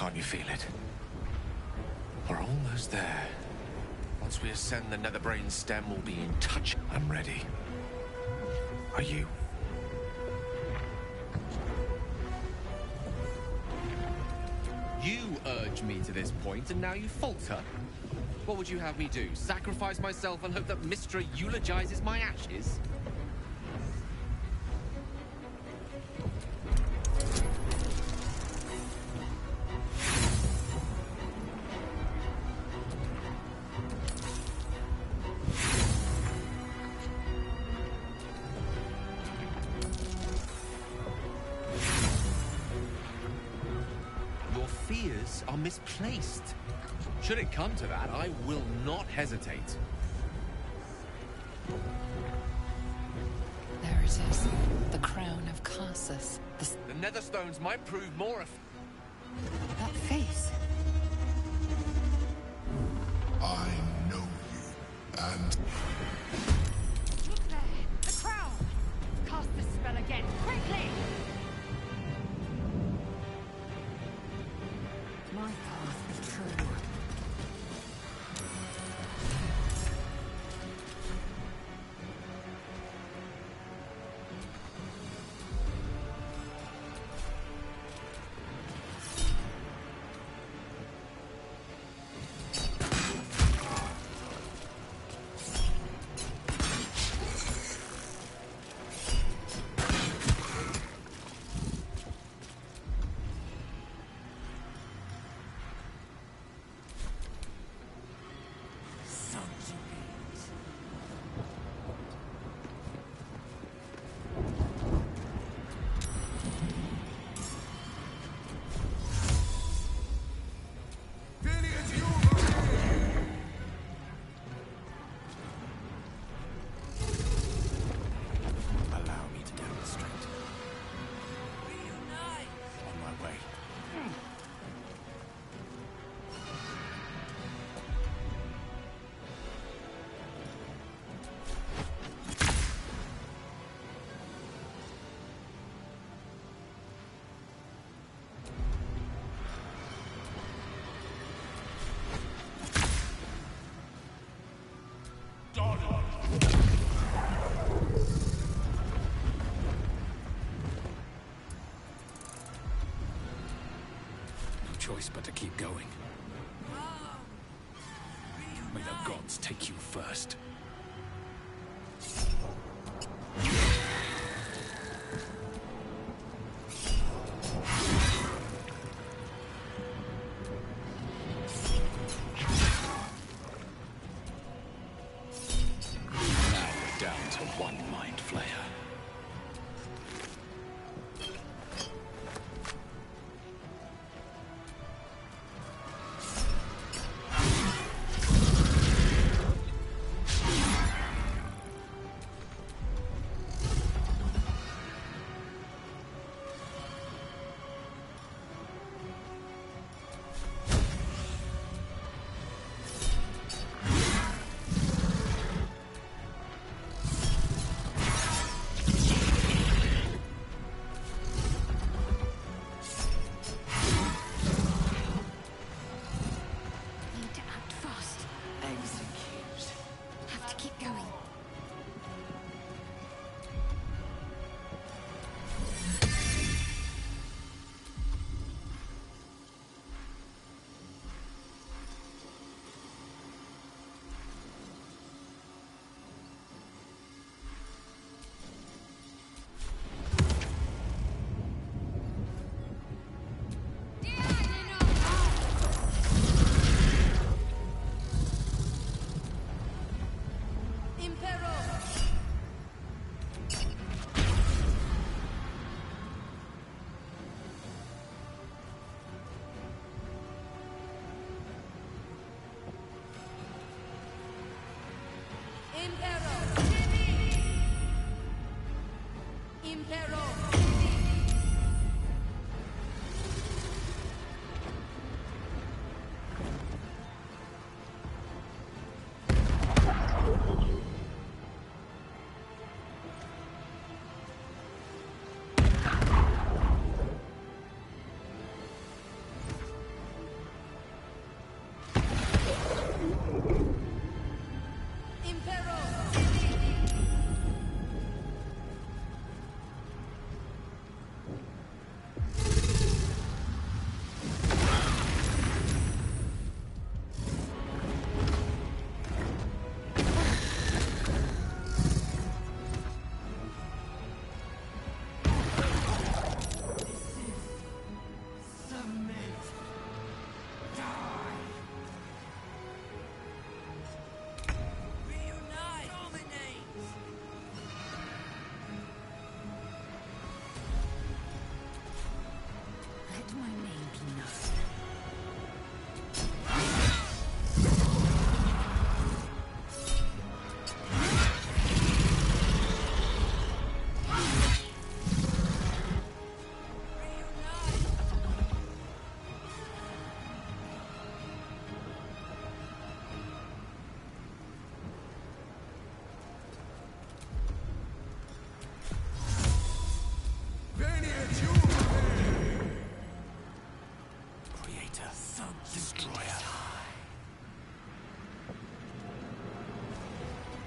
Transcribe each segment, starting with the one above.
Can't you feel it? We're almost there. Once we ascend the Netherbrain stem, we'll be in touch. I'm ready. Are you? You urged me to this point, and now you falter? What would you have me do? Sacrifice myself and hope that Mystra eulogizes my ashes? Are misplaced. Should it come to that, I will not hesitate. There it is. The crown of Carsus. The Netherstones might prove more That face. I know you, and... Look there! The crown! Cast the spell again, quickly! My path is true. Choice but to keep going. May the gods take you first. Now we're down to one mind flayer.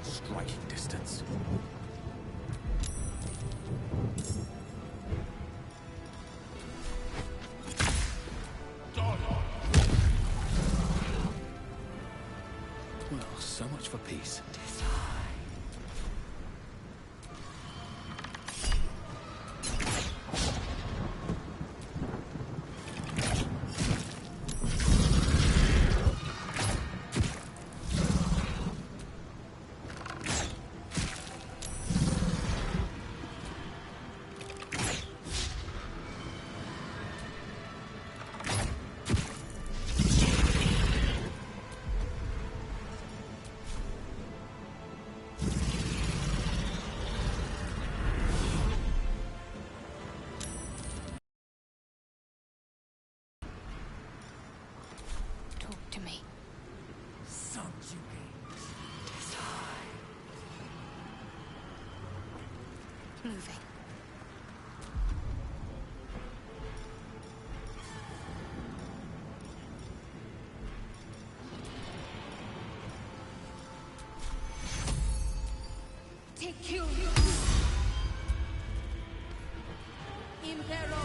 Striking distance. Well, so much for peace. Talk to me. Moving. Take you. Impero.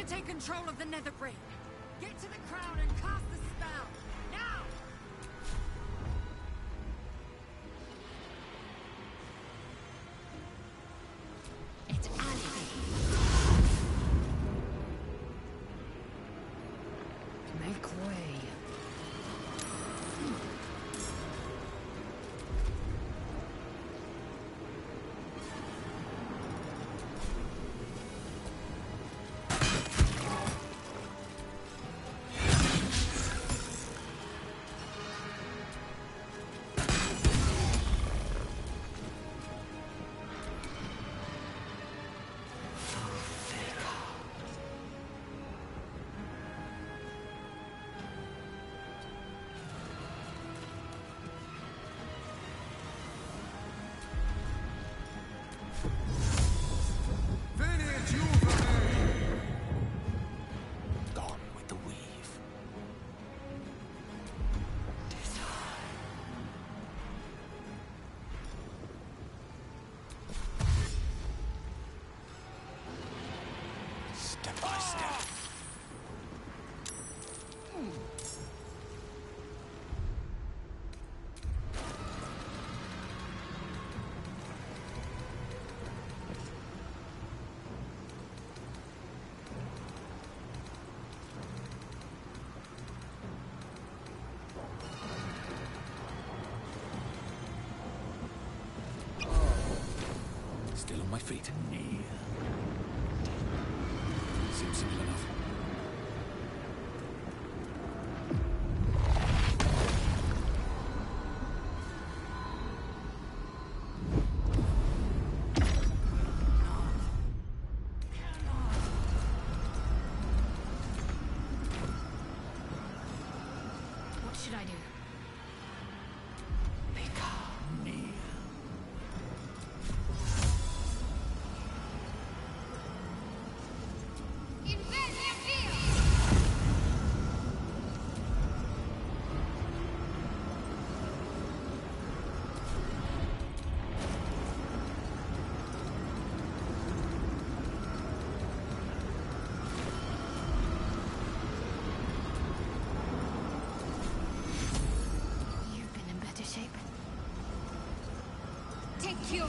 Take control of the Nether Brain. Get to the crown and cast the spell. Now! It's Ali. Make way. Gone with the weave. Step by step. Still on my feet. Seems simple enough. What should I do? You've been in better shape. Take your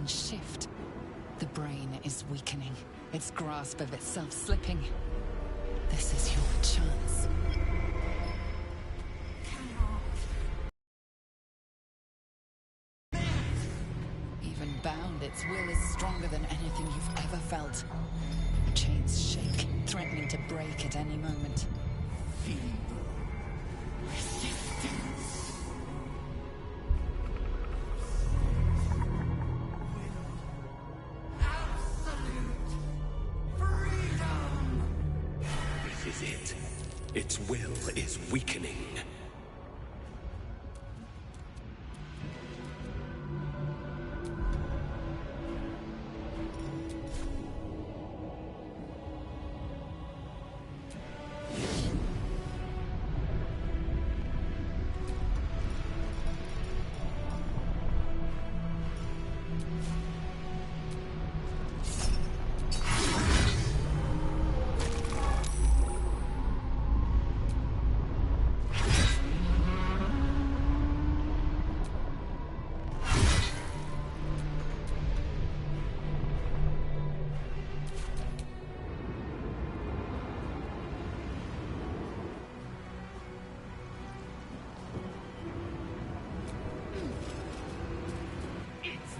shift. The brain is weakening, its grasp of itself slipping. This is your chance. Even bound, its will is stronger than anything you've ever felt. The chains shake, threatening to break at any moment. Its will is weakening.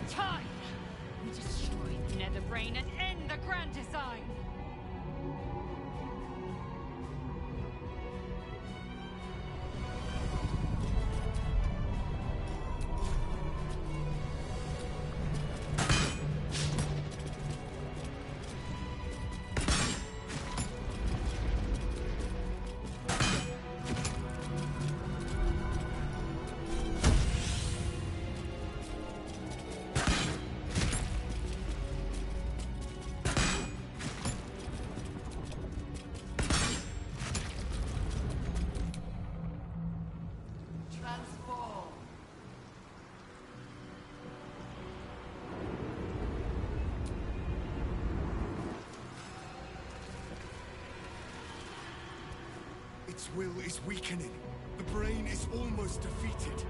Time! We destroy the Netherbrain and end the Grand Design! Its will is weakening. The brain is almost defeated.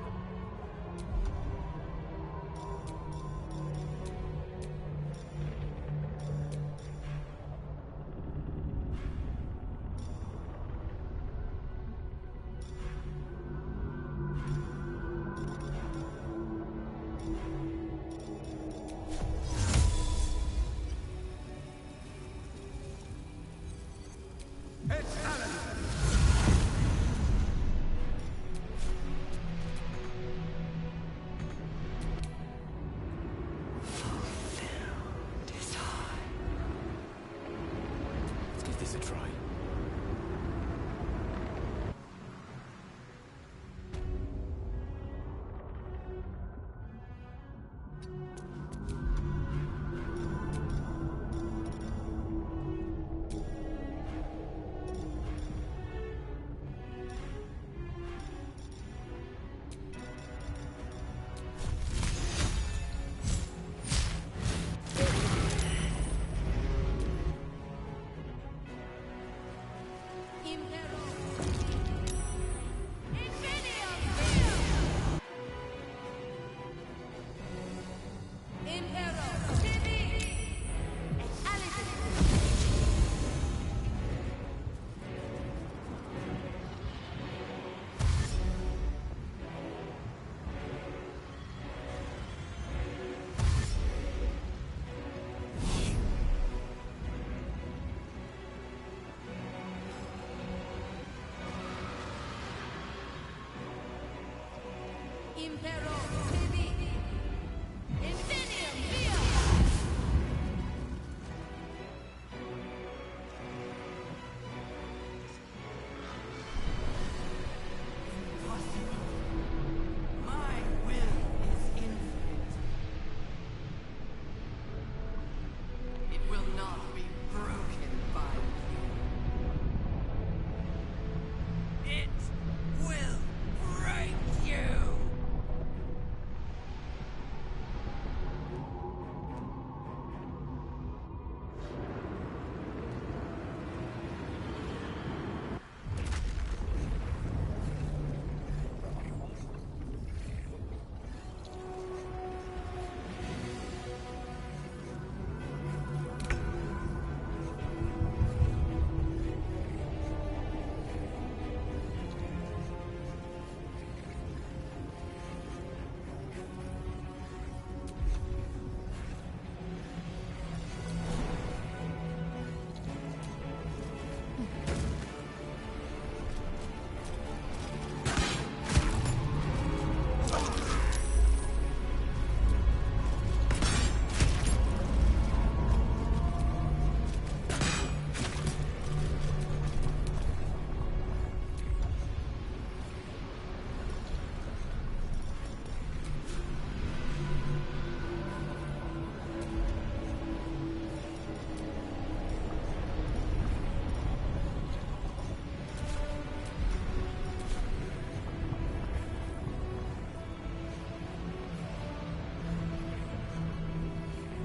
Impero Vivi. Infinium Via. My will is infinite. It will not be broken by you. It will break you!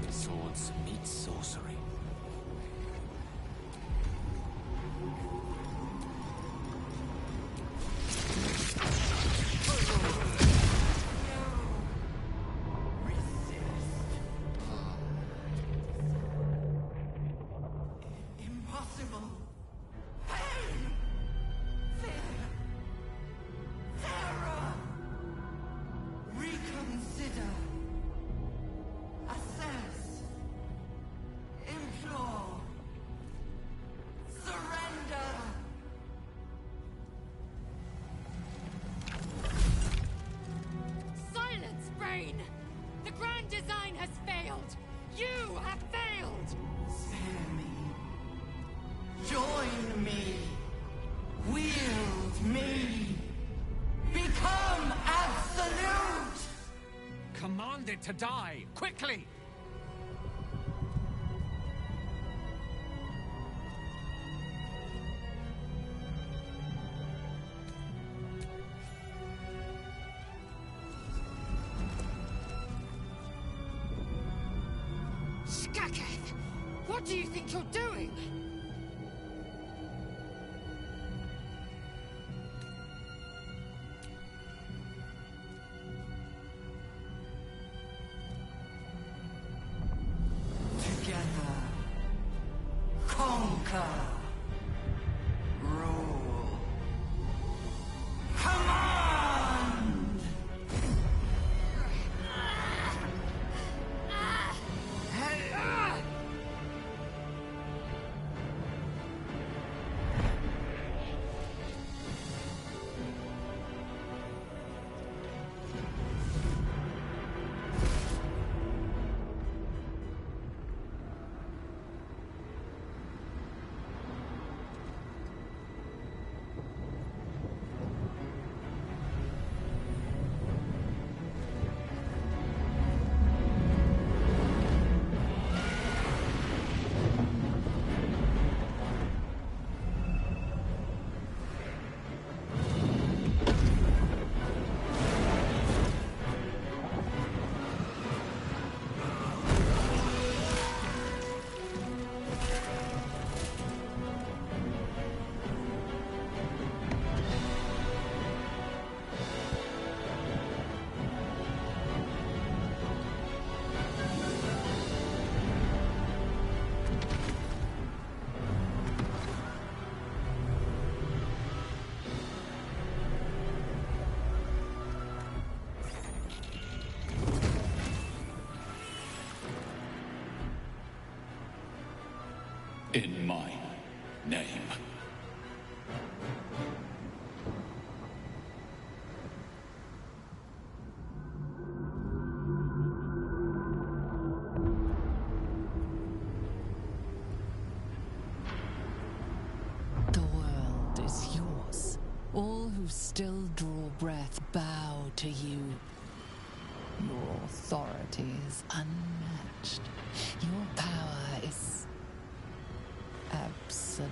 Swords meet sorcery. Impossible. Pain. Fear. Terror. Reconsider. Assess. Implore. Surrender. Silence, Brain! The grand design has failed! You have failed! Spare me. Join me. Wield me. Become absolute. Command it to die! Quickly! Skaketh! What do you think you're doing? Together. Conquer. Rule. Command! In my name. who still draw breath bow to you. Your authority is unmatched. Your power is absolute.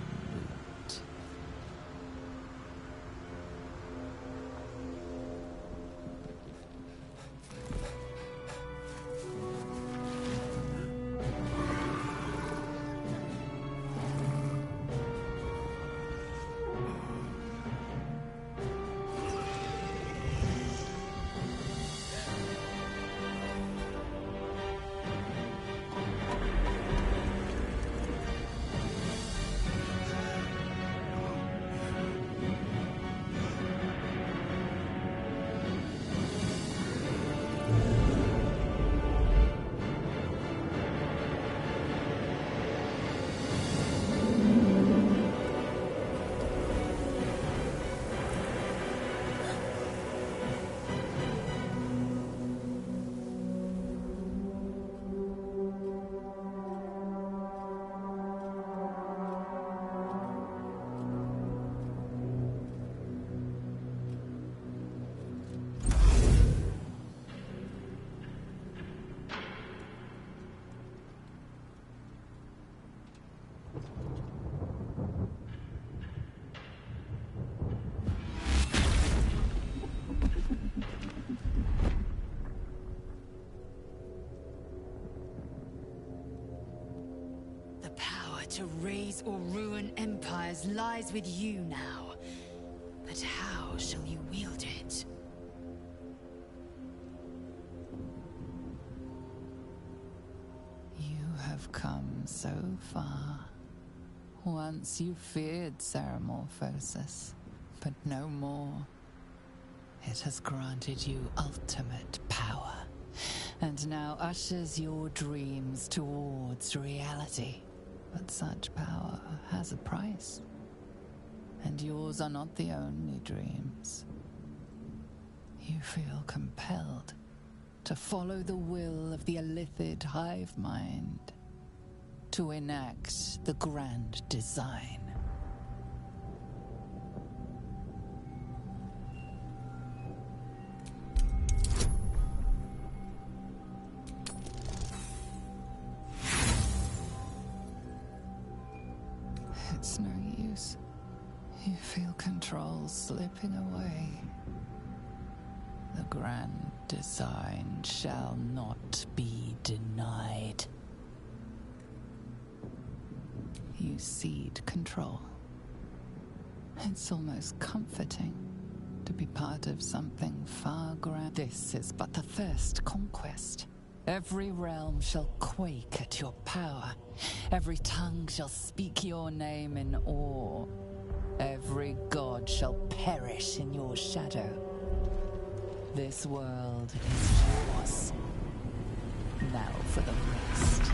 To raise or ruin empires lies with you now. But how shall you wield it? You have come so far. Once you feared Ceramorphosis, but no more. It has granted you ultimate power, and now ushers your dreams towards reality. But such power has a price. And yours are not the only dreams. You feel compelled to follow the will of the Illithid hive mind, to enact the grand design. It's no use. You feel control slipping away. The grand design shall not be denied. You cede control. It's almost comforting to be part of something far grand. This is but the first conquest. Every realm shall quake at your power. Every tongue shall speak your name in awe. Every god shall perish in your shadow. This world is yours. Now for the rest.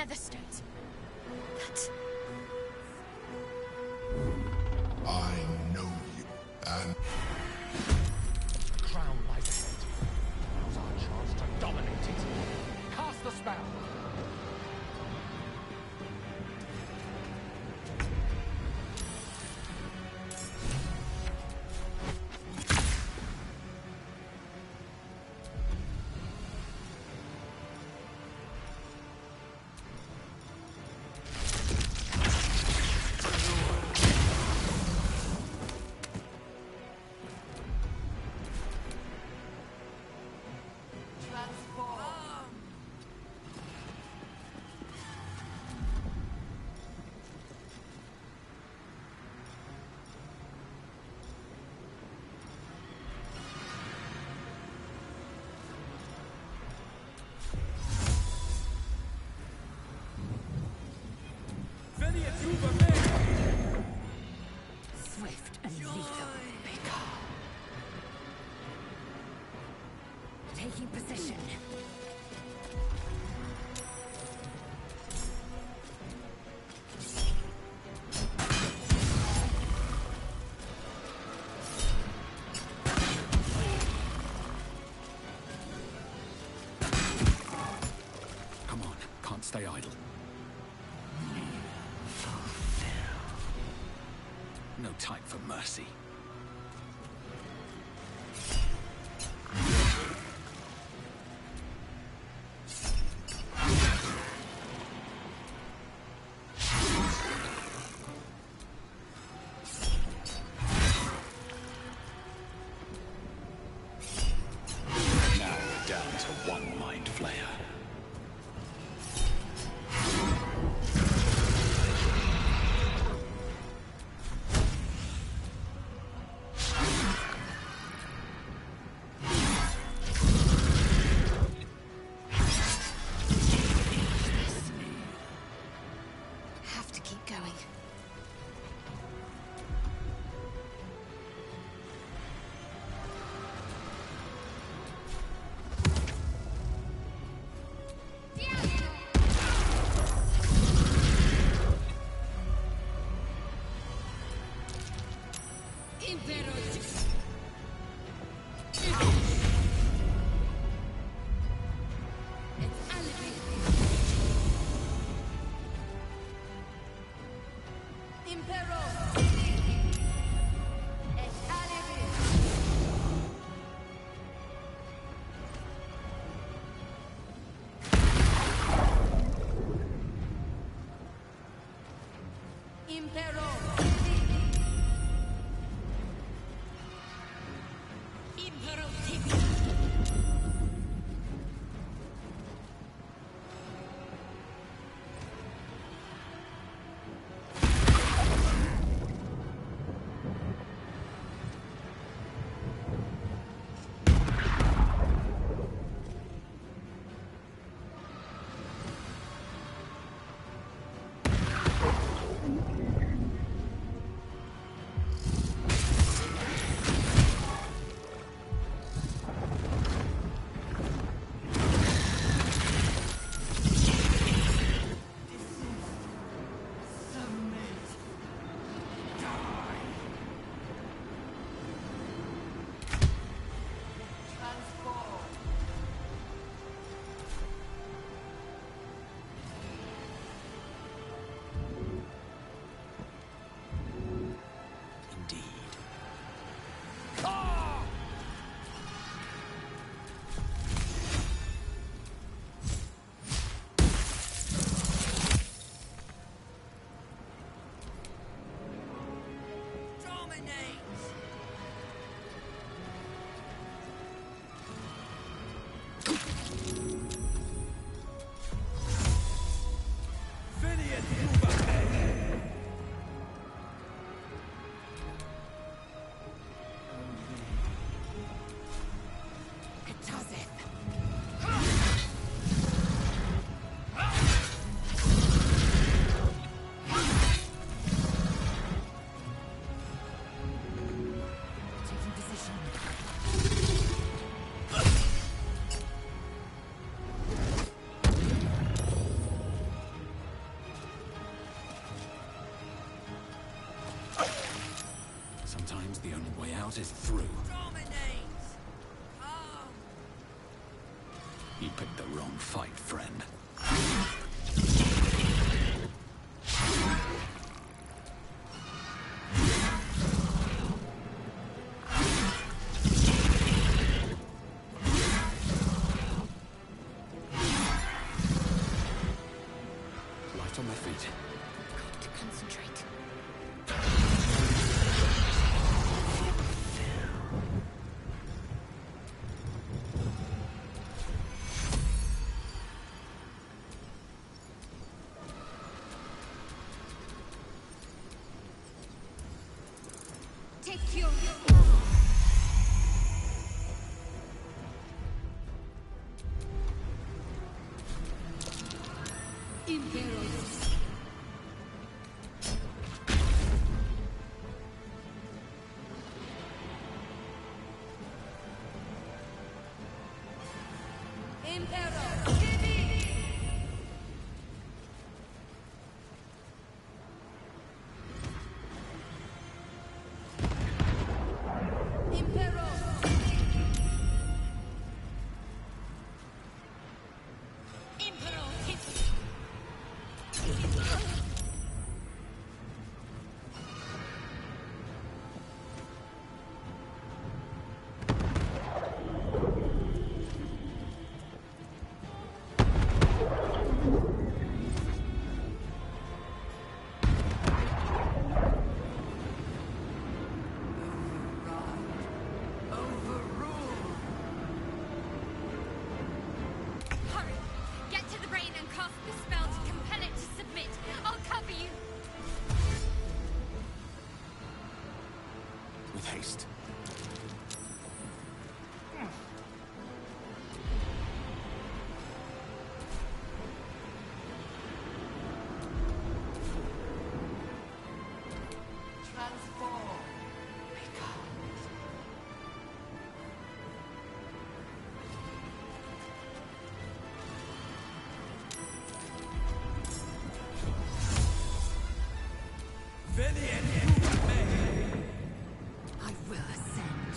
Featherstones. That... I know you, and The crown lies ahead. Now's our chance to dominate it. Cast the spell. Swift and lethal. Taking position. Come on, can't stay idle. No time for mercy. Now we're down to one mind flayer. Have to keep going. out is through. Dominates! Come! You picked the wrong fight, friend. Light on my feet. Got to concentrate. Take your... Imperos. Impero. Impero. Impero. Hurry! Get to the brain and cast the spell to compel it to submit. I'll cover you. With haste. Transform! I will ascend.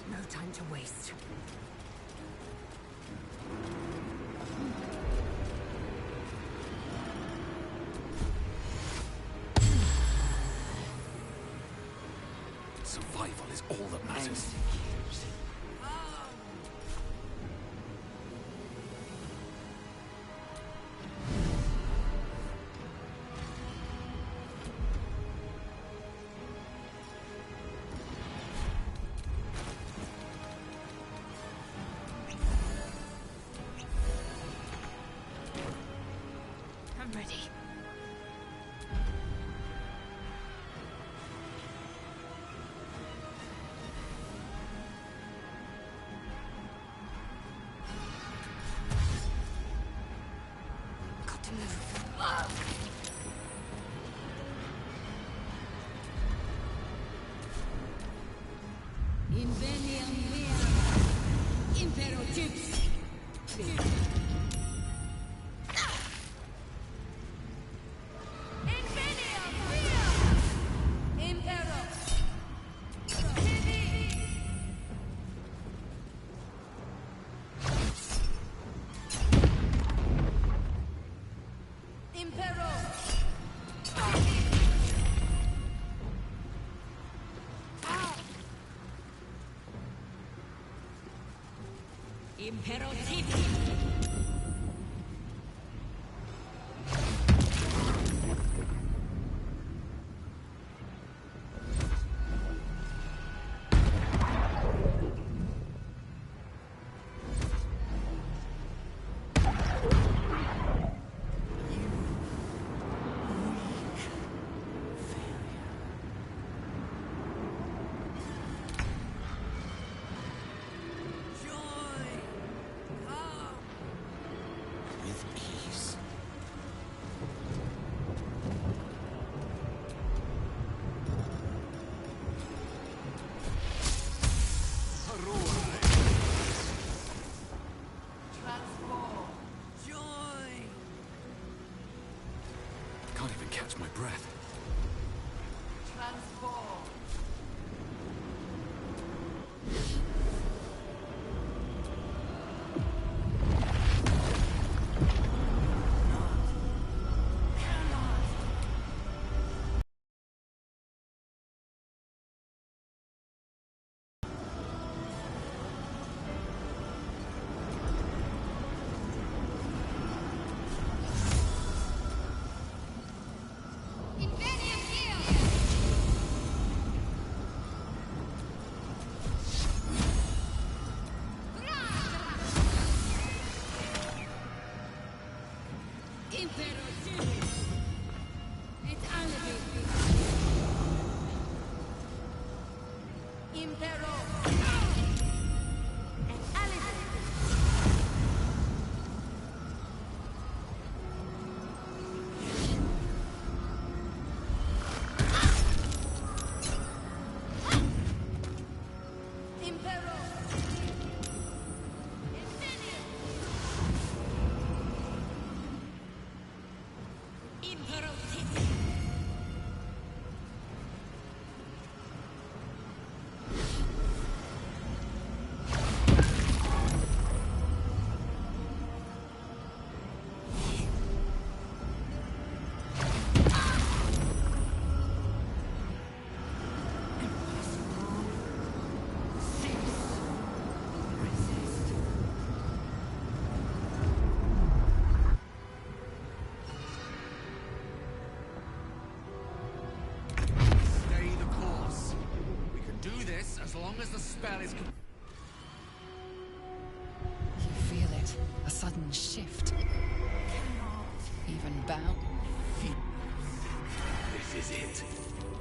No time to waste. Survival is all that matters. I'm ready. Got to move. Inveniam mea. Impero tips. Inveniam mea. Impero. Impero. Impero tipi. Joy! Come! breath. Transform. As long as the spell is... You feel it. A sudden shift. Even bow. This is it.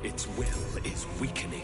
Its will is weakening.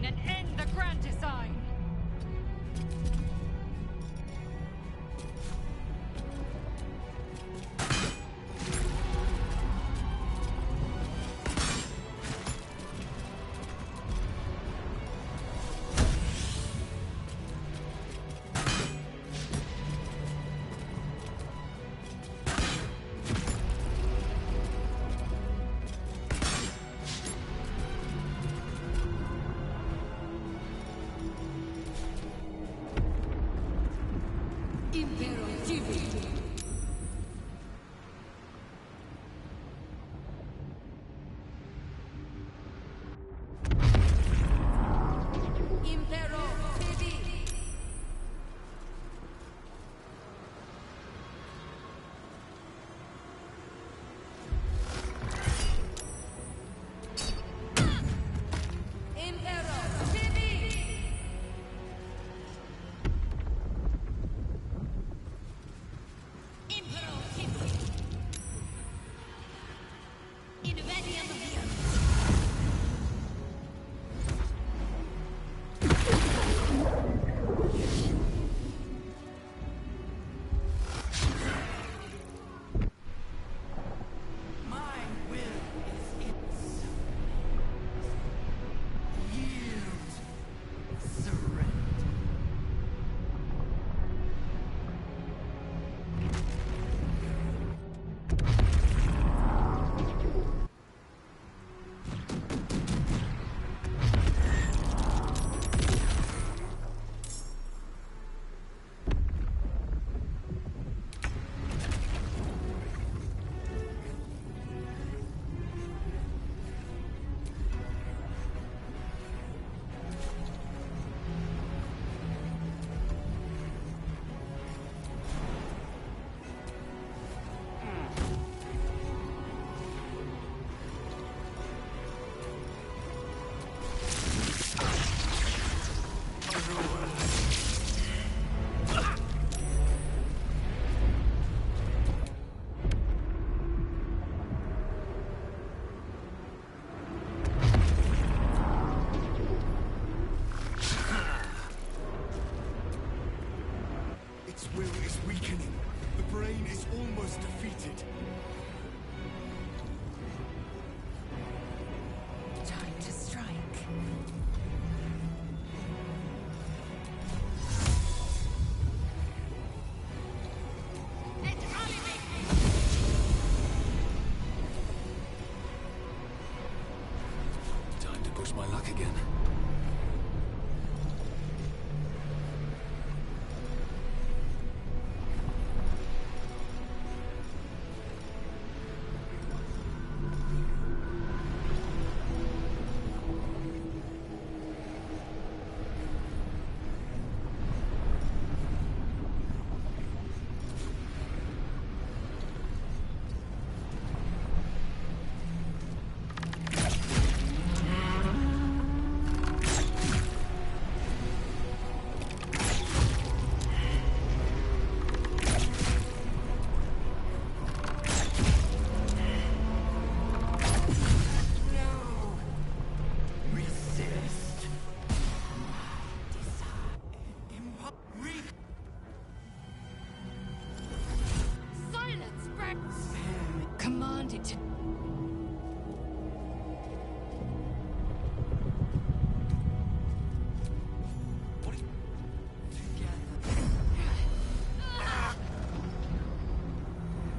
And end the grand design!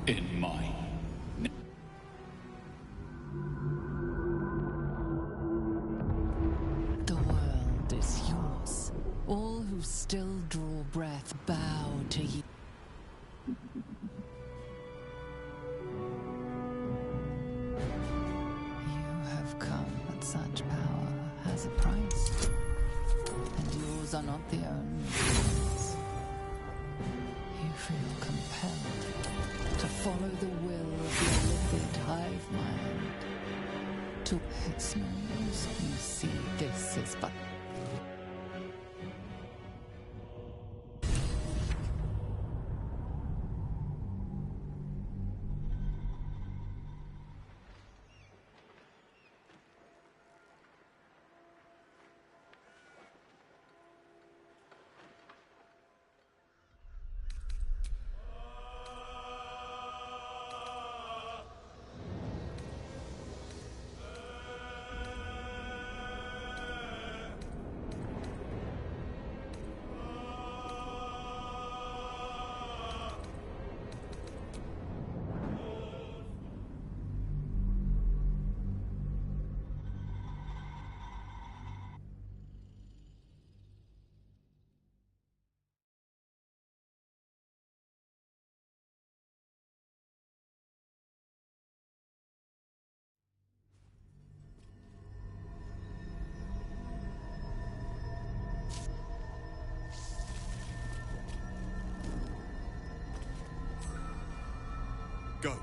in mine. The world is yours. All who still draw breath bow to you. You have come, but such power has a price. And yours are not the only ones. You feel compelled to follow the will of the liquid hive mind. To its nose, you see this is but Go.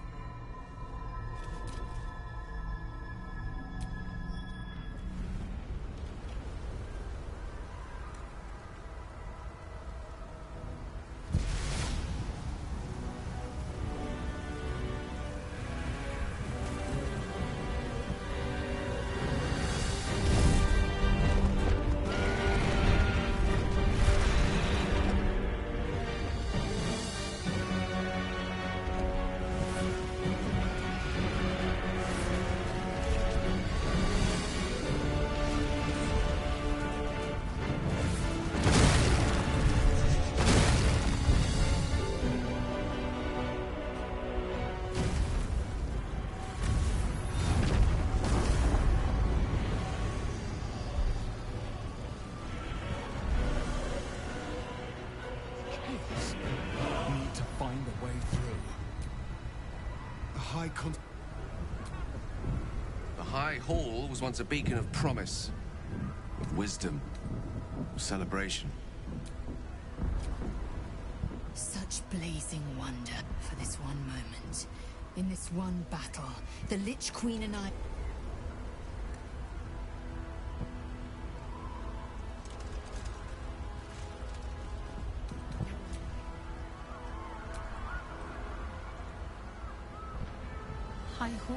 Need to find a way through. The The High Hall was once a beacon of promise, of wisdom, of celebration. Such blazing wonder for this one moment. In this one battle, the Lich Queen and I... High Hall.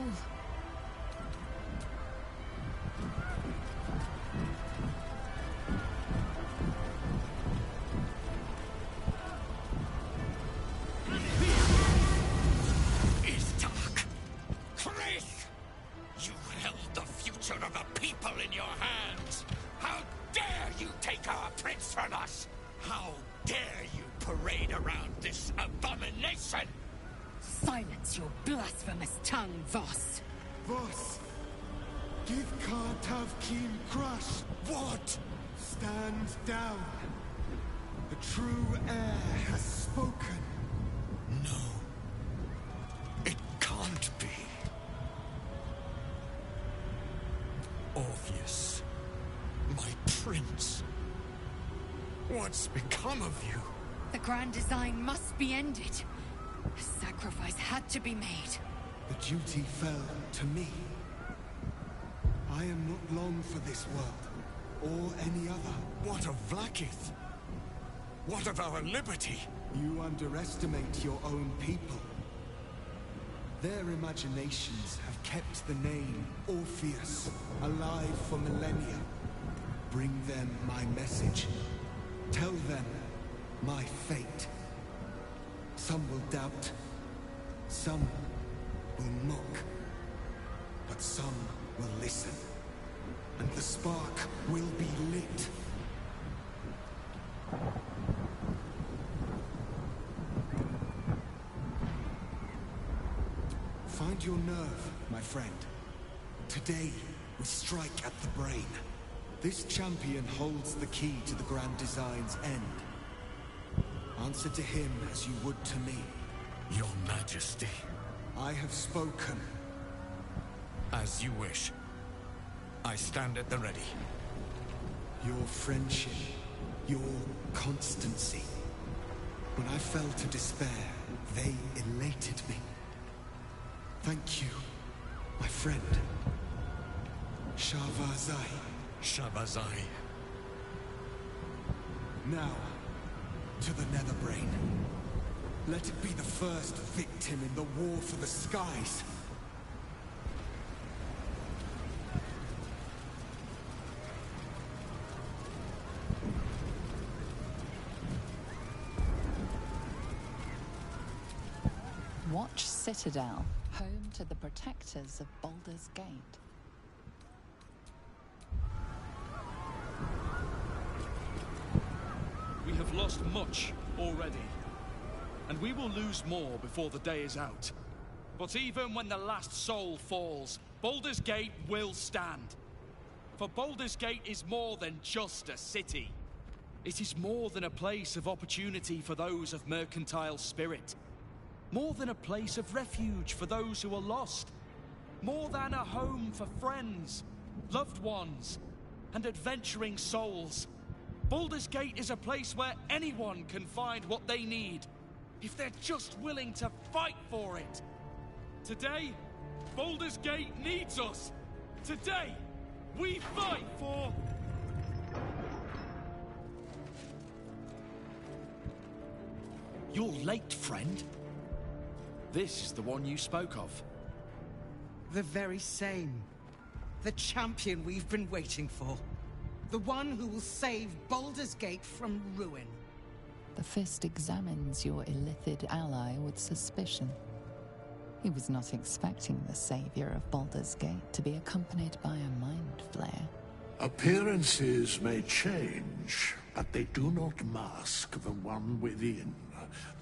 Is dark. Chris! You held the future of the people in your hands. How dare you take our prince from us? How dare you parade around this abomination? Silence your blasphemous tongue, Voss. Voss! Give Kartav Keen crush! What? Stand down! The true heir has spoken. No. It can't be. Orpheus. My prince. What's become of you? The Grand Design must be ended. A sacrifice had to be made. The duty fell to me. I am not long for this world, or any other. What of Vlaakith? What of our liberty? You underestimate your own people. Their imaginations have kept the name Orpheus alive for millennia. Bring them my message. Tell them my fate. Some will doubt. Some will mock. But some will listen. And the spark will be lit. find your nerve, my friend. Today, we strike at the brain. This champion holds the key to the Grand Design's end. Answer to him as you would to me. Your Majesty. I have spoken. As you wish. I stand at the ready. Your friendship, your constancy. When I fell to despair, they elated me. Thank you, my friend. Shavazai. Shabazai. Now, to the Netherbrain. Let it be the first victim in the war for the skies. Watch Citadel, home to the protectors of Baldur's Gate. We have lost much already, and we will lose more before the day is out. But even when the last soul falls, Baldur's Gate will stand. For Baldur's Gate is more than just a city. It is more than a place of opportunity for those of mercantile spirit. More than a place of refuge for those who are lost. More than a home for friends, loved ones, and adventuring souls. Baldur's Gate is a place where anyone can find what they need, if they're just willing to fight for it. Today, Baldur's Gate needs us. Today, we fight for... You're late, friend. This is the one you spoke of. The very same. The champion we've been waiting for. The one who will save Baldur's Gate from ruin. The Fist examines your illithid ally with suspicion. He was not expecting the savior of Baldur's Gate to be accompanied by a mind flare. Appearances may change, but they do not mask the one within.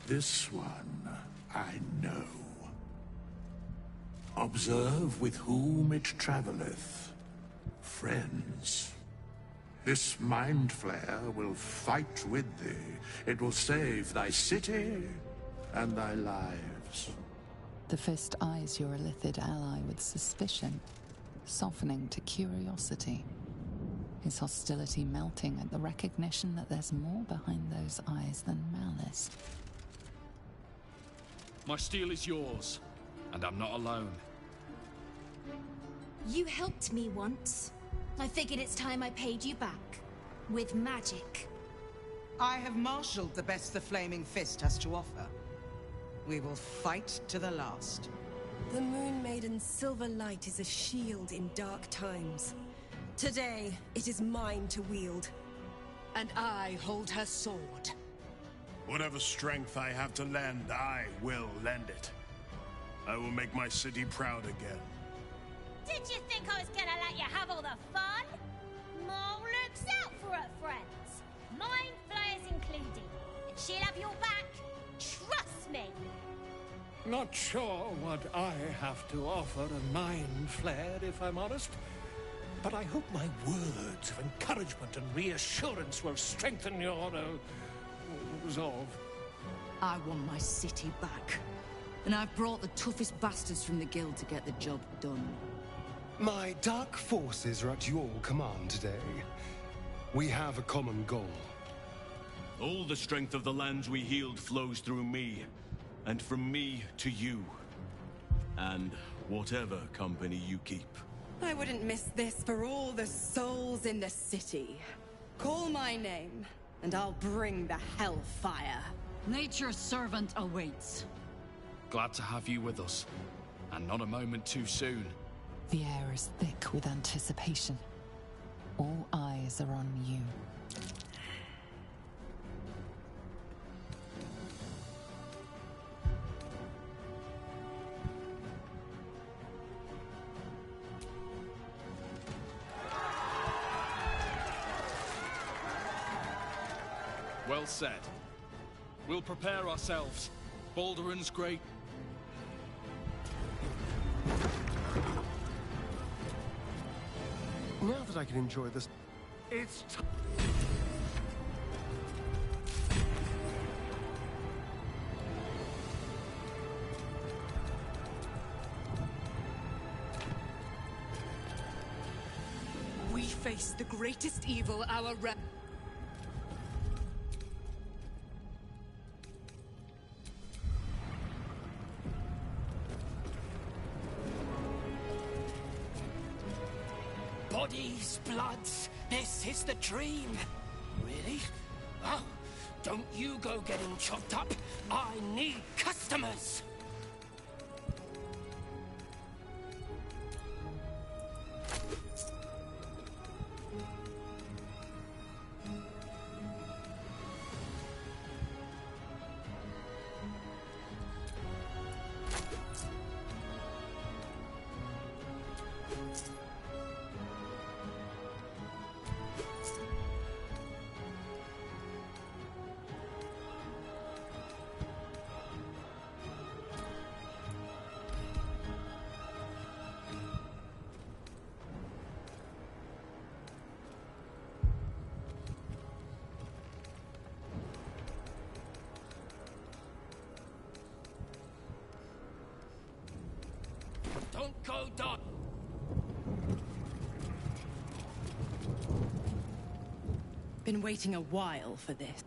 This one, I know. Observe with whom it travelleth. Friends. This mind flare will fight with thee. It will save thy city and thy lives. The Fist eyes your illithid ally with suspicion, softening to curiosity. His hostility melting at the recognition that there's more behind those eyes than malice. My steel is yours, and I'm not alone. You helped me once. I figured it's time I paid you back. With magic. I have marshaled the best the Flaming Fist has to offer. We will fight to the last. The Moon Maiden's silver light is a shield in dark times. Today, it is mine to wield. And I hold her sword. Whatever strength I have to lend, I will lend it. I will make my city proud again. Did you think I was gonna let you have all the fun? Mole looks out for her friends. Mind flayers included. And she'll have your back. Trust me. Not sure what I have to offer a mind flare, if I'm honest. But I hope my words of encouragement and reassurance will strengthen your resolve. I want my city back. And I've brought the toughest bastards from the guild to get the job done. My dark forces are at your command today. We have a common goal. All the strength of the lands we healed flows through me, and from me to you. And whatever company you keep. I wouldn't miss this for all the souls in the city. Call my name, and I'll bring the hellfire. Nature's servant awaits. Glad to have you with us, and not a moment too soon. The air is thick with anticipation. All eyes are on you. Well said. We'll prepare ourselves. Balduran's great. that I can enjoy this. It's We face the greatest evil our realm. Bodies, bloods, this is the dream. Really? Oh, don't you go getting chopped up. I need customers. Don't go down. Been waiting a while for this.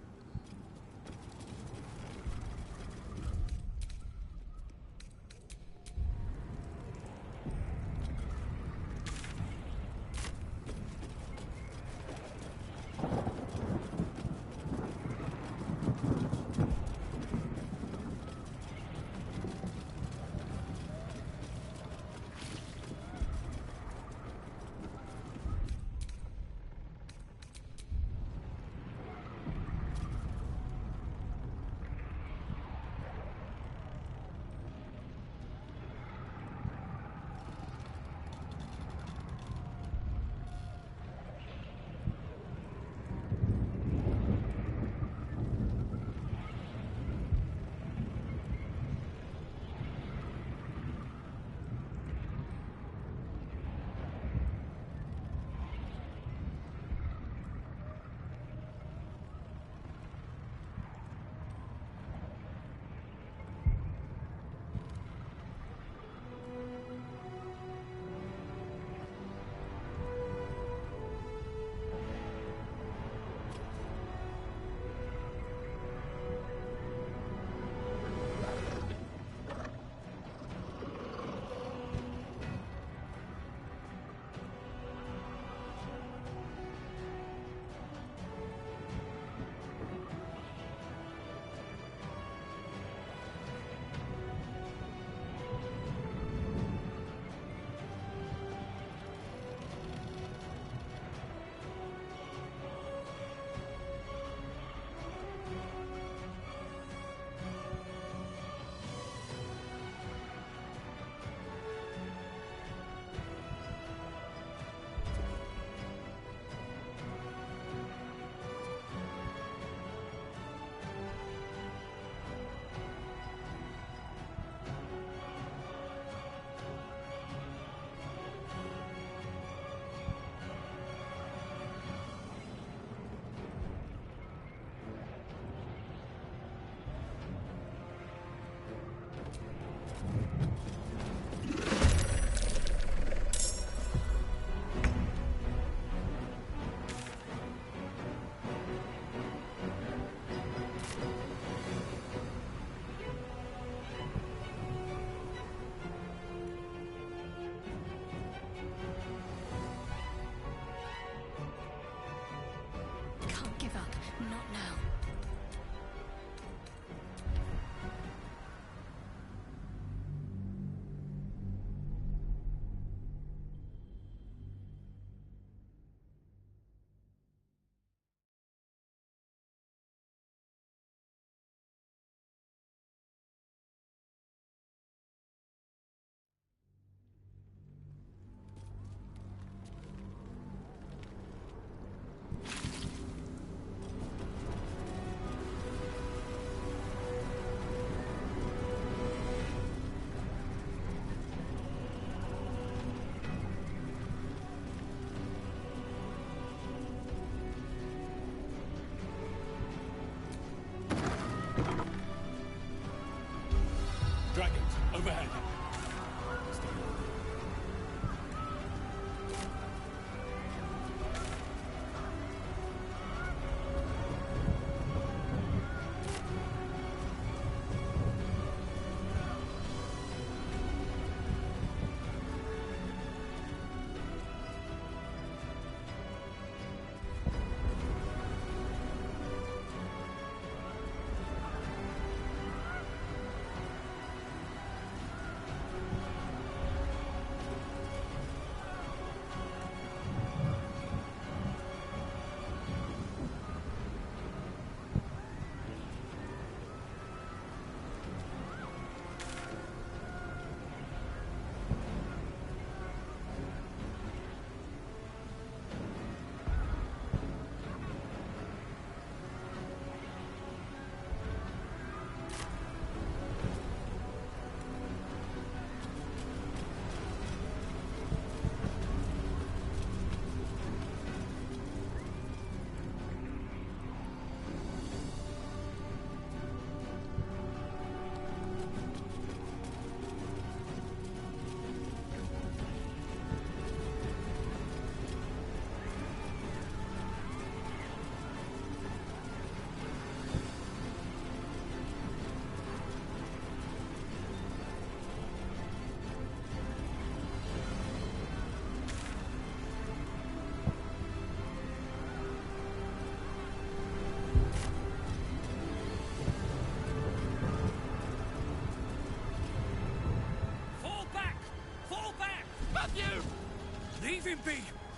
him be!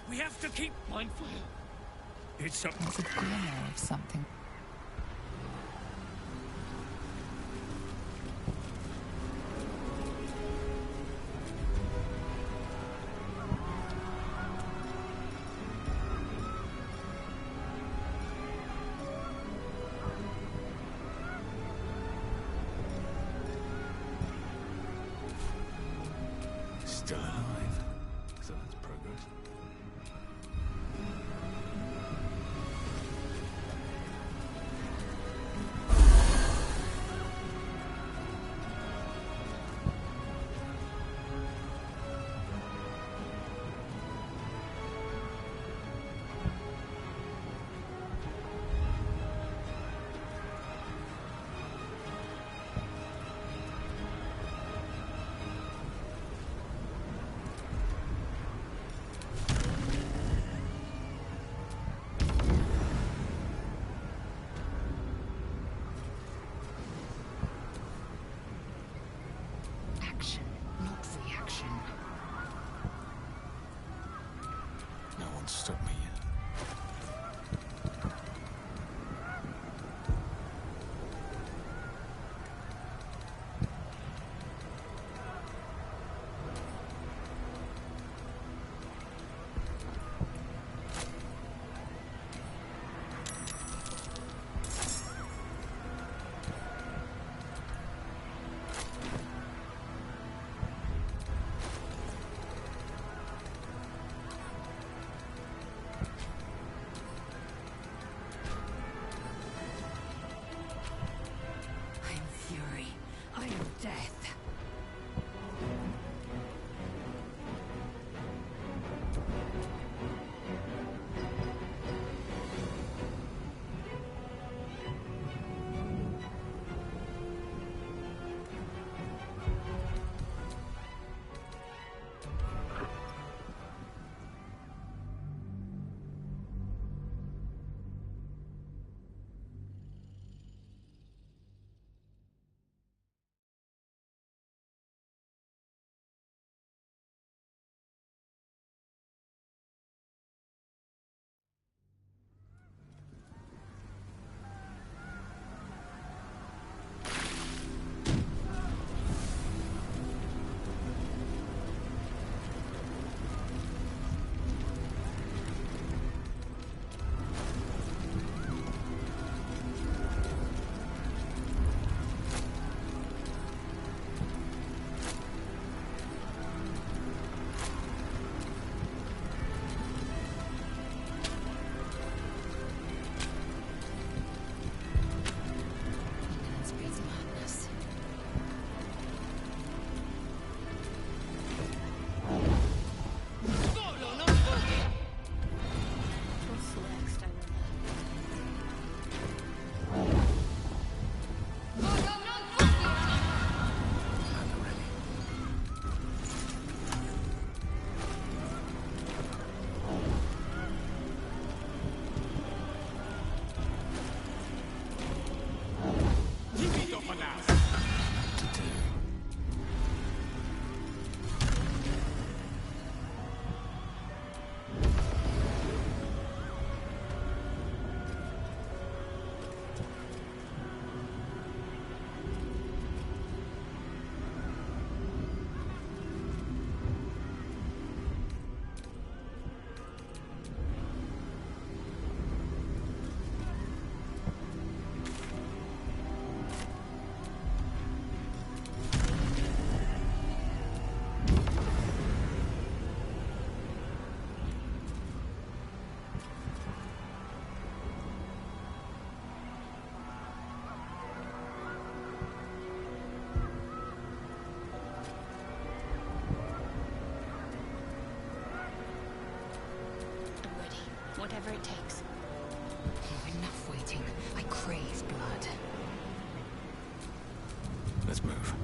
We have to keep mindful. It's a... There's a glimmer of something. Still alive. So that's progress. Action, not reaction. No one's stopped me yet. I am fury. I am death. Ignorance breeds madness. What's next, I Whatever it takes. Enough waiting. I crave blood. Let's move.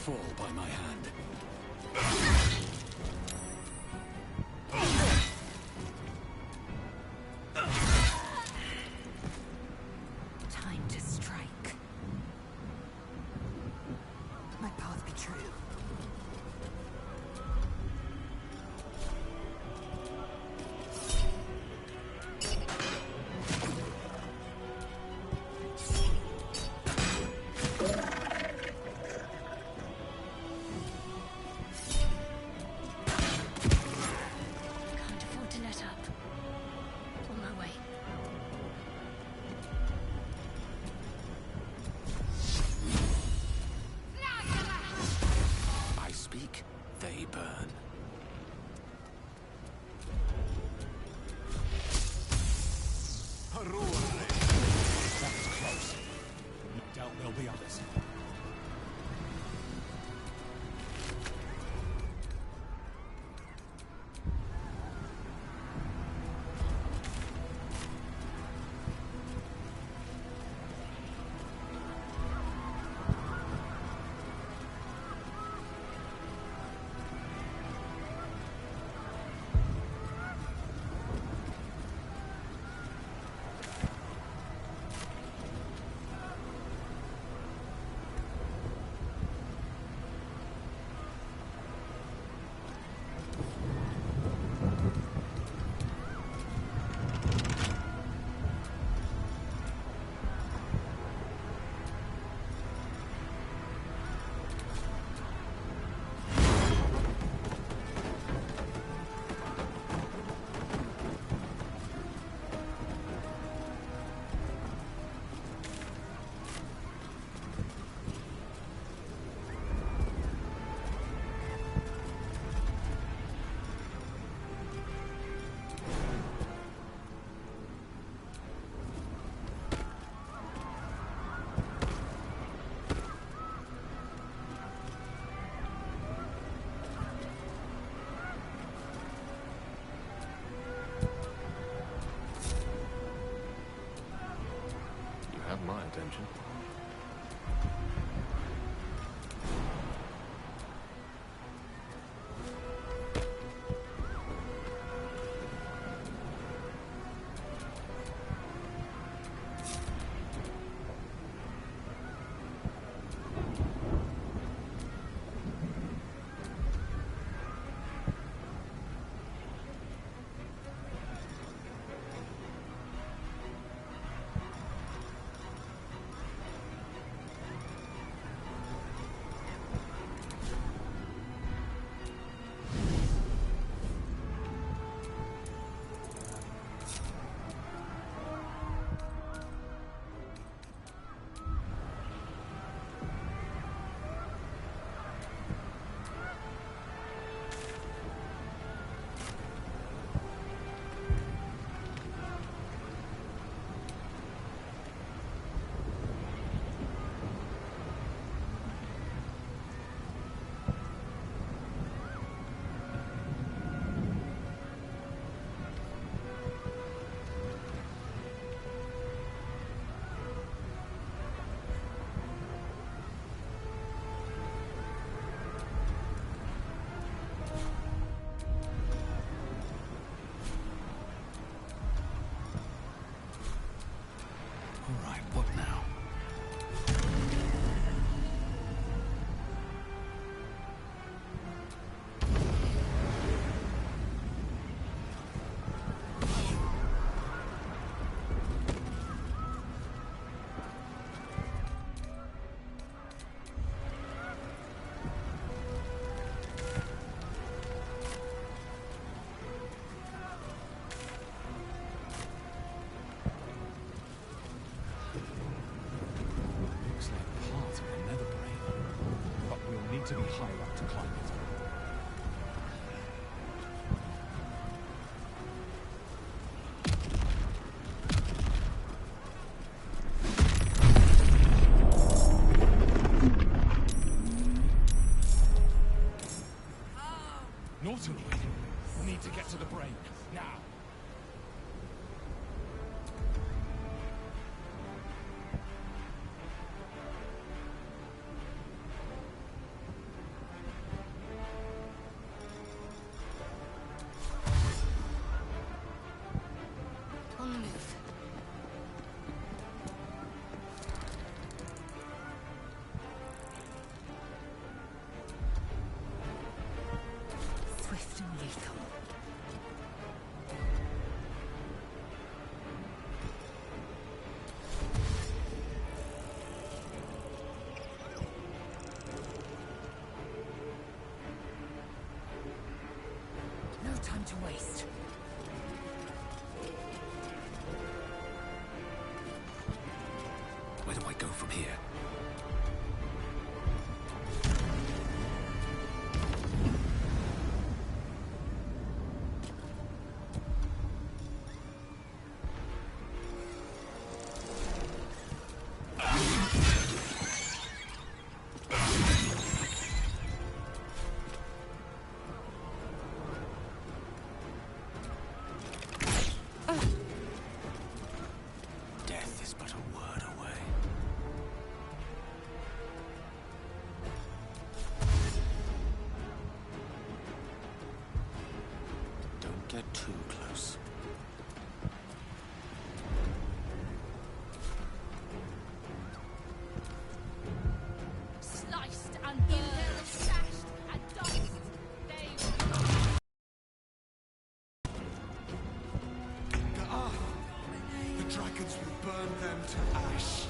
fall by my hand. Time to strike. My path be true. Can't afford to let up. On my way. I speak, they burn. That was close. No doubt there'll be others. You have my attention. All right, what now? Looks like part of the nether brain. But we'll need to be higher up to climb it. Norton, we need to get to the brain, now. to waste. Where do I go from here? Death is but a word away. Don't get too close. Sliced and burned, smashed and diced. They will The dragons will burn them to ash.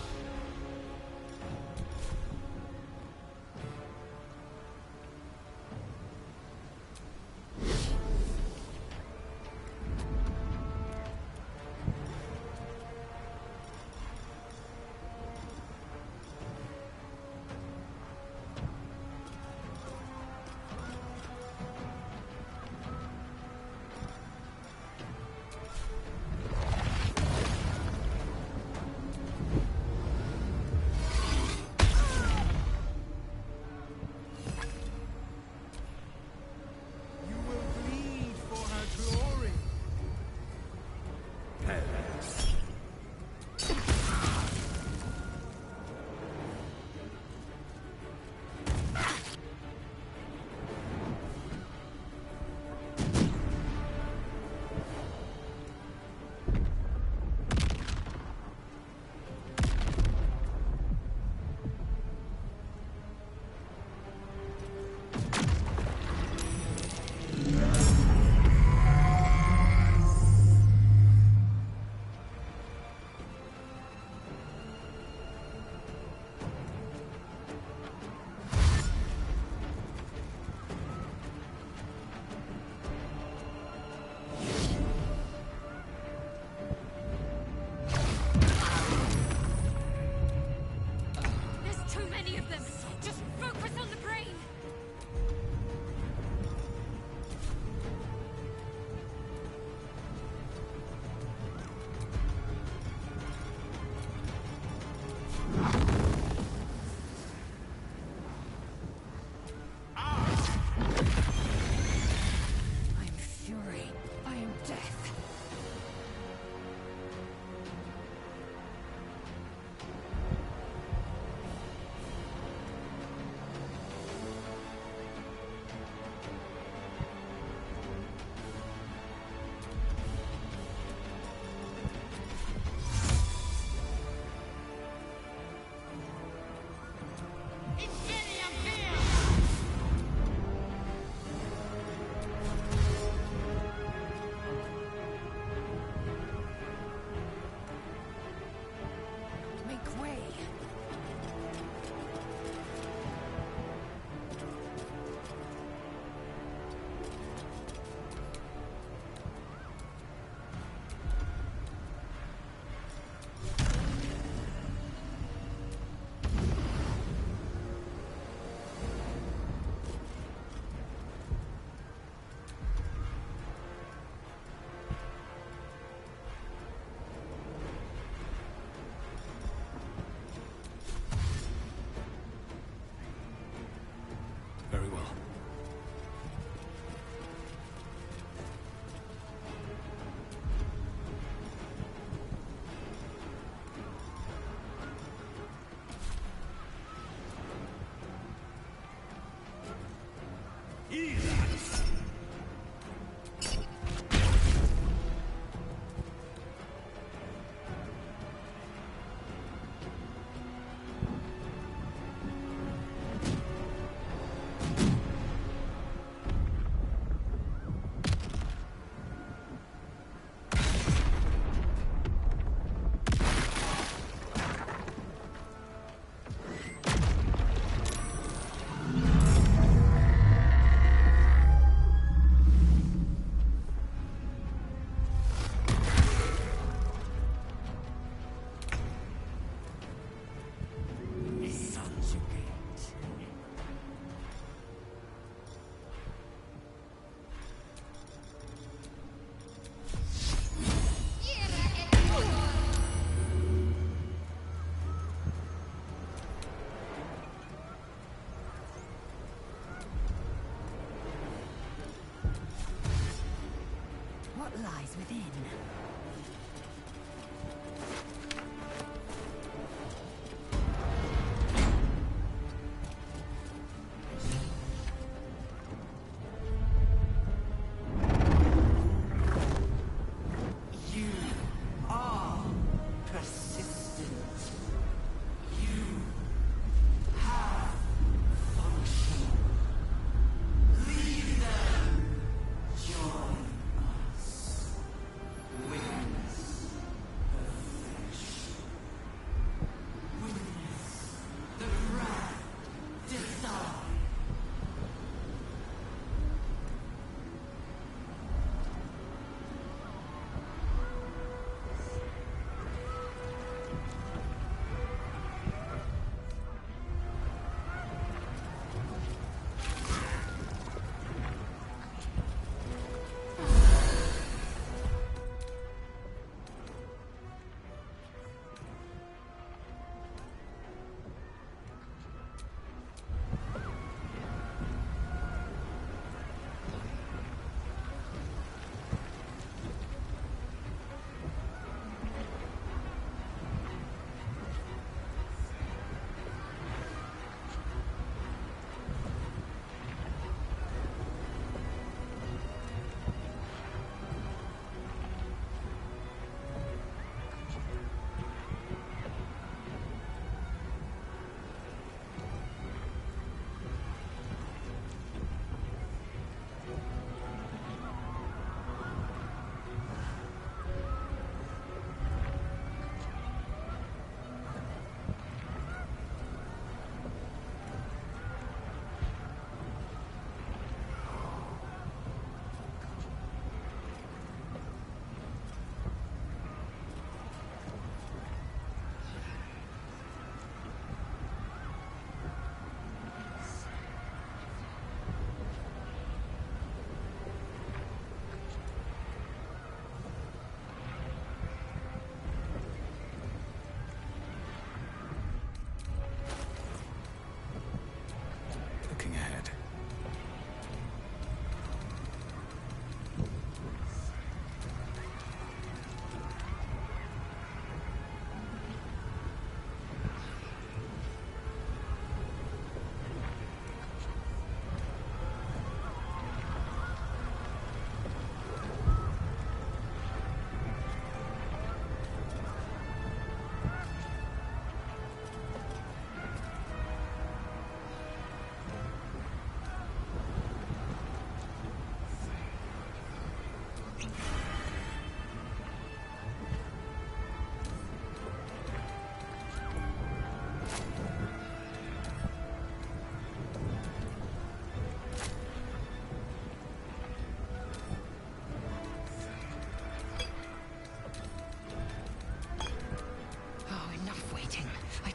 lies within.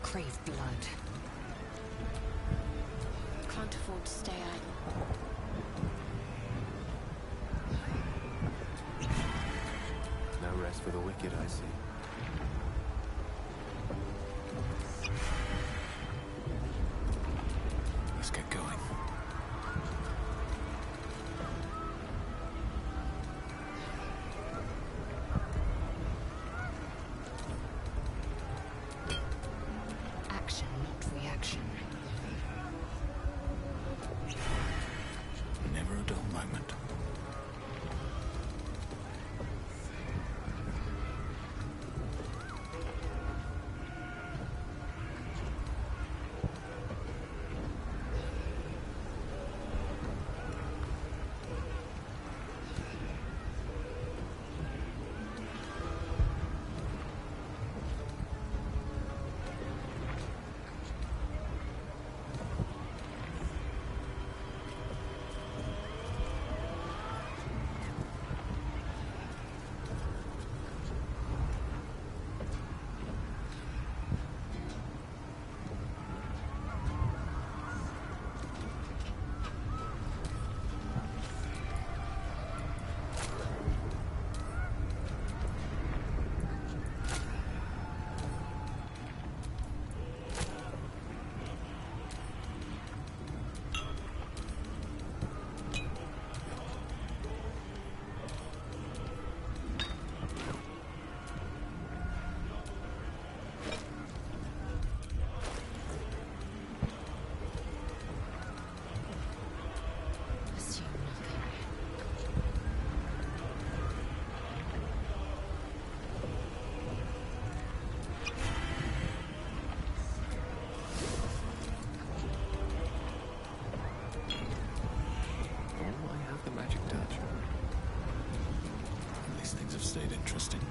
Crave blood. Can't afford to stay idle. No rest for the wicked, I see. Let's get going. Never a dull moment. stayed interesting.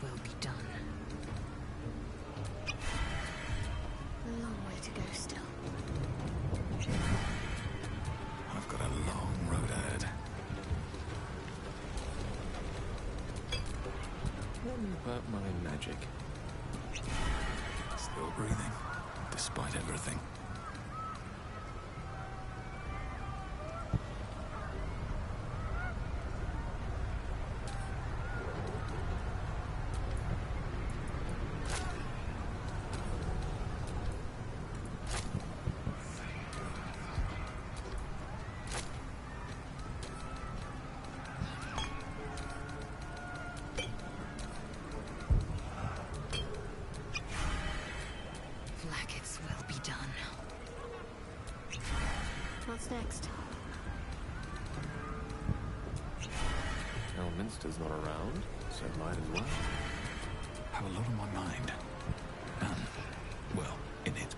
Will be done. A long way to go still. I've got a long road ahead. Let me work my magic. Still breathing, despite everything. What's next? Elminster's not around, so might as well. Have a lot on my mind. Well, in it.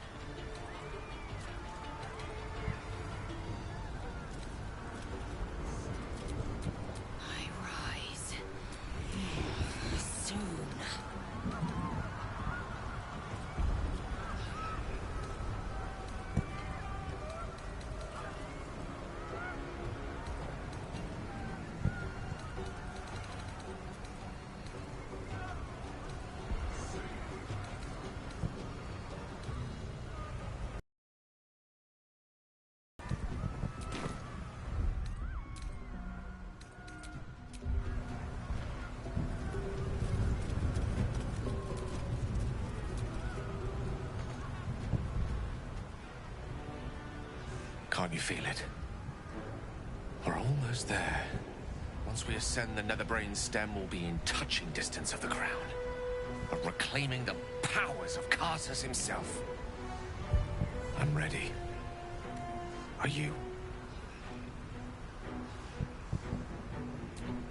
I rise. Soon. Can't you feel it? We're almost there. Once we ascend the Netherbrain stem, we'll be in touching distance of the crown. But reclaiming the powers of Karsus himself. I'm ready. Are you?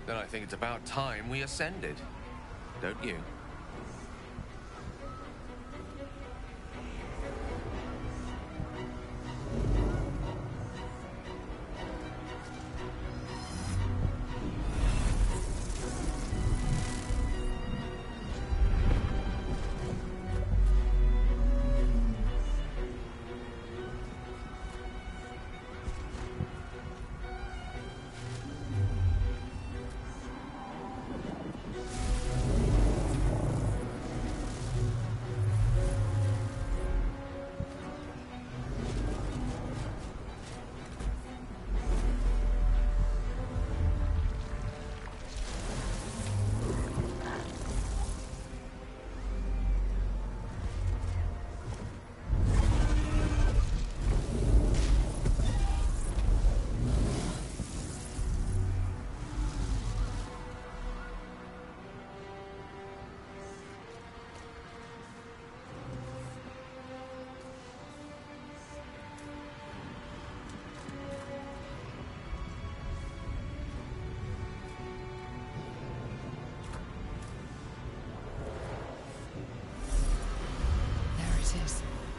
Then I think it's about time we ascended. Don't you?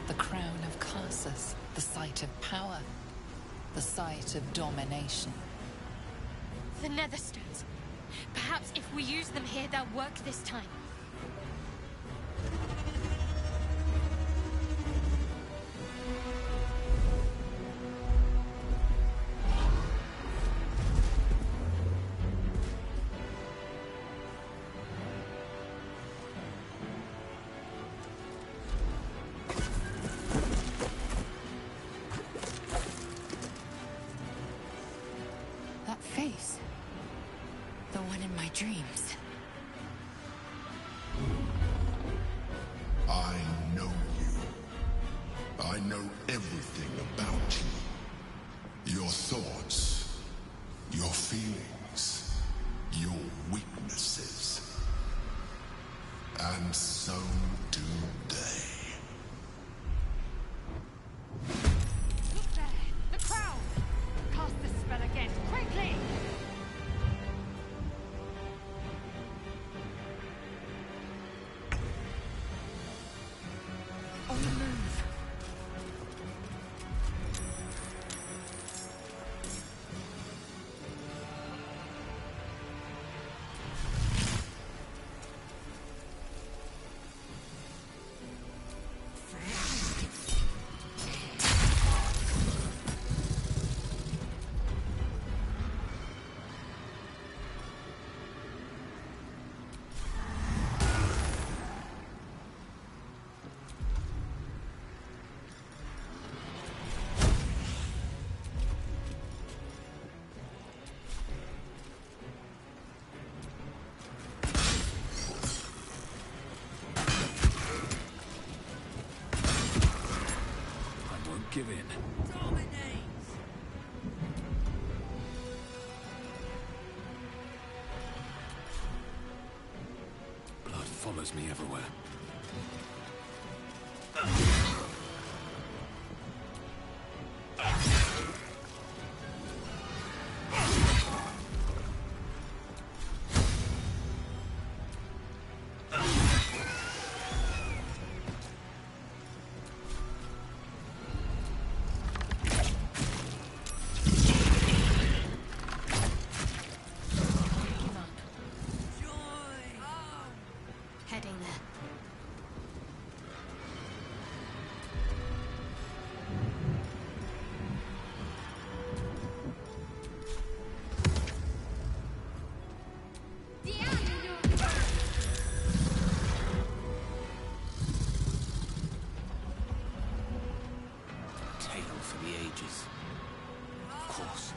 The crown of Karsus, the site of power, the site of domination. The Netherstones. Perhaps if we use them here, they'll work this time. Face. The one in my dreams. follows me everywhere. Heading there. Tale for the ages. Of course.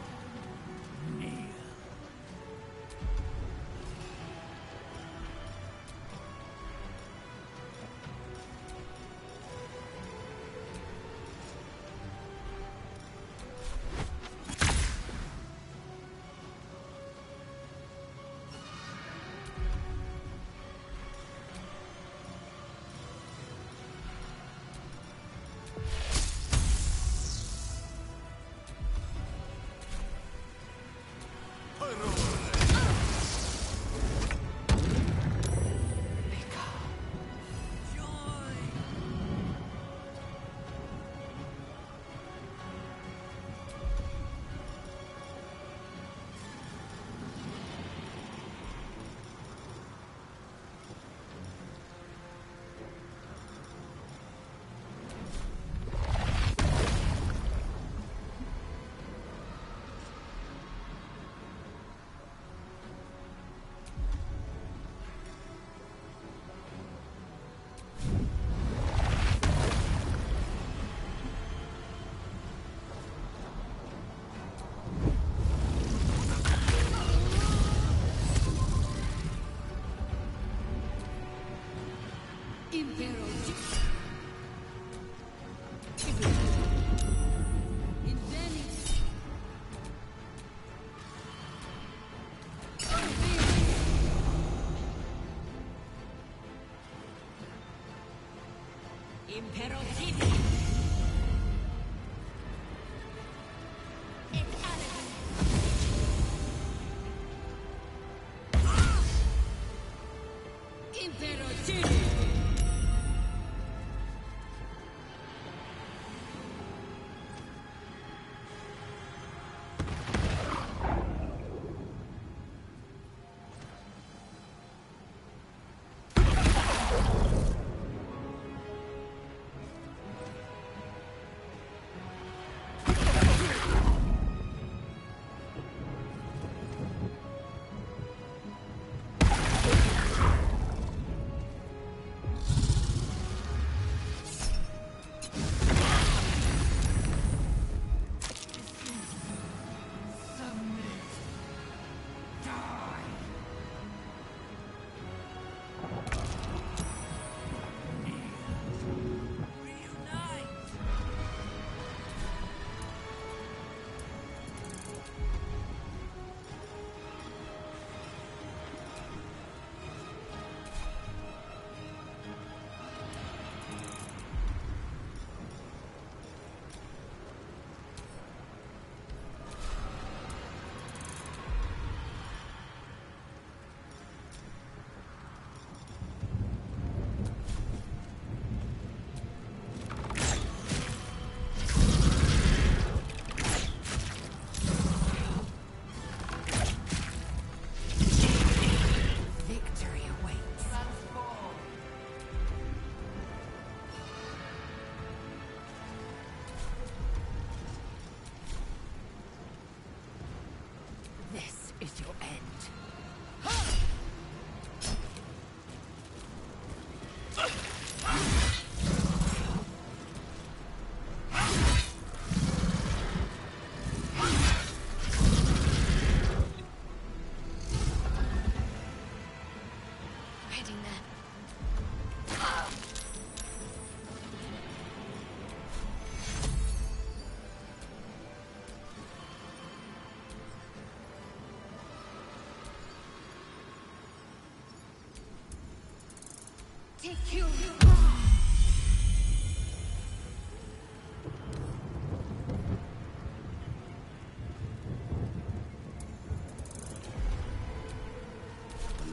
The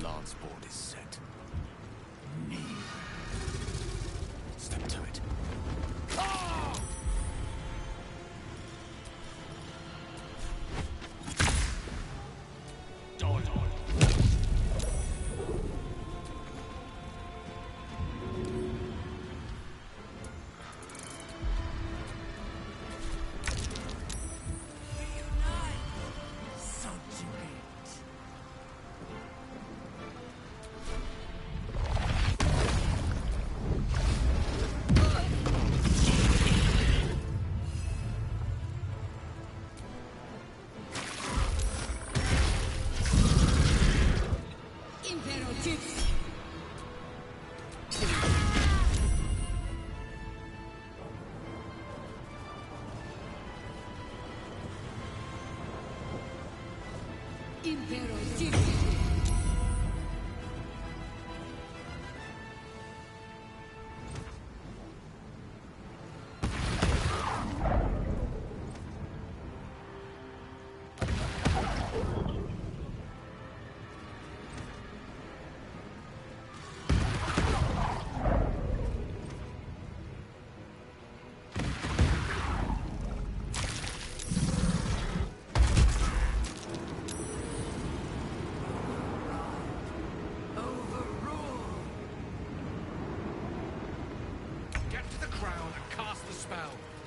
lance board is set. Step to it.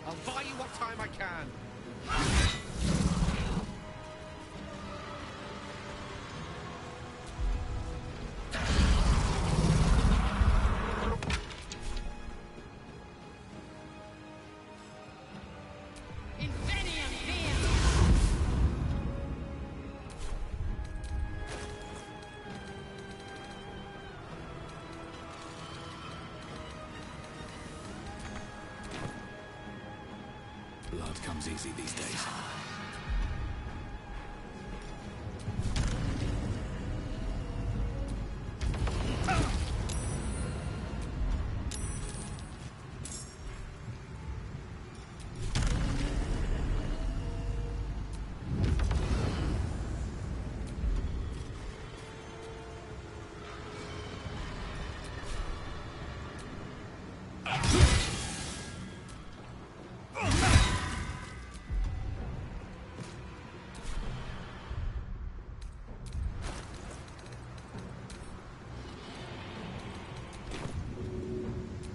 I'll buy you what time I can. Blood comes easy these days.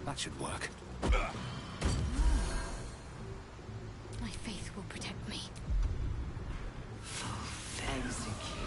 That should work. My faith will protect me. Execute.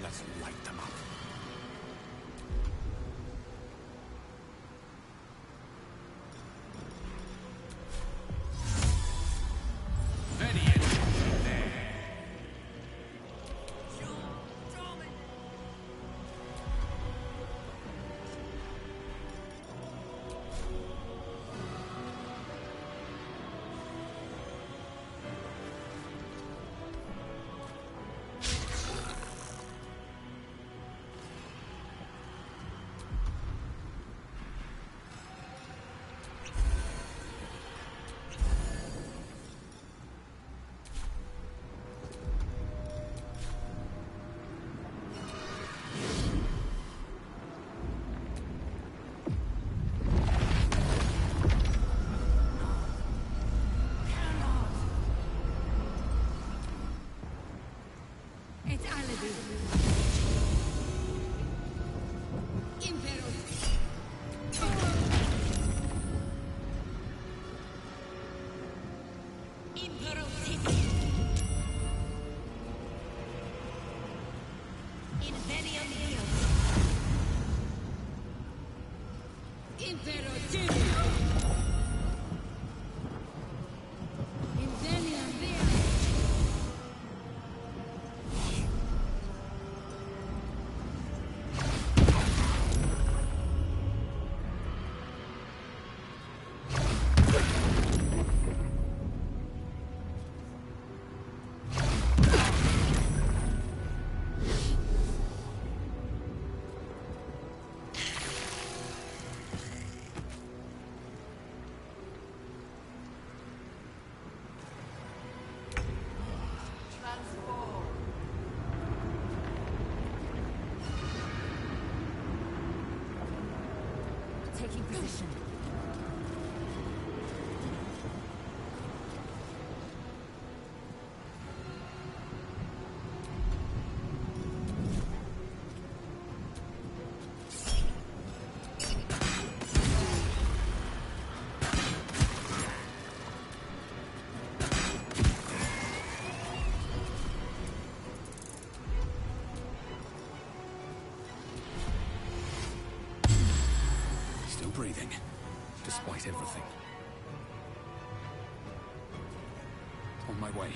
Let's light them up. It's Alibi. Impero. Taking position. Breathing, despite everything. On my way.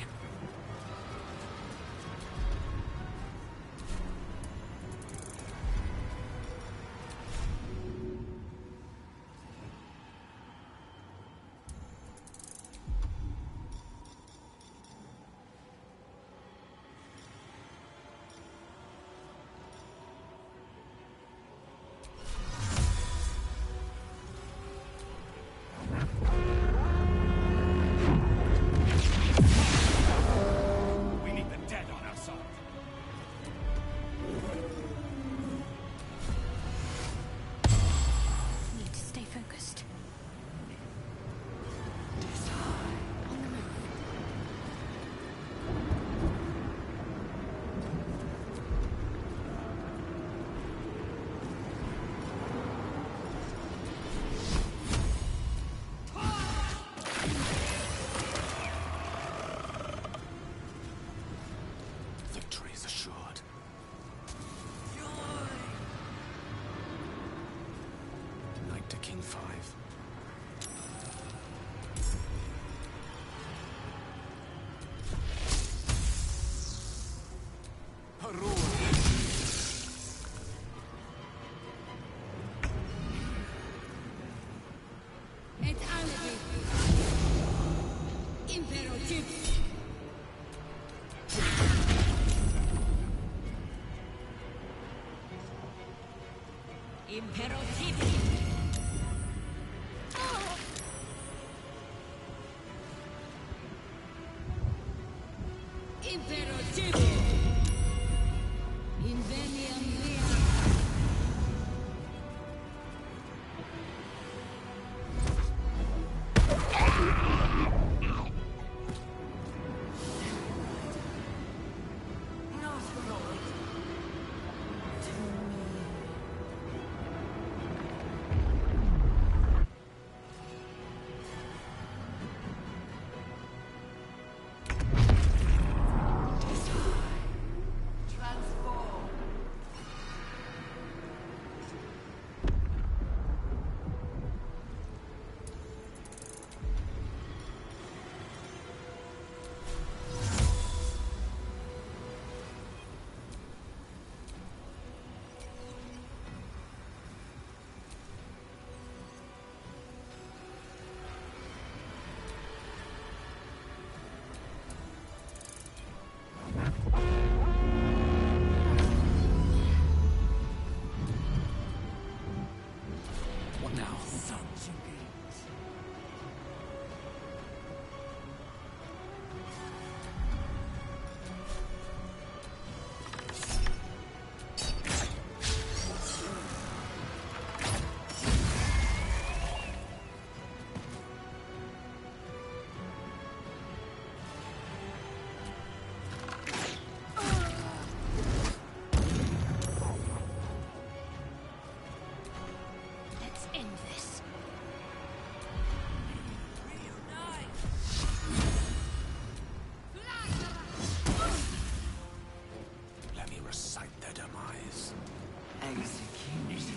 Execution.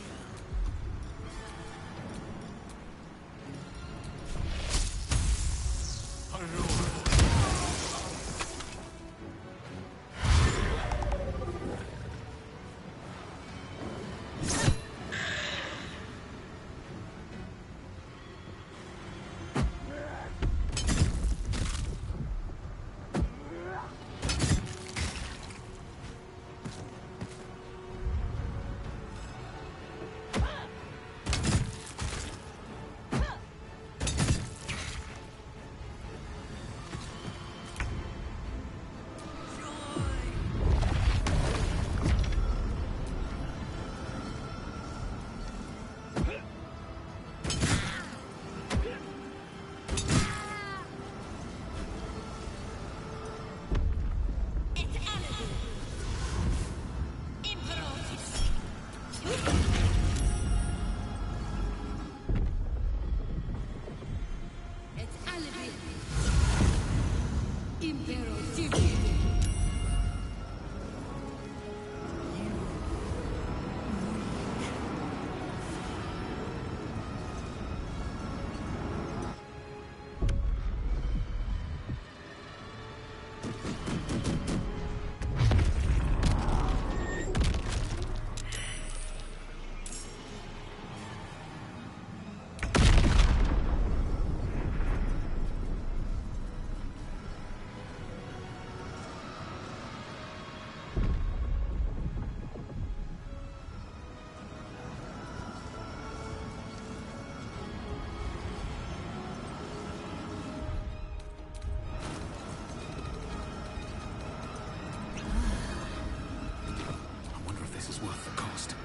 Worth the cost.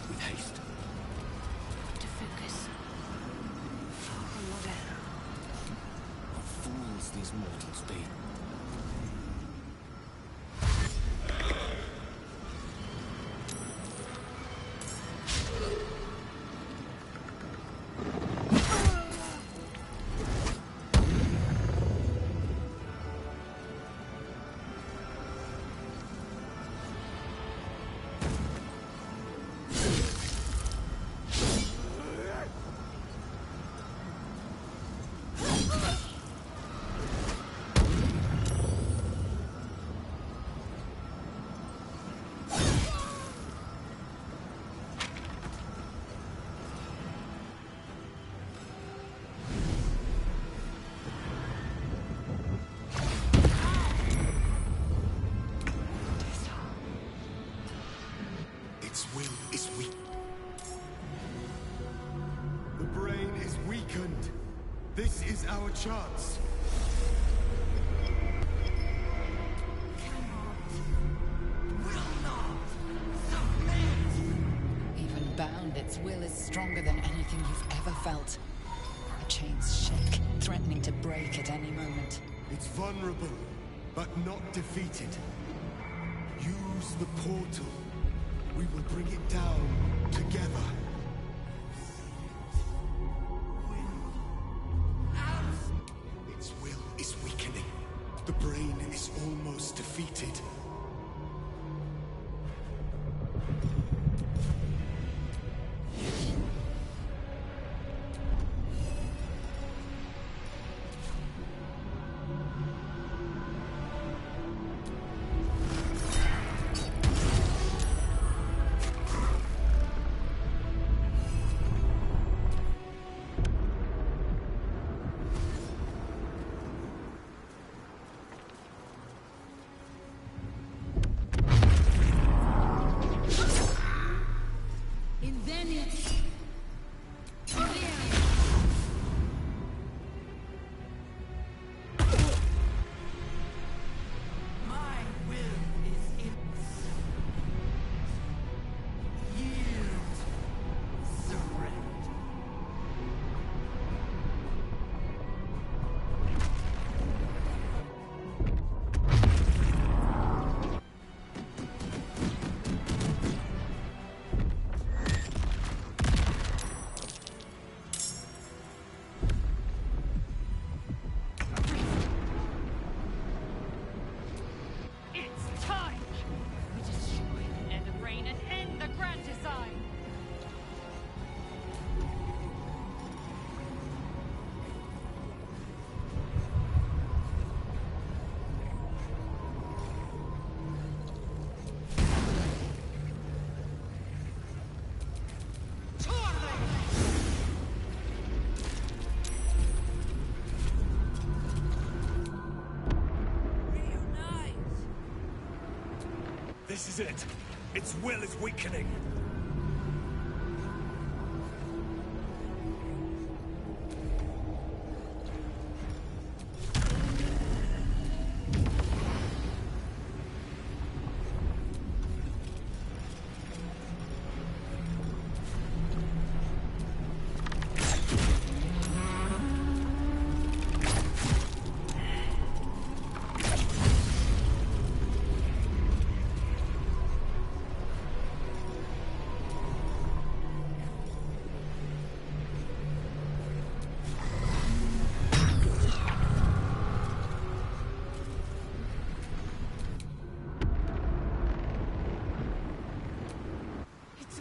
With haste. To focus. What fools these mortals be. Its will is weak. The brain is weakened. This is our chance. Even bound, its will is stronger than anything you've ever felt. The chains shake, threatening to break at any moment. It's vulnerable, but not defeated. Use the portal. We will bring it down together. Its will is weakening. The brain is almost defeated. This is it. Its will is weakening.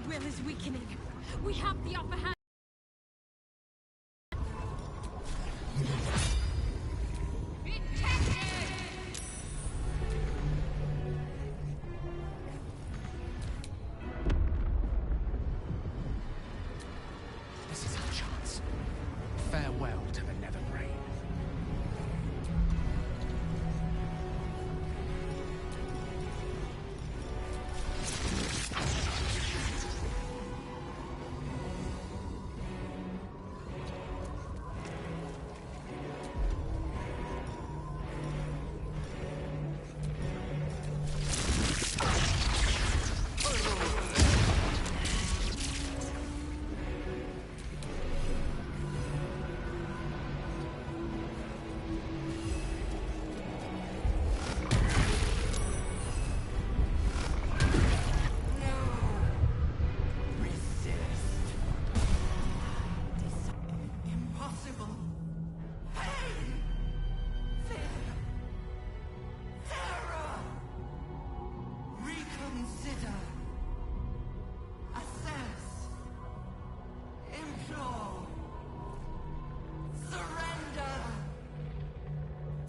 will is weakening. We have the upper hand. This is our chance. Farewell to the Nether Brain.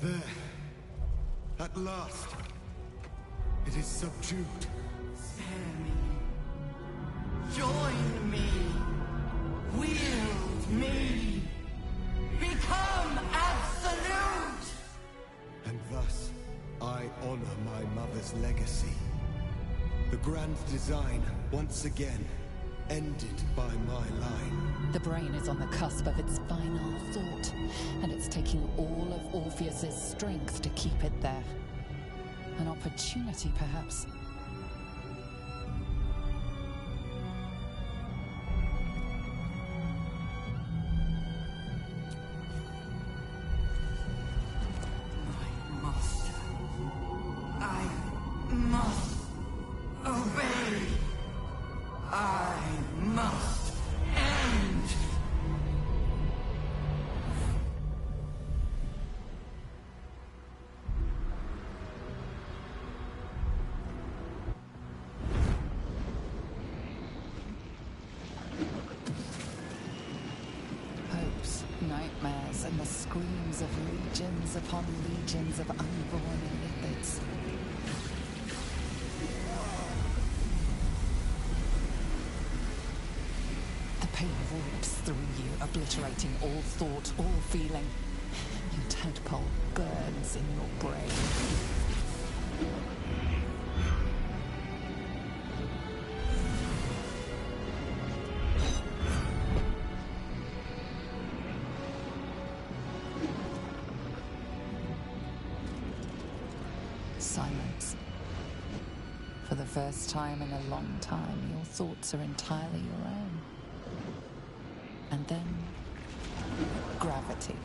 There. At last. It is subdued. Spare me. Join me. Wield me. Become absolute! And thus, I honor my mother's legacy. The grand design, once again, ended by my line. The brain is on the cusp of its final thought, and it's taking all of Orpheus's strength to keep it there. An opportunity, perhaps. I must obey. I must end. Hopes, nightmares, and the screams of legions upon legions of unborn Illithids. The pain rips through you, obliterating all thought, all feeling. Your tadpole burns in your brain. Silence. For the first time in a long time, your thoughts are entirely your own. And then, gravity.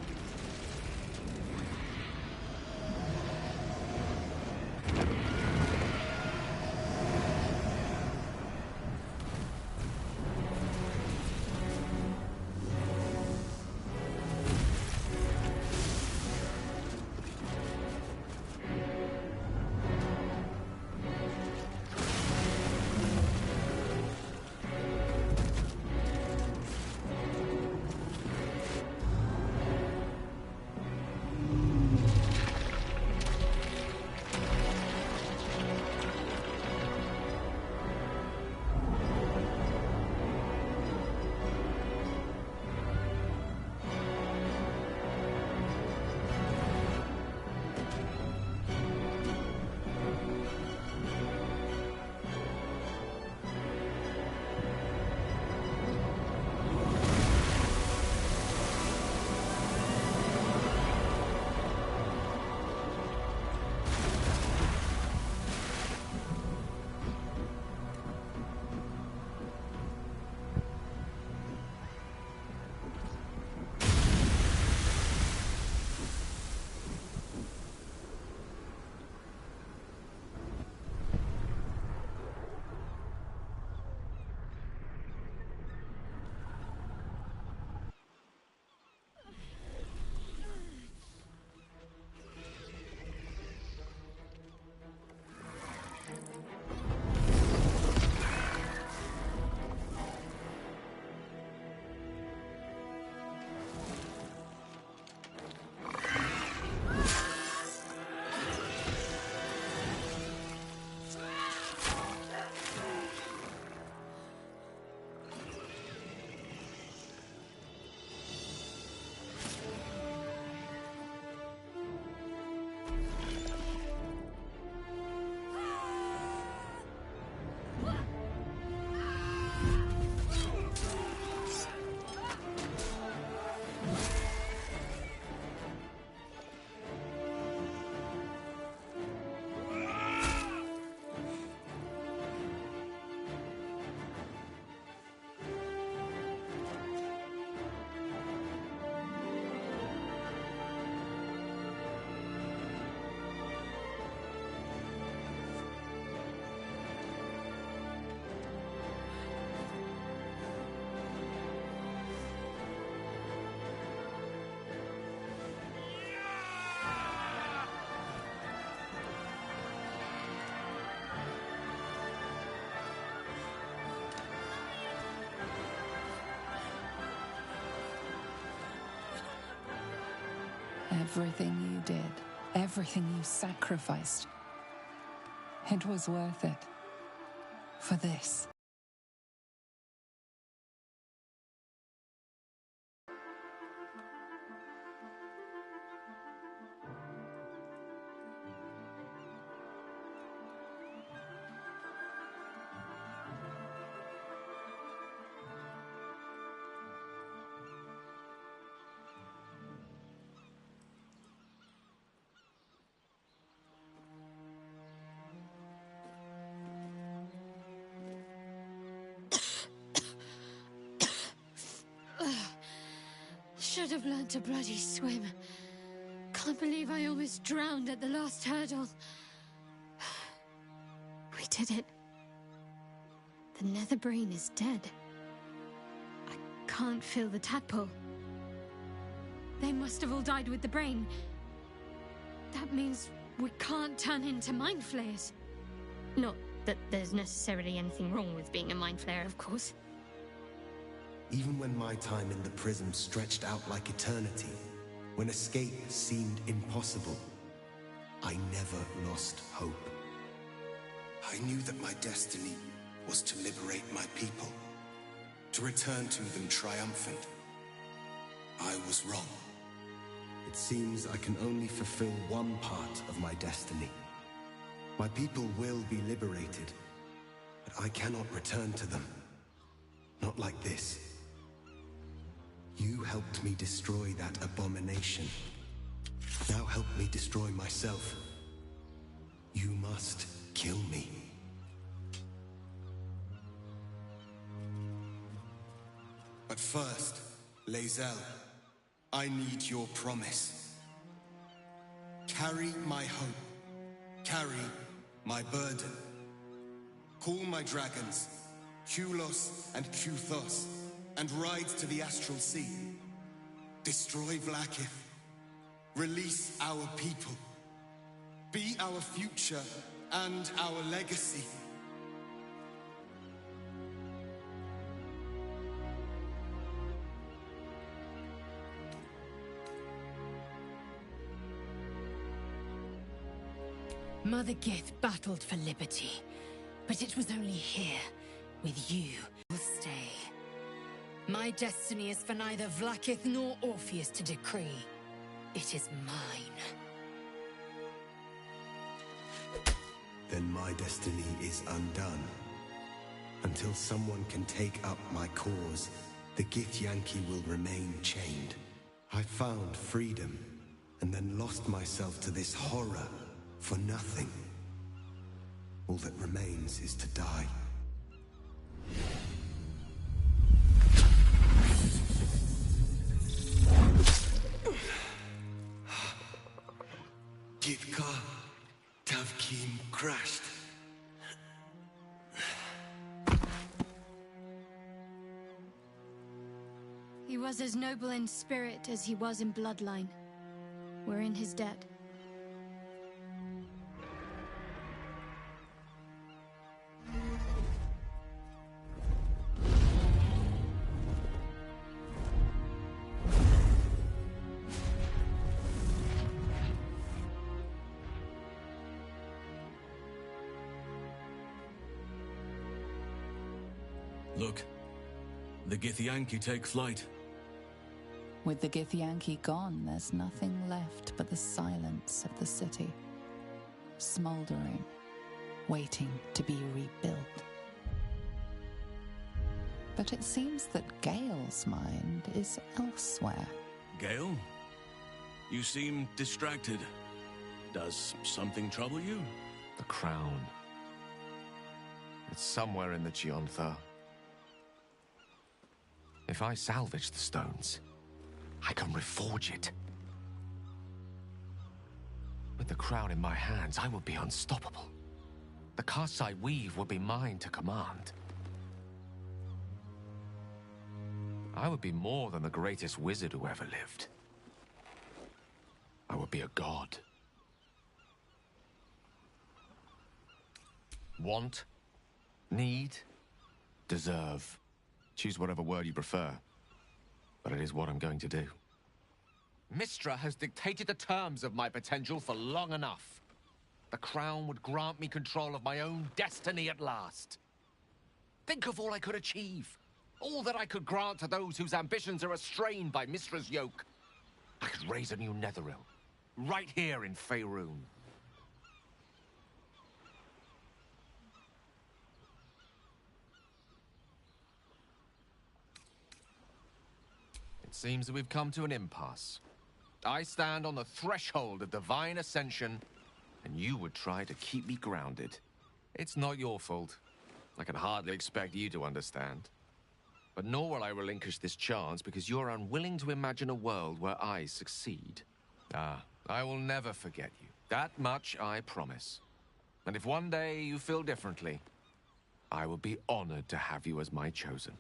Everything you did, everything you sacrificed, it was worth it. For this. Should have learned to bloody swim. Can't believe I almost drowned at the last hurdle. We did it. The nether brain is dead. I can't feel the tadpole. They must have all died with the brain. That means we can't turn into mind flayers. Not that there's necessarily anything wrong with being a mind flayer, of course. Even when my time in the prism stretched out like eternity, when escape seemed impossible, I never lost hope. I knew that my destiny was to liberate my people, to return to them triumphant. I was wrong. It seems I can only fulfill one part of my destiny. My people will be liberated, but I cannot return to them. Not like this. You helped me destroy that abomination. Now help me destroy myself. You must kill me. But first, Lae'zel, I need your promise. Carry my hope. Carry my burden. Call my dragons, Kulos and Kuthos, and ride to the Astral Sea. Destroy Vlaakith. Release our people. Be our future and our legacy. Mother Gith battled for liberty, but it was only here, with you, will stay. My destiny is for neither Vlaakith nor Orpheus to decree. It is mine. Then my destiny is undone. Until someone can take up my cause, the Githyanki will remain chained. I found freedom, and then lost myself to this horror for nothing. All that remains is to die. Gitka Tavkim crashed. He was as noble in spirit as he was in bloodline. We're in his debt. Look, the Githyanki take flight. With the Githyanki gone, there's nothing left but the silence of the city. Smoldering, waiting to be rebuilt. But it seems that Gale's mind is elsewhere. Gale? You seem distracted. Does something trouble you? The crown. It's somewhere in the Giontha. If I salvage the stones, I can reforge it. With the crown in my hands, I will be unstoppable. The casts I weave will be mine to command. I would be more than the greatest wizard who ever lived. I would be a god. Want, need, deserve. Choose whatever word you prefer, but it is what I'm going to do. Mystra has dictated the terms of my potential for long enough. The crown would grant me control of my own destiny at last. Think of all I could achieve. All that I could grant to those whose ambitions are restrained by Mystra's yoke. I could raise a new Netheril, right here in Faerun. It seems that we've come to an impasse. I stand on the threshold of divine ascension, and you would try to keep me grounded. It's not your fault. I can hardly expect you to understand. But nor will I relinquish this chance because you're unwilling to imagine a world where I succeed. Ah, I will never forget you. That much I promise. And if one day you feel differently, I will be honored to have you as my chosen.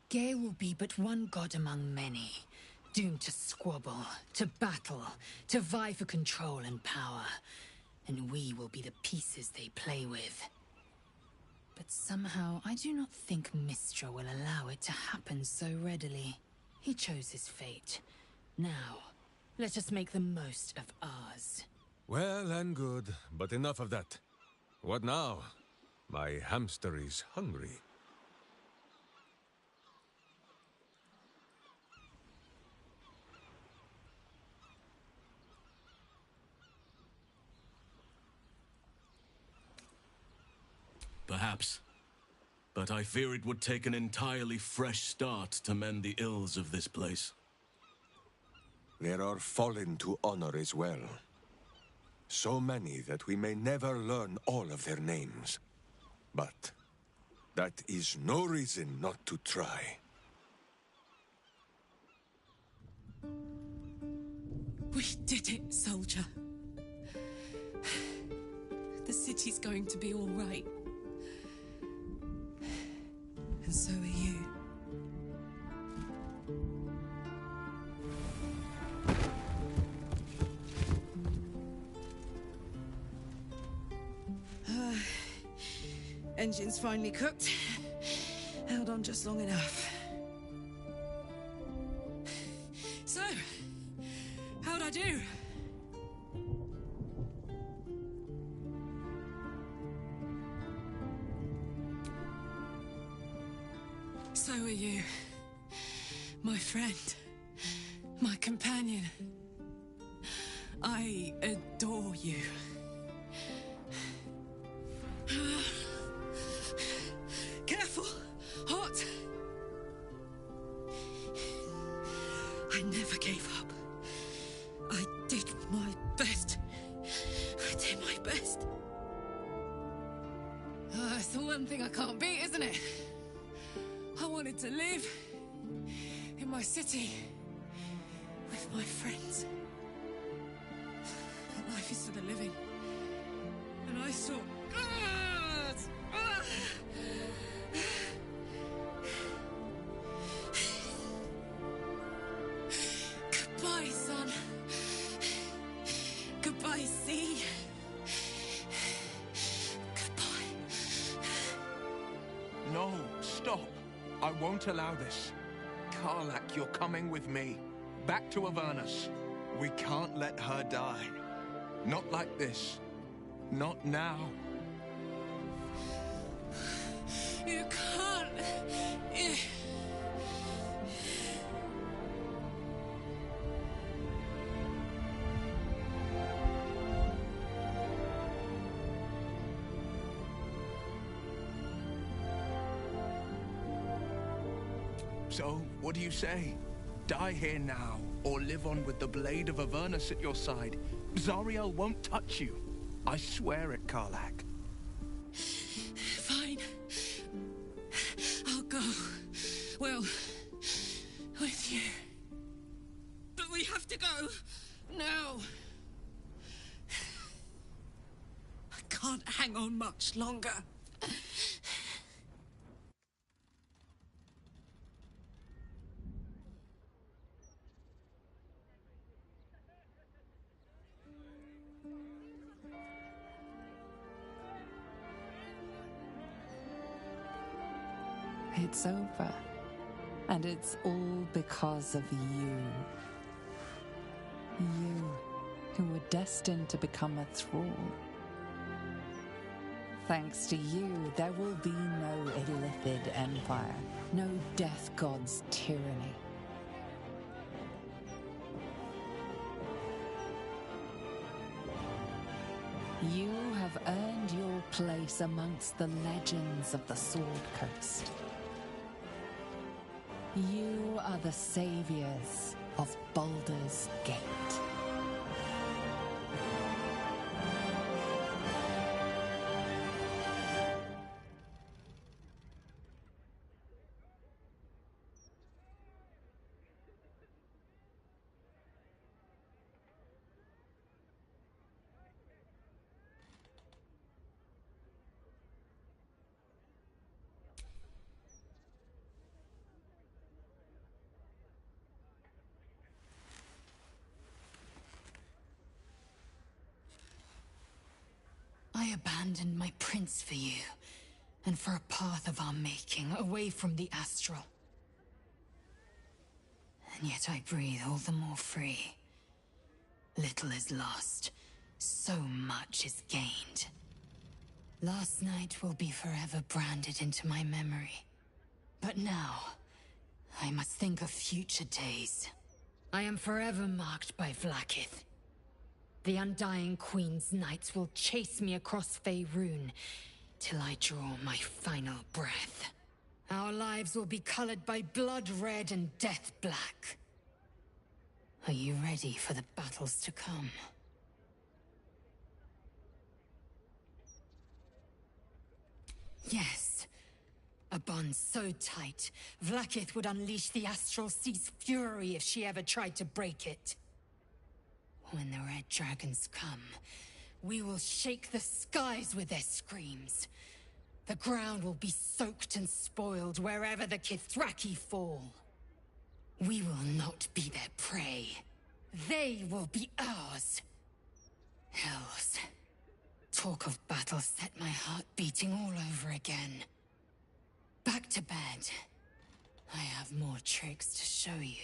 Gale will be but one god among many, doomed to squabble, to battle, to vie for control and power. And we will be the pieces they play with. But somehow, I do not think Mystra will allow it to happen so readily. He chose his fate. Now, let us make the most of ours. Well and good, but enough of that. What now? My hamster is hungry. Perhaps. But I fear it would take an entirely fresh start to mend the ills of this place. There are fallen to honor as well. So many that we may never learn all of their names. But that is no reason not to try. We did it, soldier. The city's going to be all right. And so are you. Engine's finally cooked. Held on just long enough. So, how'd I do? So are you. My friend. My companion. I adore you. Careful! Hot! I never gave up. I did my best. I did my best. It's the one thing I can't beat, isn't it? I wanted to live in my city with my friends. But life is for the living. And I saw... Goodbye, son. Goodbye, sea. Goodbye. No, stop. I won't allow this. Karlach, you're coming with me. Back to Avernus. We can't let her die. Not like this. Not now. You can't. So, what do you say? Die here now, or live on with the blade of Avernus at your side. Zariel won't touch you. I swear it, Karlach. Fine. I'll go. Well, with you. But we have to go. Now. I can't hang on much longer. It's over. And it's all because of you. You, who were destined to become a thrall. Thanks to you, there will be no Illithid Empire, no Death God's tyranny. You have earned your place amongst the legends of the Sword Coast. You are the saviors of Baldur's Gate. I abandoned my prince for you, and for a path of our making, away from the astral. And yet I breathe all the more free. Little is lost, so much is gained. Last night will be forever branded into my memory. But now, I must think of future days. I am forever marked by Vlaakith. The Undying Queen's knights will chase me across Faerun till I draw my final breath. Our lives will be colored by blood red and death black. Are you ready for the battles to come? Yes. A bond so tight, Vlaakith would unleash the Astral Sea's fury if she ever tried to break it. When the Red Dragons come, we will shake the skies with their screams. The ground will be soaked and spoiled wherever the Kithraki fall. We will not be their prey. They will be ours. Hells. Talk of battle set my heart beating all over again. Back to bed. I have more tricks to show you.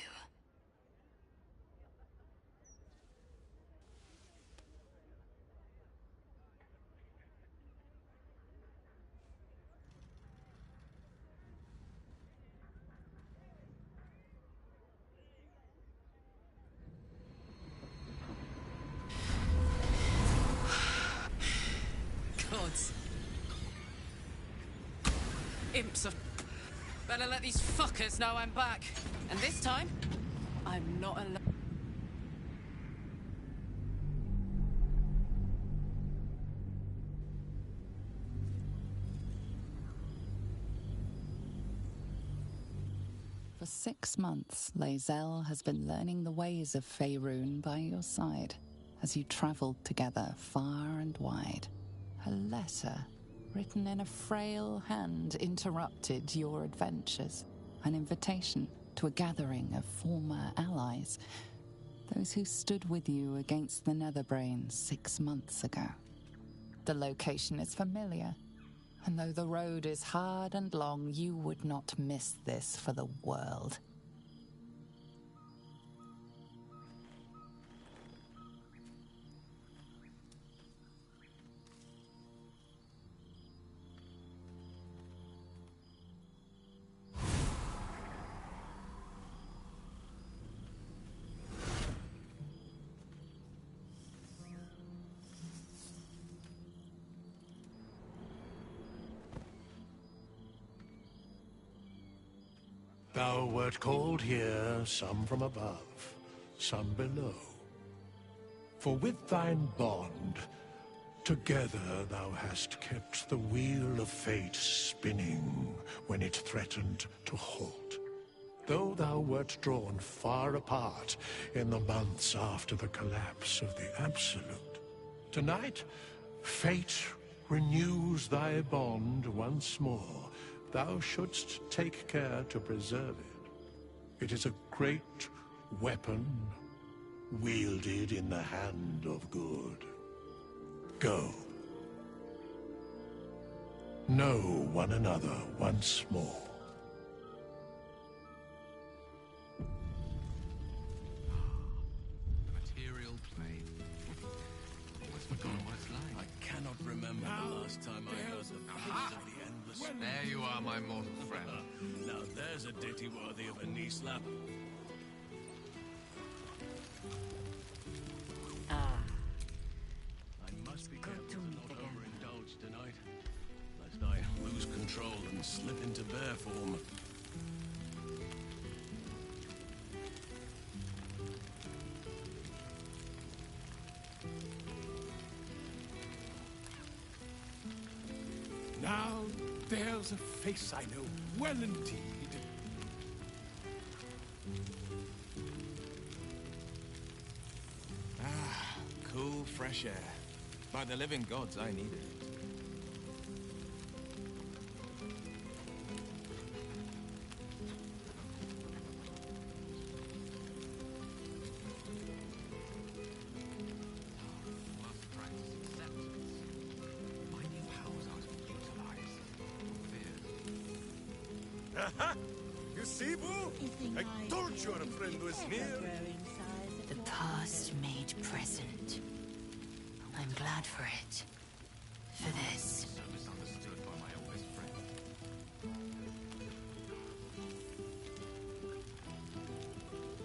Gods. Imps of... Better let these fuckers know I'm back. And this time, I'm not alone. For 6 months, Lae'zel has been learning the ways of Faerun by your side as you traveled together far and wide. A letter, written in a frail hand, interrupted your adventures. An invitation to a gathering of former allies, those who stood with you against the Netherbrains 6 months ago. The location is familiar, and though the road is hard and long, you would not miss this for the world. Thou wert called here, some from above, some below. For with thine bond, together thou hast kept the wheel of fate spinning when it threatened to halt. Though thou wert drawn far apart in the months after the collapse of the Absolute, tonight, fate renews thy bond once more. Thou shouldst take care to preserve it. It is a great weapon, wielded in the hand of good. Go. Know one another once more. remember the last time I heard the voice of the endless. There you are, my mortal friend. Now there's a ditty worthy of a knee slap. I must be careful to not overindulge tonight, lest I lose control and slip into bear form. Now, there's a face I know well indeed. Ah, cool, fresh air. By the living gods, I needed it. You see, Boo? I told you our friend was near. The past made present. I'm glad for it. For this. So misunderstood by my oldest friend.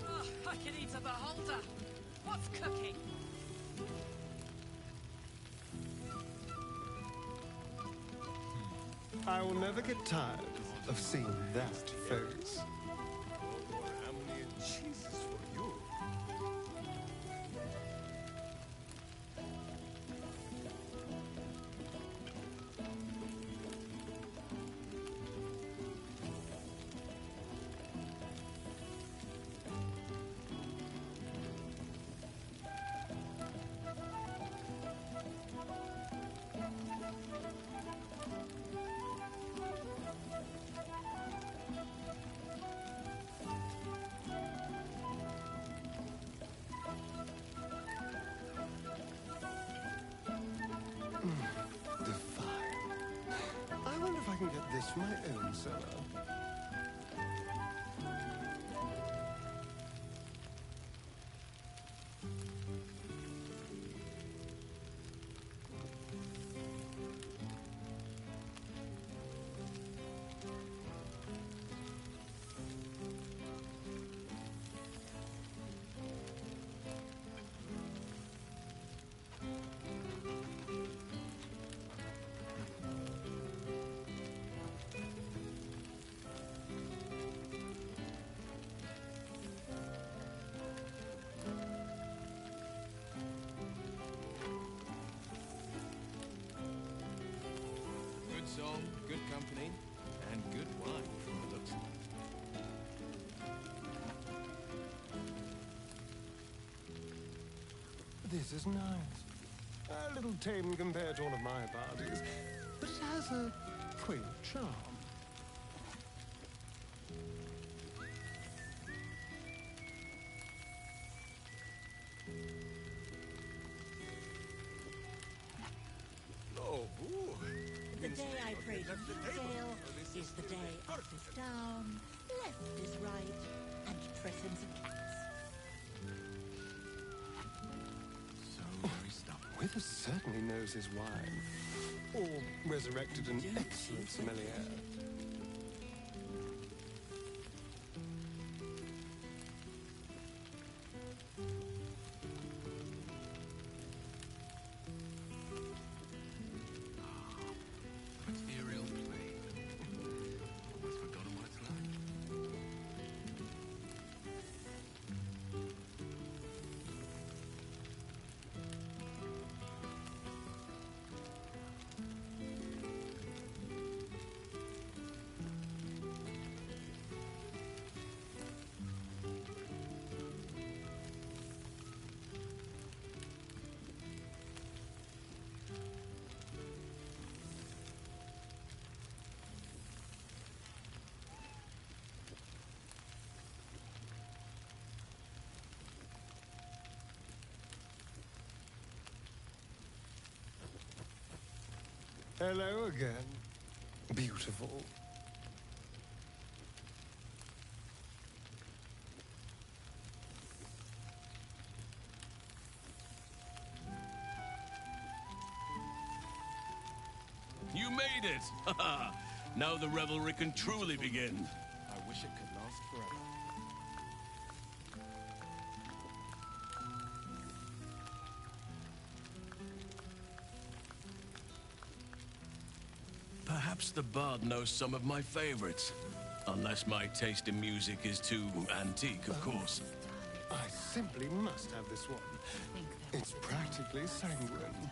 Oh, I can eat a beholder. What's cooking? I will never get tired of seeing that face. How many cheeses for you? I wonder if I can get this for my own cellar. Good song, good company, and good wine from the looks of it. This is nice. A little tame compared to all of my parties, but it has a quaint charm. Oh, Boo. The day I prayed in Dale is the day up is down, left is right, and presents of cats. Wither certainly knows his wine. Or resurrected an excellent sommelier. Material plane. Almost forgotten what it's like. Hello again. Beautiful. you made it! Haha! Now the revelry can truly begin. I wish it could last forever. Perhaps the bard knows some of my favorites. Unless my taste in music is too antique, of course. I simply must have this one. It's practically sanguine.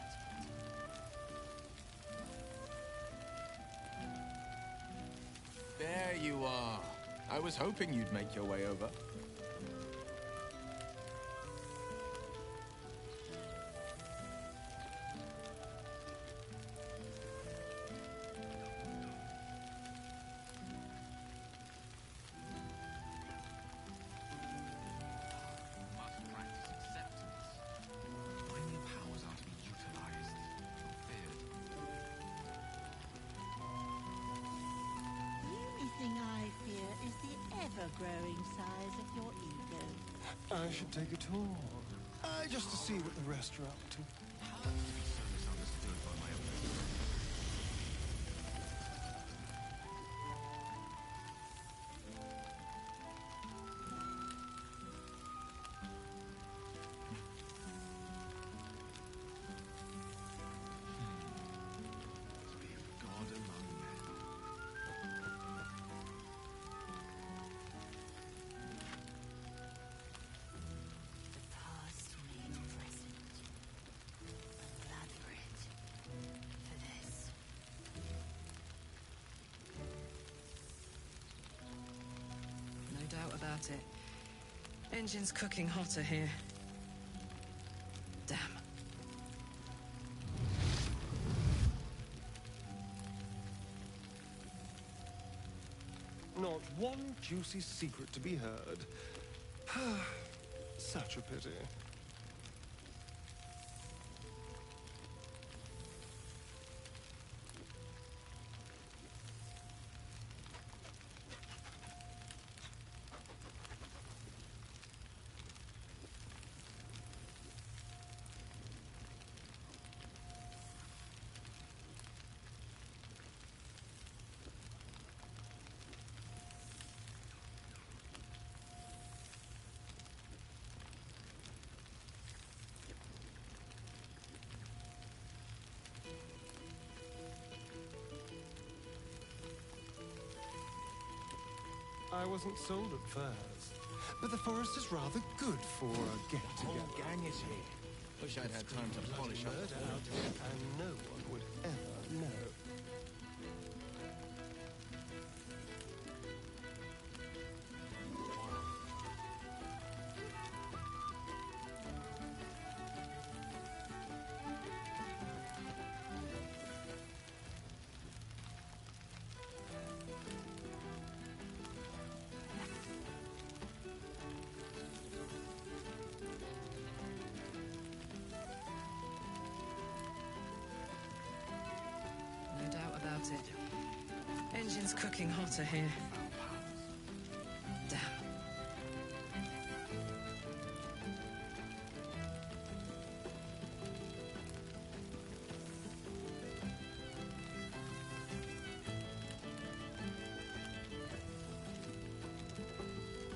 There you are. I was hoping you'd make your way over. Growing size of your ego. I should take a tour. Just to see what the rest are up to. No doubt about it. Engine's cooking hotter here. Damn. Not one juicy secret to be heard. Such a pity. I wasn't sold at first, but the forest is rather good for a get-together. The whole gang is here. Wish I'd had time to polish up the out, and no one would ever know. No doubt about it. Engine's cooking hotter here. Damn.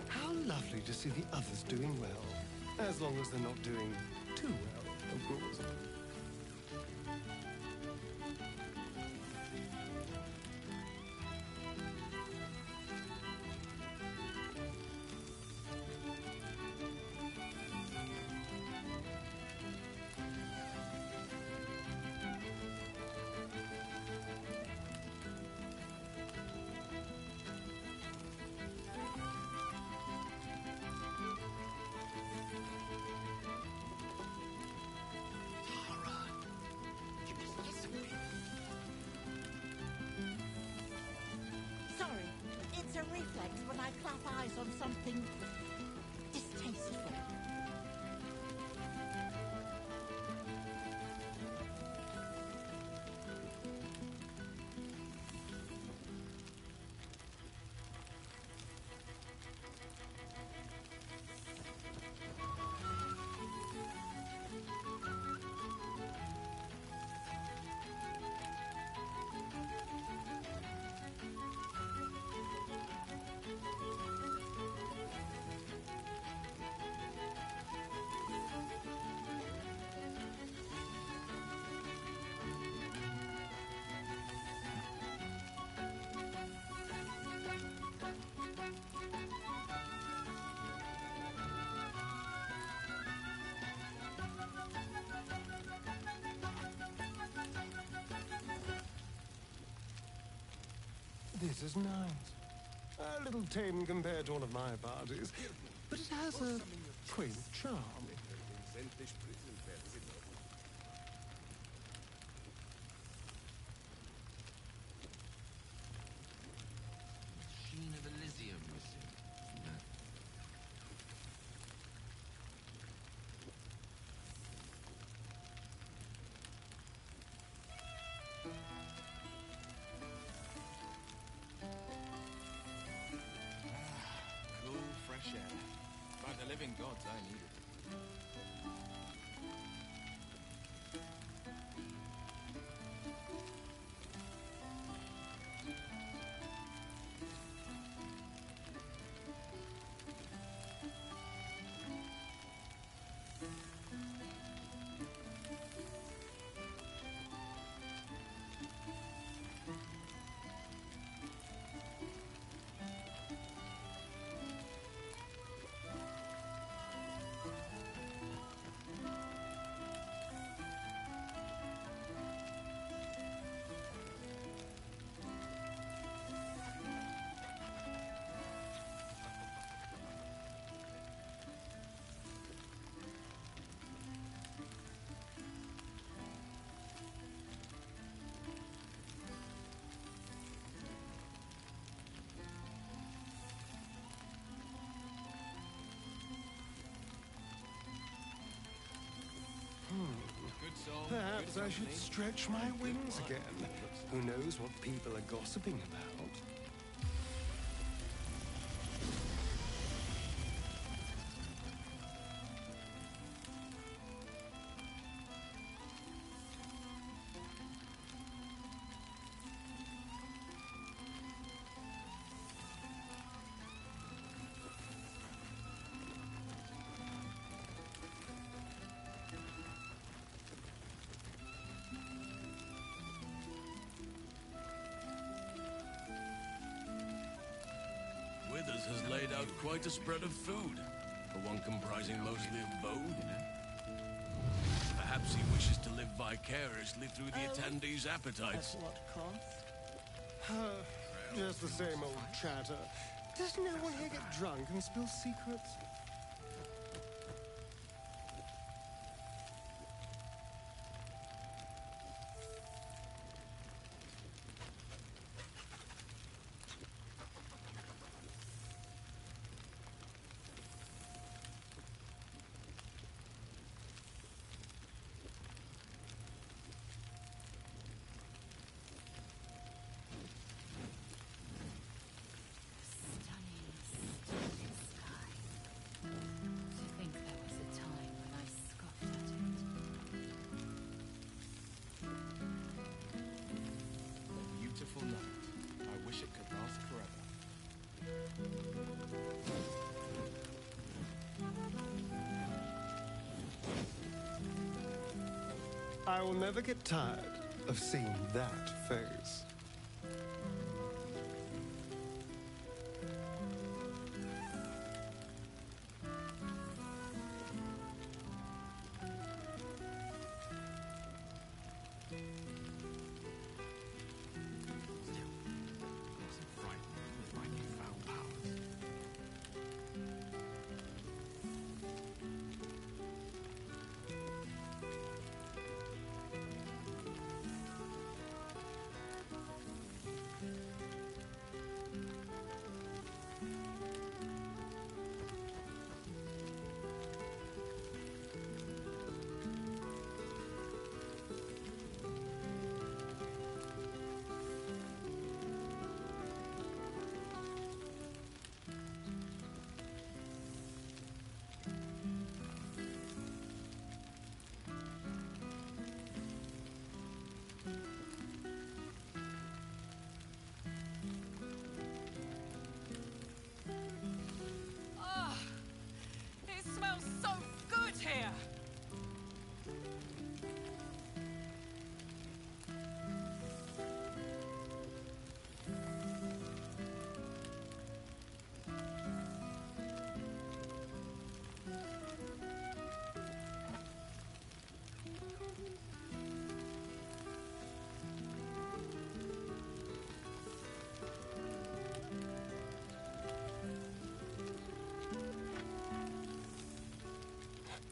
How lovely to see the others doing well. As long as they're not doing too well, of course. Sorry, it's a reflex when I clap eyes on something distasteful. This is nice. A little tame compared to one of my parties, but it has a quaint charm. Sheen of Elysium missing. No. Cool, fresh air. By the living gods, I need it. Perhaps I should stretch my wings again. Who knows what people are gossiping about? Withers has laid out quite a spread of food, for one comprising mostly of bone. Perhaps he wishes to live vicariously through the attendees' appetites. At what cost? Just the same old chatter. Does no one here get drunk and spill secrets? Beautiful night. I wish it could last forever. I will never get tired of seeing that face.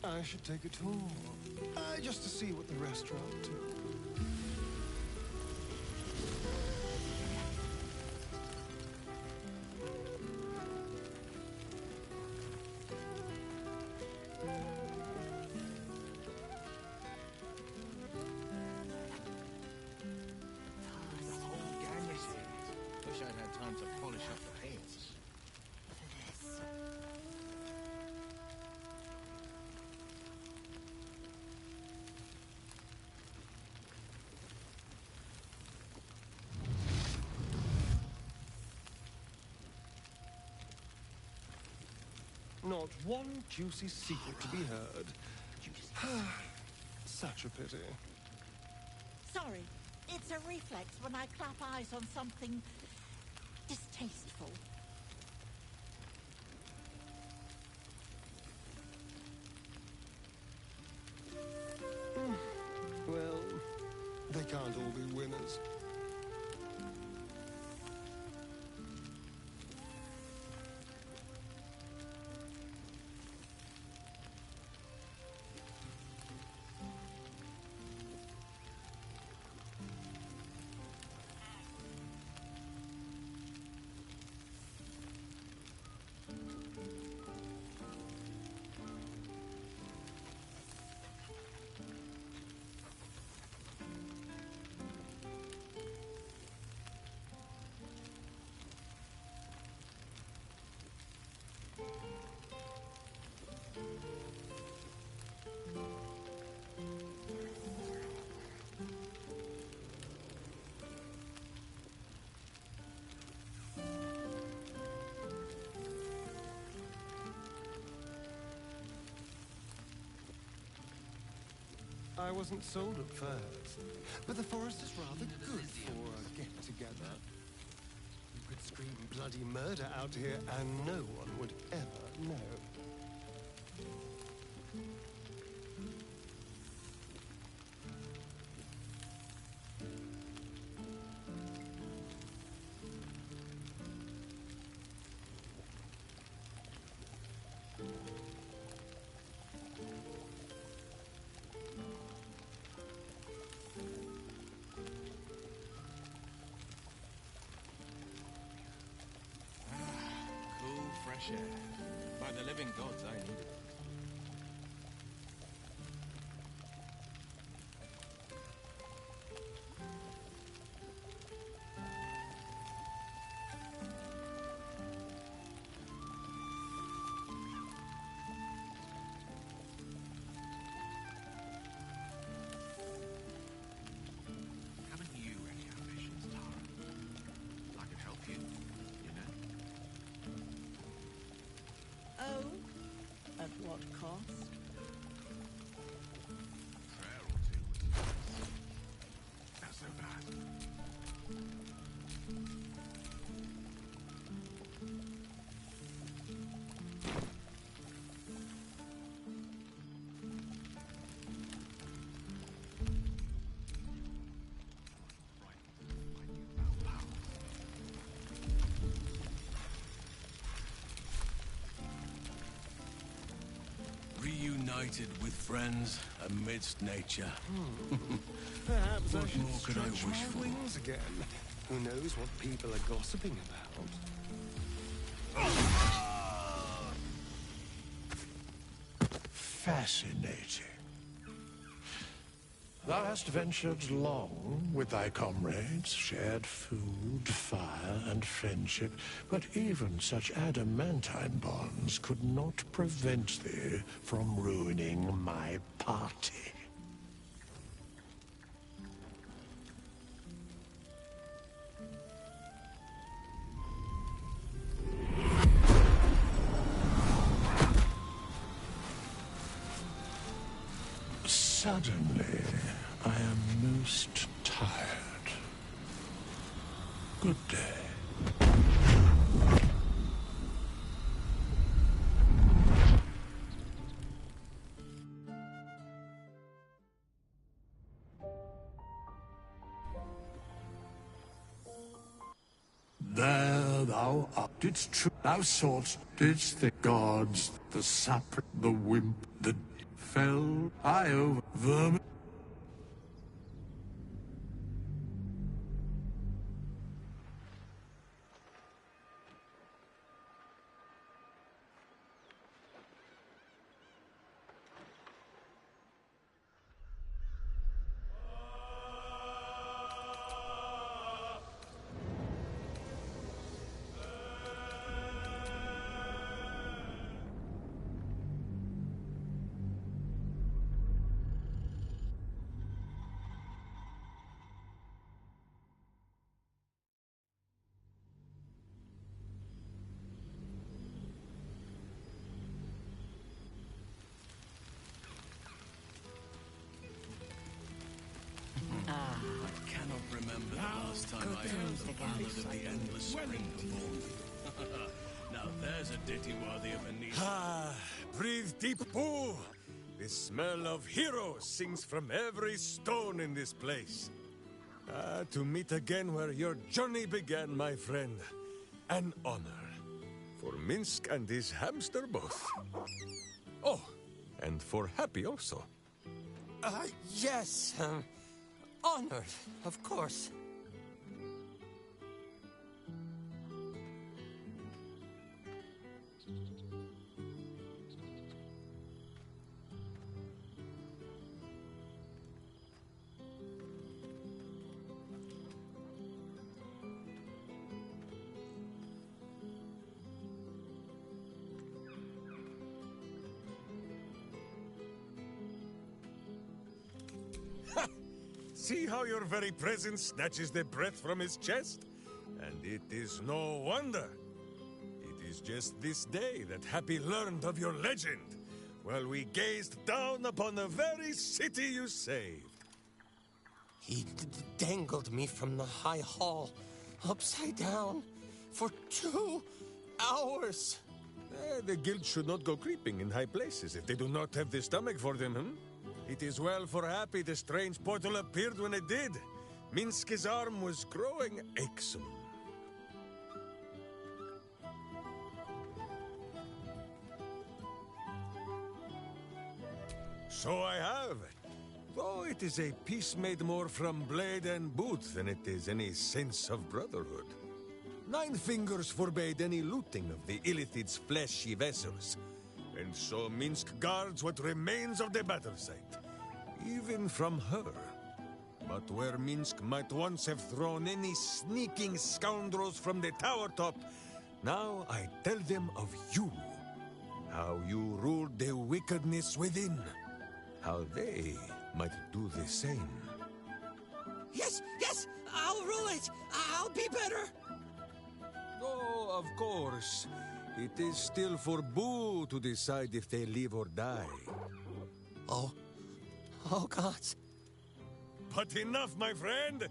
I should take a tour. Just to see what the rest are up to. The whole gang is here. Wish I'd had time to polish up the paints. Not one juicy secret to be heard. Such a pity. Sorry, it's a reflex when I clap eyes on something distasteful. Well, they can't all be winners. I wasn't sold at first, but the forest is rather good for a get-together. You could scream bloody murder out here and no one would ever know. Fresh air. By the living gods, I need it. Haven't you any ambitions, Tara? I could help you, you know? Oh? At what cost? Prayer or two. Not so bad. Reunited with friends amidst nature. Perhaps I What should more could I stretch wish my for? wings again. Who knows what people are gossiping about? Fascinating. Thou hast ventured long with thy comrades, shared food, fire, and friendship, but even such adamantine bonds could not prevent thee from ruining my party. Suddenly, I am most tired. Good day. There thou art. Thou soughtst, didst the gods, the sapper, the wimp, the fell I over vermin. I cannot remember the last time I heard the ballad of the endless spring before. Now there's a ditty worthy of a niche. Ah, breathe deep, Boo! The smell of heroes sings from every stone in this place. Ah, to meet again where your journey began, my friend. An honor. For Minsk and his hamster both. Oh, and for Happy also. Yes, honored, of course. See how your very presence snatches the breath from his chest? And it is no wonder. It is just this day that Happy learned of your legend, while we gazed down upon the very city you saved. He dangled me from the high hall, upside down, for 2 hours. The guild should not go creeping in high places if they do not have the stomach for them, hmm? It is well for Happy the strange portal appeared when it did. Minsk's arm was growing aches. So I have. Though it is a peace made more from blade and boot than it is any sense of brotherhood. 9 fingers forbade any looting of the Illithid's fleshy vessels. And so Minsk guards what remains of the battle site, even from her. But where Minsk might once have thrown any sneaking scoundrels from the tower top, now I tell them of you. How you ruled the wickedness within. How they might do the same. Yes, I'll rule it. I'll be better. Oh, of course. It is still for Boo to decide if they live or die. Oh, gods. But enough, my friend!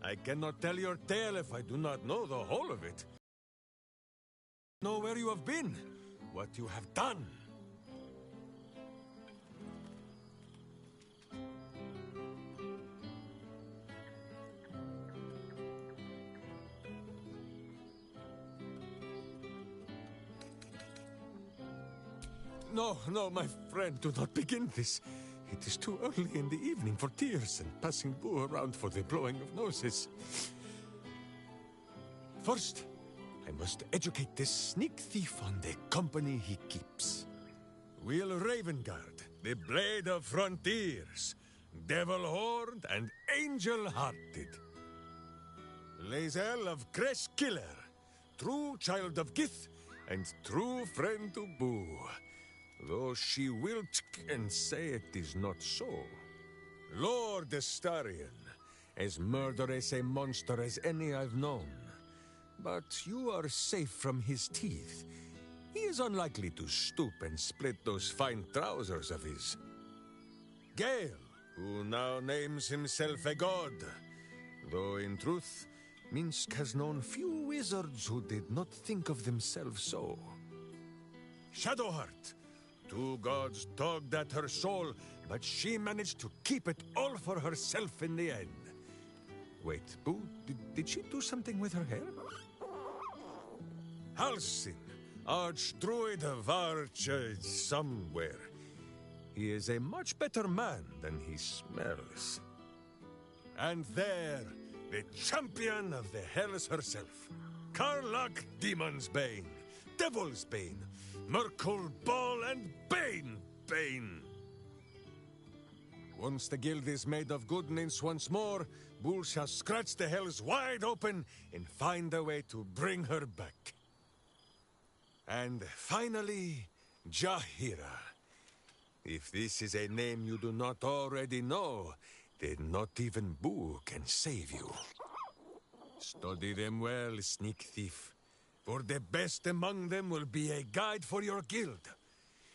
I cannot tell your tale if I do not know the whole of it. Know where you have been, what you have done. No, my friend, do not begin this. It is too early in the evening for tears and passing Boo around for the blowing of noses. First, I must educate this sneak thief on the company he keeps. Will Ravengard, the blade of frontiers, devil-horned and angel-hearted. Lae'zel of Creshkiller, true child of Gith and true friend to Boo. Though she will and say it is not so. Lord Astarion, as murderous a monster as any I've known. But you are safe from his teeth. He is unlikely to stoop and split those fine trousers of his. Gale, who now names himself a god. Though in truth, Minsk has known few wizards who did not think of themselves so. Shadowheart, 2 gods tugged at her soul, but she managed to keep it all for herself in the end. Wait, Boo, did she do something with her hair? Halsin, archdruid of Arch somewhere. He is a much better man than he smells. And there, the champion of the Hells herself. Karlach Demon's Bane, Devil's Bane, Merkul Ball and Bane. Once the guild is made of good nymphs once more, Bull shall scratch the Hells wide open and find a way to bring her back. And finally, Jahira. If this is a name you do not already know, then not even Boo can save you. Study them well, sneak thief, for the best among them will be a guide for your guild.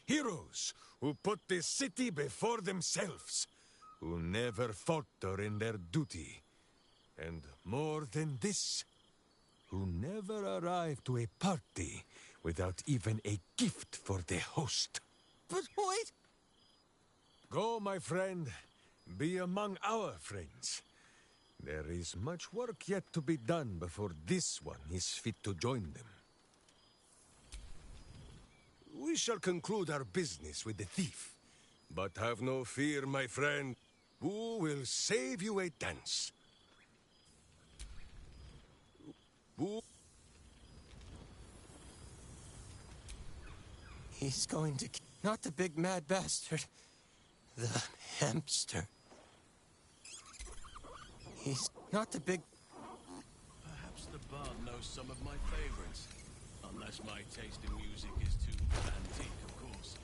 Heroes who put the city before themselves, who never falter in their duty. And more than this, who never arrive to a party without even a gift for the host. But wait! Go, my friend. Be among our friends. There is much work yet to be done before this one is fit to join them. We shall conclude our business with the thief. But have no fear, my friend. Who will save you a dance? Who? He's going to... Not the big mad bastard. The hamster. He's not the big... Perhaps the bard knows some of my favorites. Unless my taste in music is too antique, of course.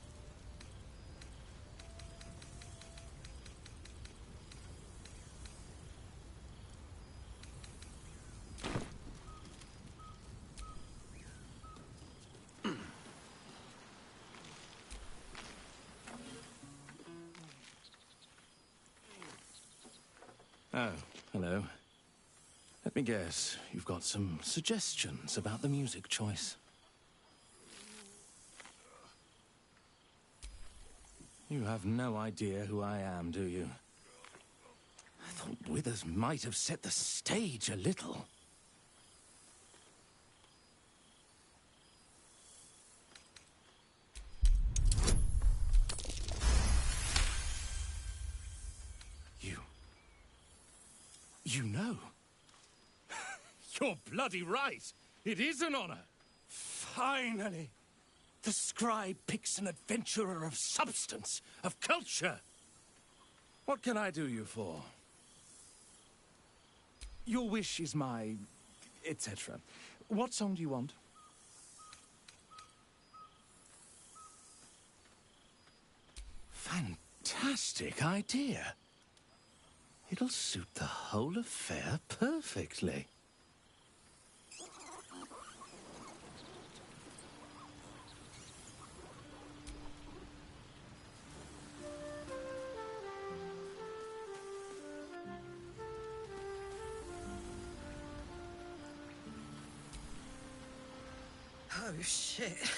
Oh, hello. Let me guess, you've got some suggestions about the music choice. You have no idea who I am, do you? I thought Withers might have set the stage a little. You know. You're bloody right. It is an honor. Finally, the scribe picks an adventurer of substance, of culture. What can I do you for? Your wish is my... etc. What song do you want? Fantastic idea. It'll suit the whole affair perfectly. Oh, shit.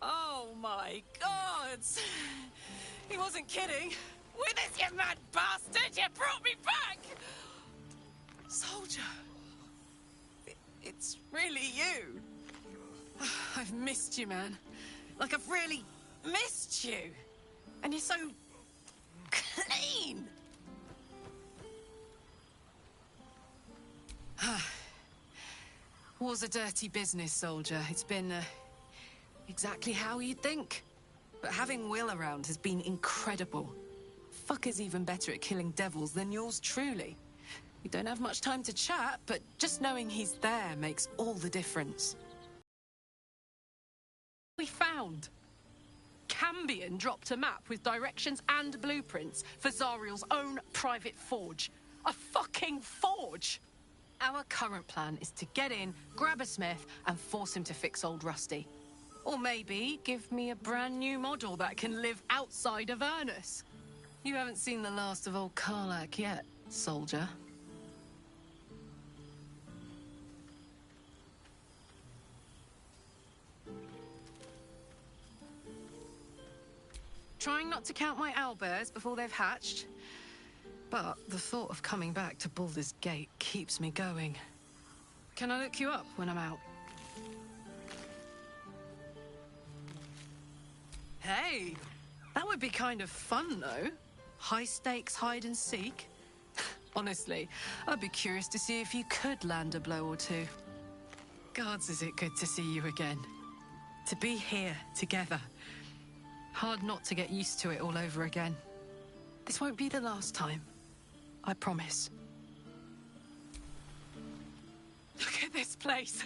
Oh, my God. He wasn't kidding. Withers, you mad bastard! You brought me back! Soldier. It's really you. I've missed you, man. Like, I've really missed you. And you're so... clean! War's a dirty business, soldier. It's been, exactly how you'd think. But having Will around has been incredible. Fucker's even better at killing devils than yours truly. We don't have much time to chat, but just knowing he's there makes all the difference. We found. Cambion dropped a map with directions and blueprints for Zariel's own private forge. A fucking forge! Our current plan is to get in, grab a smith, and force him to fix old Rusty. Or maybe give me a brand new model that can live outside of Ernest. You haven't seen the last of old Karlach yet, soldier. Trying not to count my owlbears before they've hatched. But the thought of coming back to Baldur's Gate keeps me going. Can I look you up when I'm out? Hey, That would be kind of fun, though. High stakes hide and seek. Honestly, I'd be curious to see if you could land a blow or two. Gods, is it good to see you again. To be here, together. Hard not to get used to it all over again. This won't be the last time. I promise. Look at this place.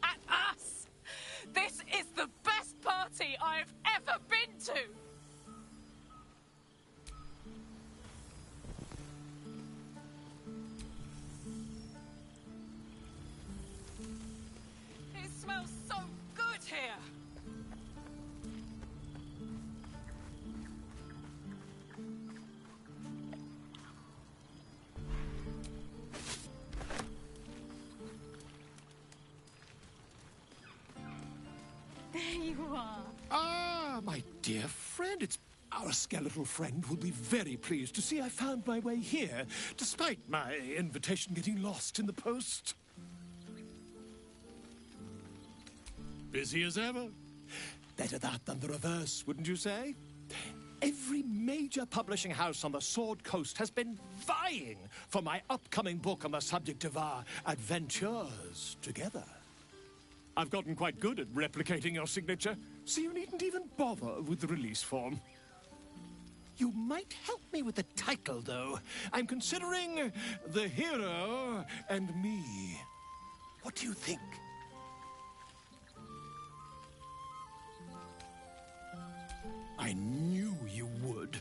At us! This is the best party I've ever been to! It smells so good here! There you are. Ah, my dear friend, it's our skeletal friend will be very pleased to see I found my way here, despite my invitation getting lost in the post. Busy as ever. Better that than the reverse, wouldn't you say? Every major publishing house on the Sword Coast has been vying for my upcoming book on the subject of our adventures together. I've gotten quite good at replicating your signature, so you needn't even bother with the release form. You might help me with the title, though. I'm considering The Hero and Me. What do you think? I knew you would.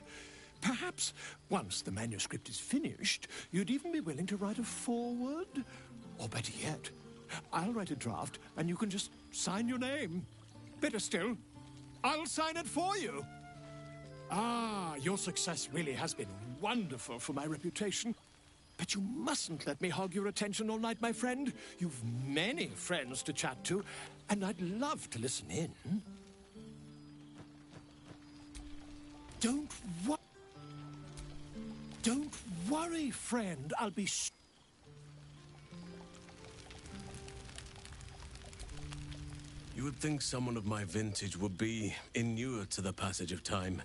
Perhaps, once the manuscript is finished, you'd even be willing to write a foreword? Or better yet, I'll write a draft, and you can just sign your name. Better still, I'll sign it for you. Ah, your success really has been wonderful for my reputation. But you mustn't let me hog your attention all night, my friend. You've many friends to chat to, and I'd love to listen in. Don't worry, friend. I'll be... You would think someone of my vintage would be inured to the passage of time.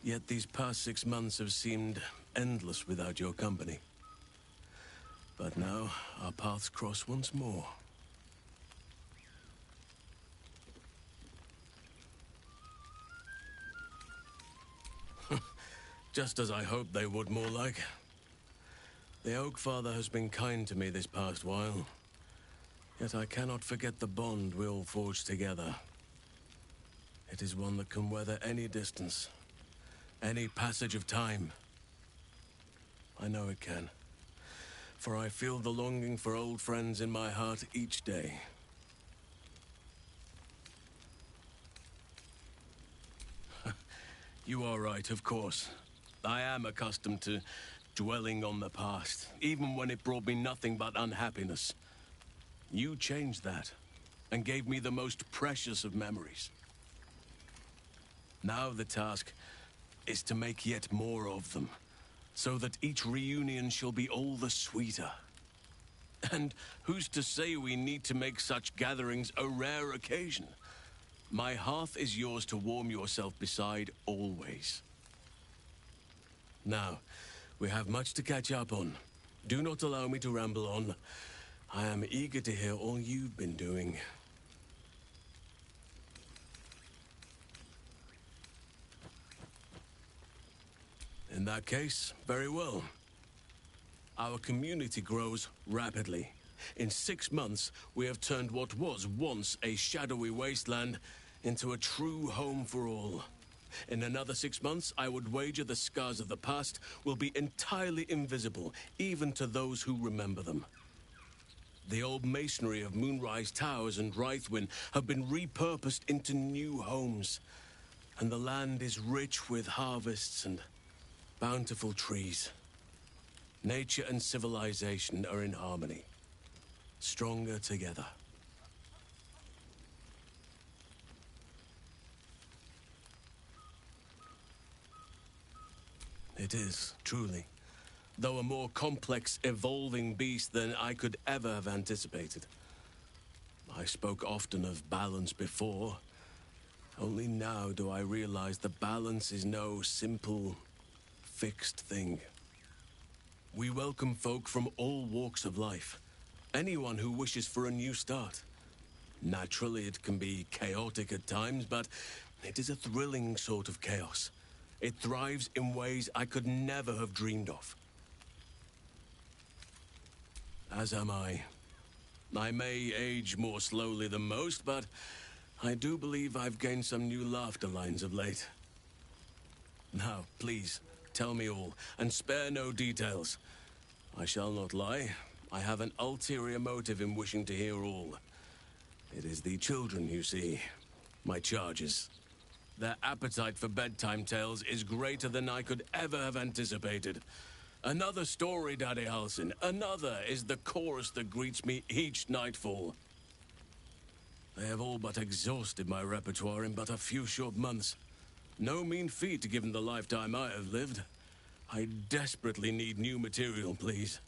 Yet these past 6 months have seemed endless without your company. But now, our paths cross once more. Just as I hoped they would, more like. The Oak Father has been kind to me this past while. Yet I cannot forget the bond we all forged together. It is one that can weather any distance, any passage of time. I know it can, for I feel the longing for old friends in my heart each day. You are right, of course. I am accustomed to dwelling on the past, even when it brought me nothing but unhappiness. You changed that, and gave me the most precious of memories. Now the task is to make yet more of them, so that each reunion shall be all the sweeter. And who's to say we need to make such gatherings a rare occasion? My hearth is yours to warm yourself beside always. Now, we have much to catch up on. Do not allow me to ramble on. I am eager to hear all you've been doing. In that case, very well. Our community grows rapidly. In 6 months, we have turned what was once a shadowy wasteland into a true home for all. In another 6 months, I would wager the scars of the past will be entirely invisible, even to those who remember them. The old masonry of Moonrise Towers and Rythwin have been repurposed into new homes, and the land is rich with harvests and bountiful trees. Nature and civilization are in harmony, stronger together. It is, truly. Though a more complex, evolving beast than I could ever have anticipated. I spoke often of balance before, Only now do I realize the balance is no simple, fixed thing. We welcome folk from all walks of life. Anyone who wishes for a new start. Naturally, it can be chaotic at times, but it is a thrilling sort of chaos. It thrives in ways I could never have dreamed of. As am I. I may age more slowly than most, but I do believe I've gained some new laughter lines of late. Now, please, tell me all, and spare no details. I shall not lie. I have an ulterior motive in wishing to hear all. It is the children, you see. My charges. Their appetite for bedtime tales is greater than I could ever have anticipated. Another story, Daddy Halsin. Another is the chorus that greets me each nightfall. They have all but exhausted my repertoire in but a few short months. No mean feat given the lifetime I have lived. I desperately need new material, please.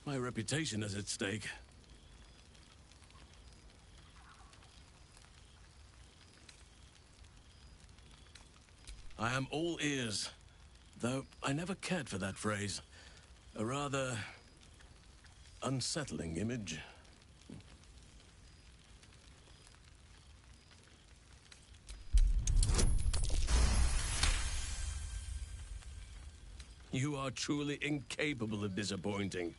My reputation is at stake. I am all ears, though I never cared for that phrase. A rather unsettling image. You are truly incapable of disappointing.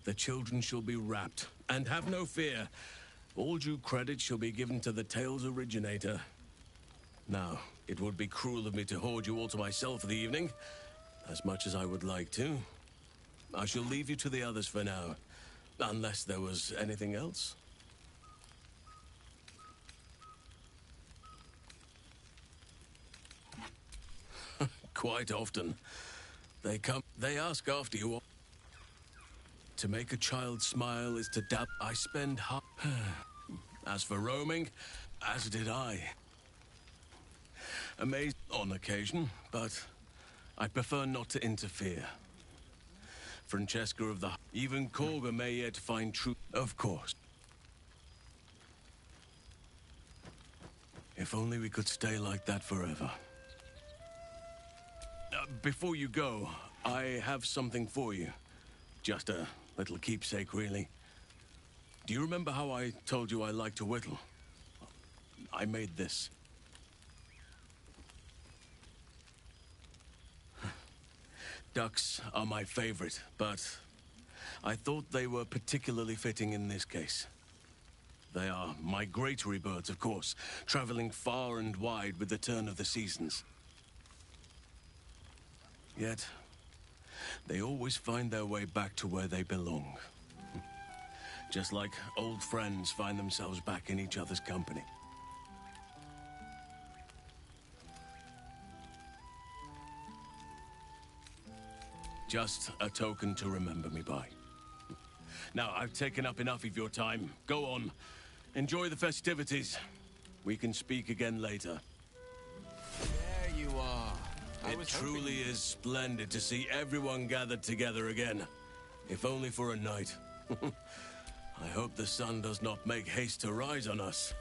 The children shall be wrapped, and have no fear. All due credit shall be given to the tale's originator. Now, it would be cruel of me to hoard you all to myself for the evening, as much as I would like to. I shall leave you to the others for now, unless there was anything else. Quite often. They ask after you all. To make a child smile is to doubt. I spend half. As for roaming, as did I. Amazed on occasion, but I prefer not to interfere. Francesca of the... Even Korga may yet find truth. Of course. If only we could stay like that forever. Before you go, I have something for you. Just a little keepsake, really. Do you remember how I told you I like to whittle? I made this. Ducks are my favorite, but I thought they were particularly fitting in this case. They are migratory birds, of course, traveling far and wide with the turn of the seasons. Yet, they always find their way back to where they belong. Just like old friends find themselves back in each other's company. Just a token to remember me by. Now, I've taken up enough of your time. Go on. Enjoy the festivities. We can speak again later. There you are. It truly is splendid to see everyone gathered together again. If only for a night. I hope the sun does not make haste to rise on us.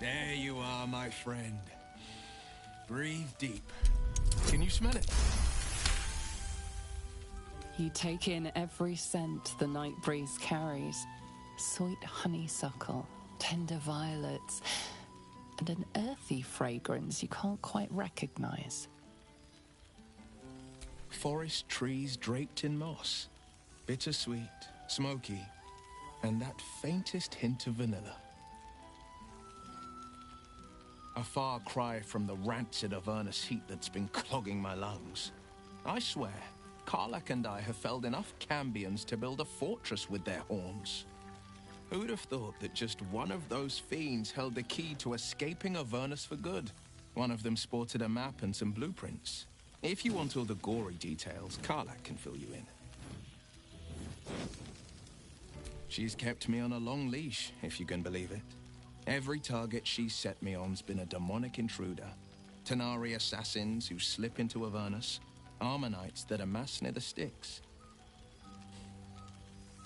There you are, my friend. Breathe deep. Can you smell it? You take in every scent the night breeze carries. Sweet honeysuckle, tender violets, and an earthy fragrance you can't quite recognize. Forest trees draped in moss. Bittersweet, smoky, and that faintest hint of vanilla. A far cry from the rancid Avernus heat that's been clogging my lungs. I swear, Karlach and I have felled enough Cambions to build a fortress with their horns. Who'd have thought that just one of those fiends held the key to escaping Avernus for good? One of them sported a map and some blueprints. If you want all the gory details, Karlach can fill you in. She's kept me on a long leash, if you can believe it. Every target she's set me on's been a demonic intruder. Tenari assassins who slip into Avernus. Armor-knights that amass near the Styx.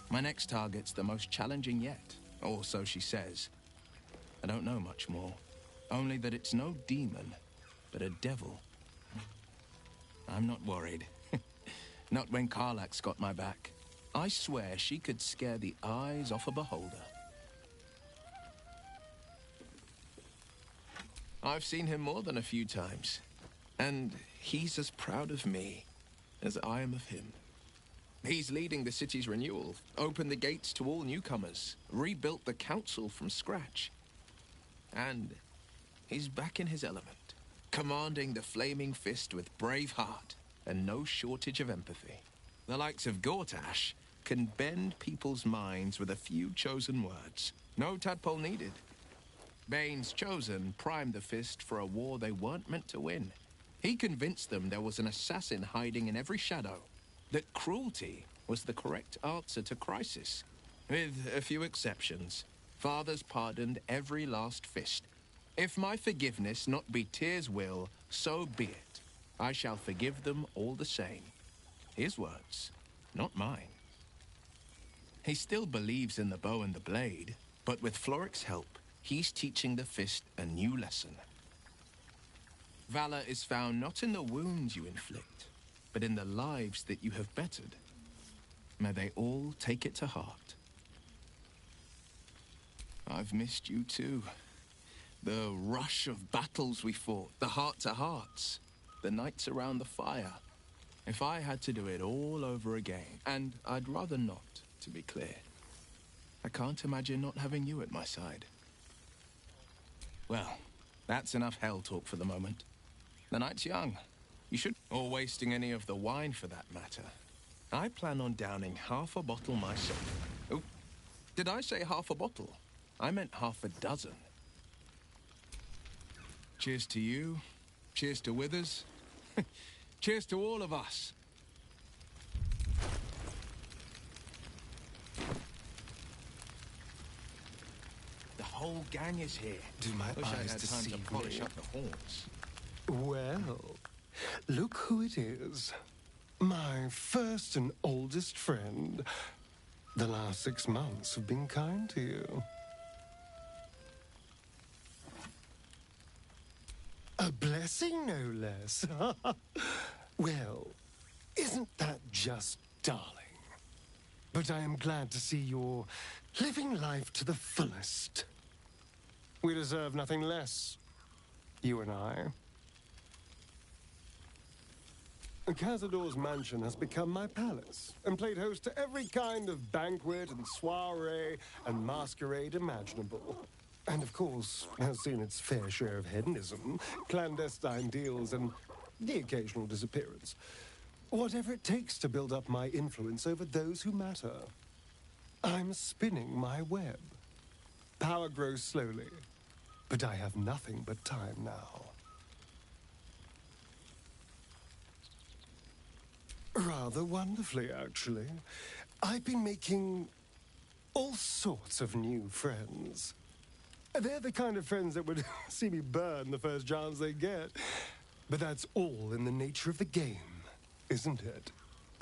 My next target's the most challenging yet, or so she says. I don't know much more. Only that it's no demon, but a devil. I'm not worried. Not when Karlach's got my back. I swear she could scare the eyes off a beholder. I've seen him more than a few times, and he's as proud of me as I am of him. He's leading the city's renewal, opened the gates to all newcomers, rebuilt the council from scratch. And he's back in his element, commanding the Flaming Fist with brave heart and no shortage of empathy. The likes of Gortash can bend people's minds with a few chosen words. No tadpole needed. Bane's Chosen primed the Fist for a war they weren't meant to win. He convinced them there was an assassin hiding in every shadow, that cruelty was the correct answer to crisis. With a few exceptions, fathers pardoned every last fist. If my forgiveness not be Tyr's will, so be it. I shall forgive them all the same. His words, not mine. He still believes in the bow and the blade, but with Floric's help, he's teaching the Fist a new lesson. Valor is found not in the wounds you inflict, but in the lives that you have bettered. May they all take it to heart. I've missed you too. The rush of battles we fought, the heart-to-hearts, the nights around the fire. If I had to do it all over again, and I'd rather not, to be clear, I can't imagine not having you at my side. Well, that's enough hell talk for the moment. The night's young. You should... Or wasting any of the wine, for that matter. I plan on downing half a bottle myself. Oh, did I say half a bottle? I meant half a dozen. Cheers to you. Cheers to Withers. Cheers to all of us. The whole gang is here. Do my Wish I eyes had time to deceive polish me? up the horns. Well, look who it is. My first and oldest friend. The last 6 months have been kind to you. A blessing, no less. Well, isn't that just darling? But I am glad to see you're living life to the fullest. We deserve nothing less, you and I. Cazador's mansion has become my palace, and played host to every kind of banquet and soiree and masquerade imaginable. And of course, has seen its fair share of hedonism, clandestine deals, and the occasional disappearance. Whatever it takes to build up my influence over those who matter. I'm spinning my web. Power grows slowly, but I have nothing but time now. Rather wonderfully, actually. I've been making all sorts of new friends. They're the kind of friends that would see me burn the first chance they get. But that's all in the nature of the game, isn't it?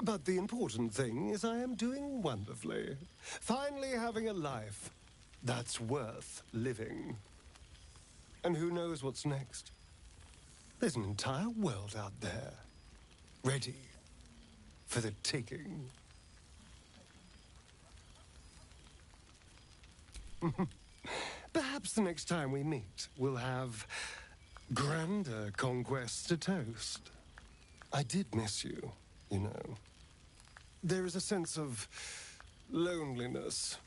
But the important thing is I am doing wonderfully. Finally having a life that's worth living. And who knows what's next? There's an entire world out there, ready for the taking. Perhaps the next time we meet, we'll have grander conquests to toast. I did miss you, you know. There is a sense of loneliness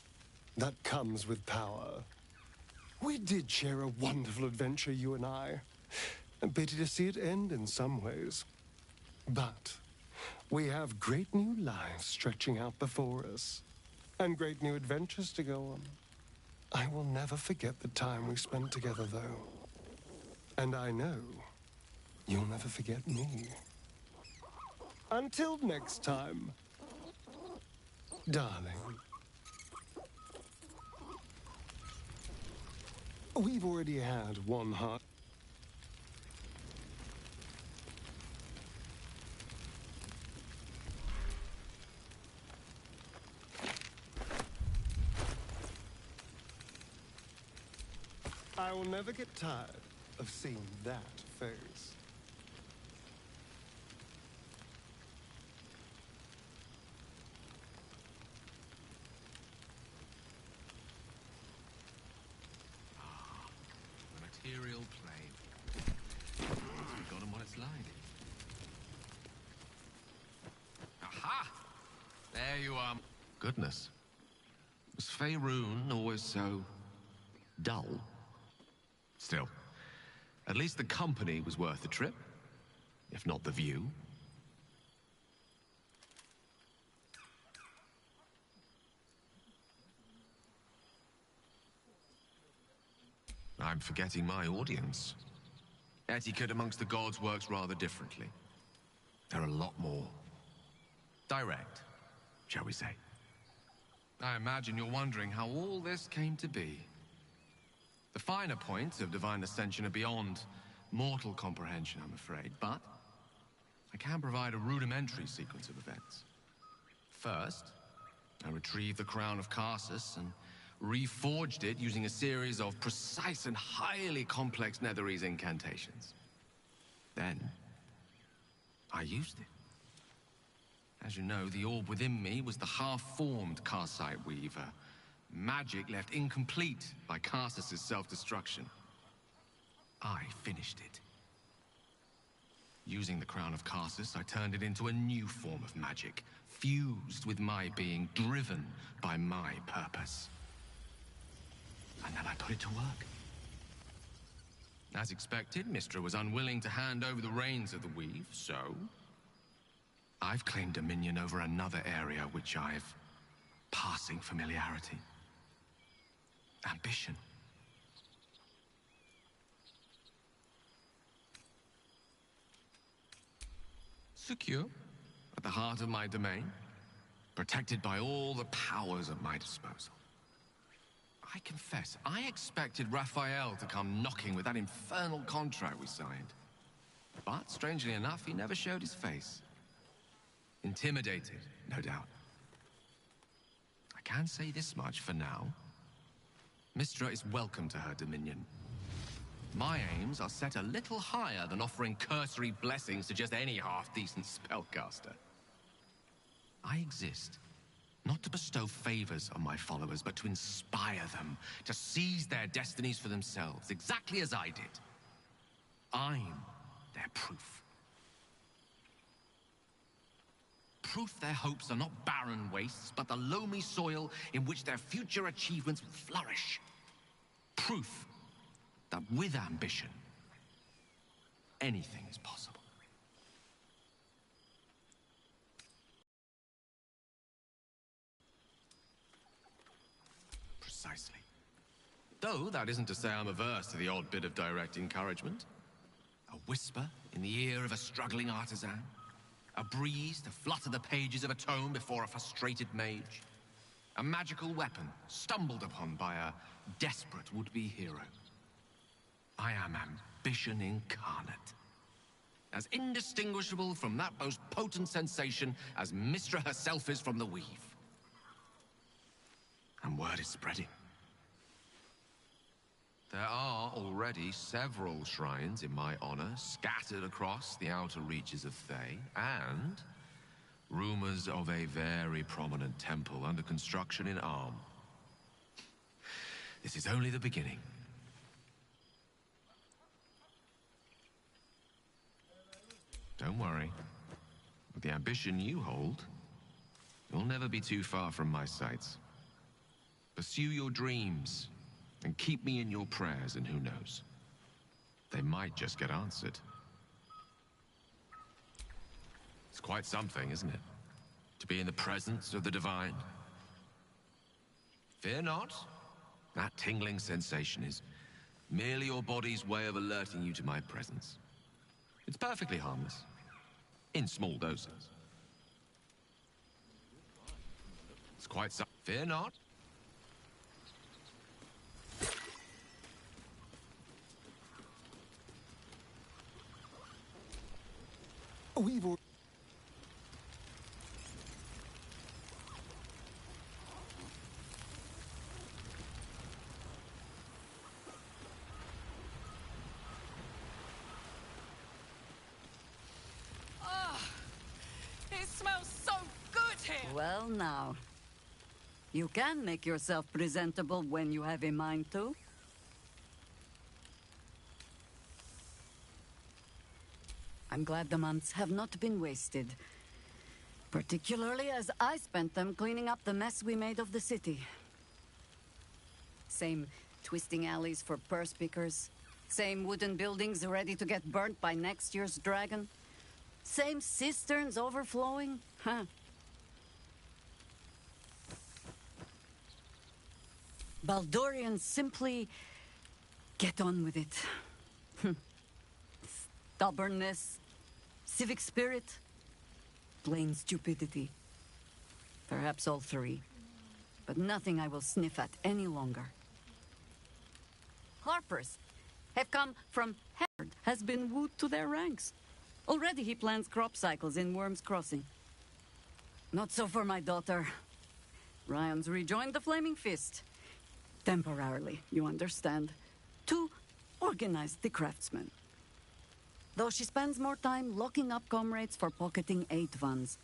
that comes with power. We did share a wonderful adventure, you and I. A pity to see it end in some ways. But we have great new lives stretching out before us, and great new adventures to go on. I will never forget the time we spent together, though. And I know you'll never forget me. Until next time, darling. We've already had one heart. I will never get tired of seeing that face. Material plane. We've forgotten what it's like. Aha! There you are. Goodness. Was Faerun always so dull? Still, at least the company was worth the trip, if not the view. I'm forgetting my audience. Etiquette amongst the gods works rather differently. They're a lot more direct, shall we say. I imagine you're wondering how all this came to be. The finer points of divine ascension are beyond mortal comprehension, I'm afraid, but I can provide a rudimentary sequence of events. First, I retrieved the crown of Karsus and reforged it using a series of precise and highly complex Netherese incantations. Then, I used it. As you know, the orb within me was the half-formed Karsite Weaver, magic left incomplete by Karsus' self-destruction. I finished it. Using the crown of Karsus, I turned it into a new form of magic, fused with my being, driven by my purpose. And then I put it to work. As expected, Mystra was unwilling to hand over the reins of the weave, so I've claimed dominion over another area which I've passing familiarity. Ambition. Secure, at the heart of my domain, protected by all the powers at my disposal. I confess, I expected Raphael to come knocking with that infernal contract we signed. But, strangely enough, he never showed his face. Intimidated, no doubt. I can say this much for now. Mystra is welcome to her dominion. My aims are set a little higher than offering cursory blessings to just any half-decent spellcaster. I exist not to bestow favors on my followers, but to inspire them to seize their destinies for themselves, exactly as I did. I'm their proof. Proof their hopes are not barren wastes, but the loamy soil in which their future achievements will flourish. Proof that with ambition, anything is possible. Precisely. Though that isn't to say I'm averse to the odd bit of direct encouragement. A whisper in the ear of a struggling artisan. A breeze to flutter the pages of a tome before a frustrated mage. A magical weapon stumbled upon by a desperate would-be hero. I am ambition incarnate. As indistinguishable from that most potent sensation as Mystra herself is from the weave. And word is spreading. There are already several shrines in my honor scattered across the outer reaches of Thay, and rumors of a very prominent temple under construction in Arm. This is only the beginning. Don't worry. With the ambition you hold, you'll never be too far from my sights. Pursue your dreams, and keep me in your prayers, and who knows? They might just get answered. It's quite something, isn't it? To be in the presence of the divine. Fear not. That tingling sensation is merely your body's way of alerting you to my presence. It's perfectly harmless. In small doses. It's quite some... Fear not. We will... It smells so good here! Well now, you can make yourself presentable when you have a mind to. I'm glad the months have not been wasted. Particularly as I spent them cleaning up the mess we made of the city. Same twisting alleys for purse pickers. Same wooden buildings ready to get burnt by next year's dragon. Same cisterns overflowing. Huh. Baldurians simply get on with it. Stubbornness, civic spirit, plain stupidity. Perhaps all three, but nothing I will sniff at any longer. Harpers have come from Herod, has been wooed to their ranks. Already he plans crop cycles in Worm's Crossing. Not so for my daughter. Ryan's rejoined the Flaming Fist. Temporarily, you understand. To organize the craftsmen. Though she spends more time locking up comrades for pocketing 8 ones.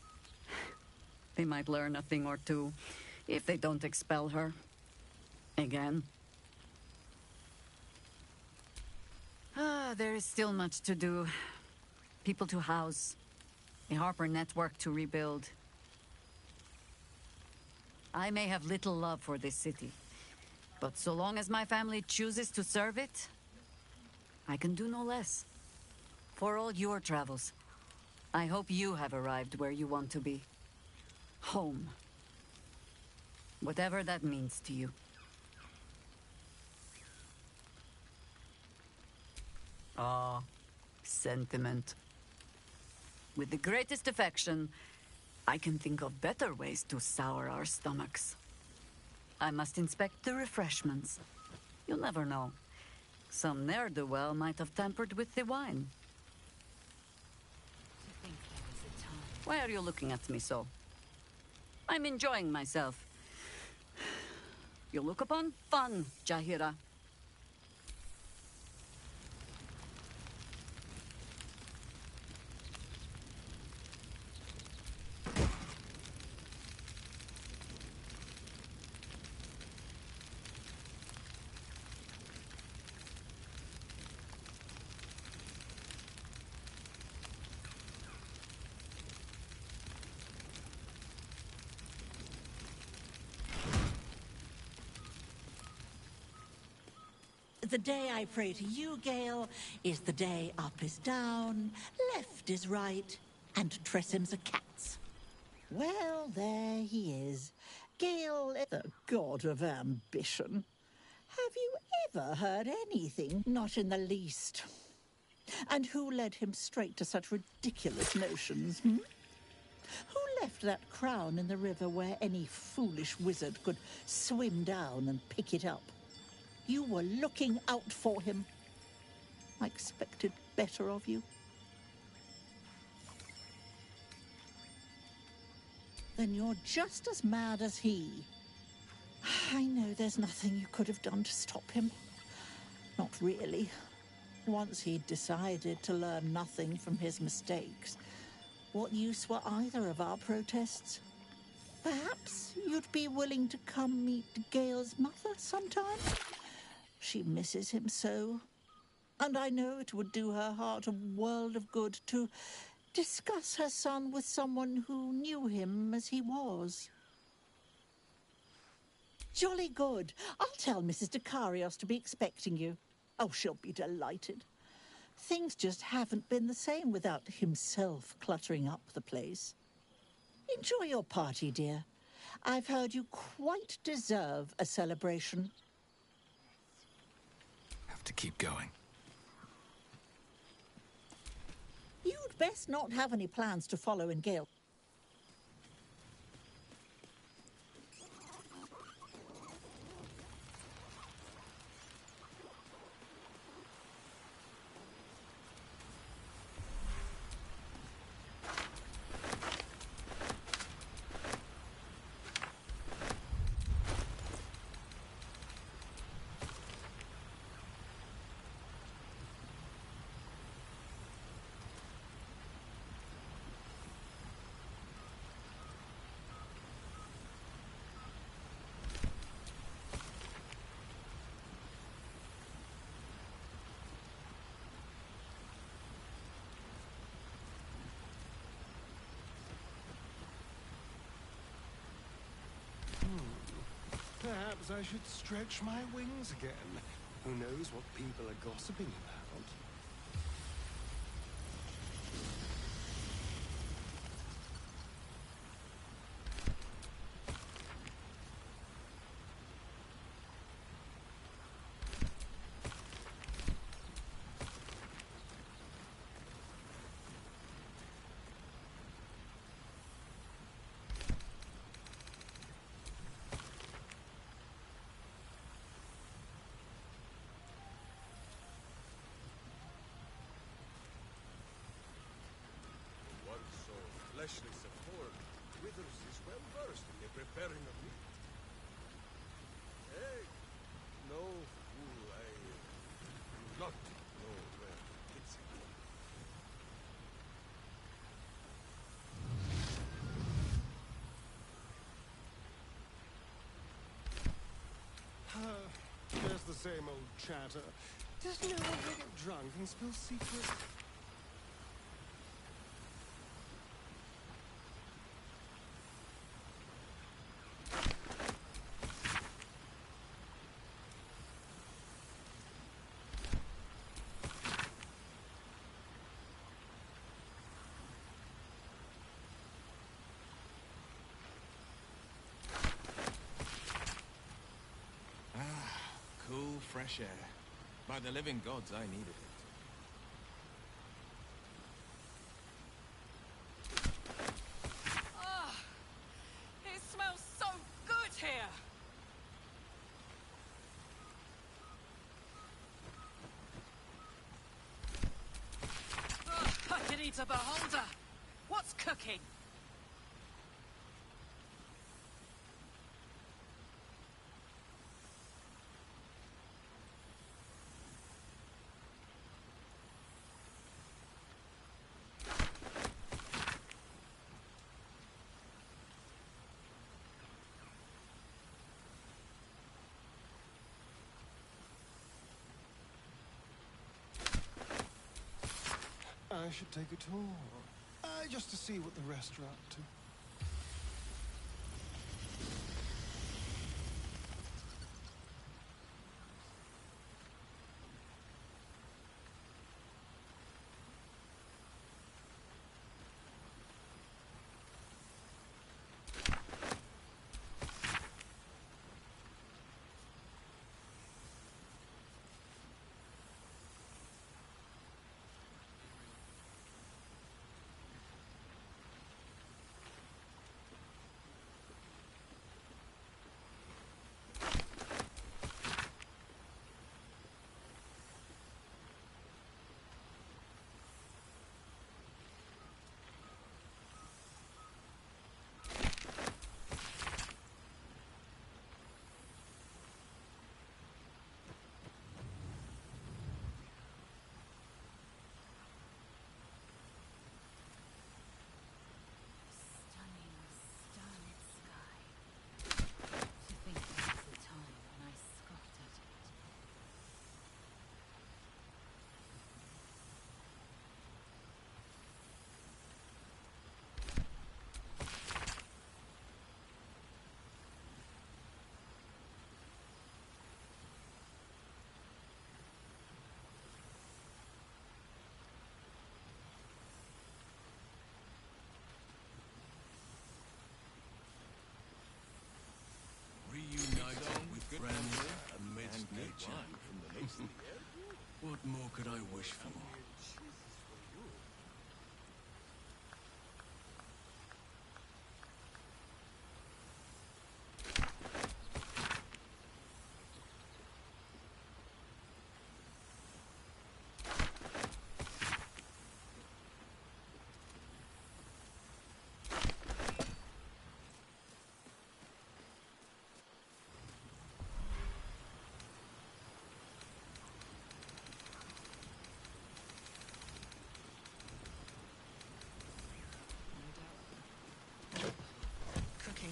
They might learn a thing or two if they don't expel her. Again. There is still much to do. People to house. A Harper network to rebuild. I may have little love for this city, but so long as my family chooses to serve it, I can do no less. For all your travels, I hope you have arrived where you want to be. Home. Whatever that means to you. Ah, sentiment. With the greatest affection, I can think of better ways to sour our stomachs. I must inspect the refreshments. You'll never know. Some ne'er-do-well might have tampered with the wine. Why are you looking at me so? I'm enjoying myself. You look upon fun, Jahira. The day I pray to you, Gale, is the day up is down, left is right, and Tressim's a cat's. Well, there he is. Gale, the god of ambition. Have you ever heard anything? Not in the least. And who led him straight to such ridiculous notions, Who left that crown in the river where any foolish wizard could swim down and pick it up? You were looking out for him. I expected better of you. Then you're just as mad as he. I know there's nothing you could have done to stop him. Not really. Once he'd decided to learn nothing from his mistakes, what use were either of our protests? Perhaps you'd be willing to come meet Gale's mother sometime? She misses him so. And I know it would do her heart a world of good to discuss her son with someone who knew him as he was. Jolly good. I'll tell Mrs. Dekarios to be expecting you. Oh, she'll be delighted. Things just haven't been the same without himself cluttering up the place. Enjoy your party, dear. I've heard you quite deserve a celebration. Have to keep going. You'd best not have any plans to follow in Gale. Perhaps I should stretch my wings again. Who knows what people are gossiping about? Fleshly support, Withers is well versed in the preparing of meat. Hey, no fool, I do not know where it's Just the same old chatter. Does no one here get drunk and spill secrets? Cool, fresh air. By the living gods, I needed it. Ah, it smells so good here. I can eat a beholder. What's cooking? I should take a tour. Just to see what the rest are up to. Reunited with friends amidst nature. What more could I wish for?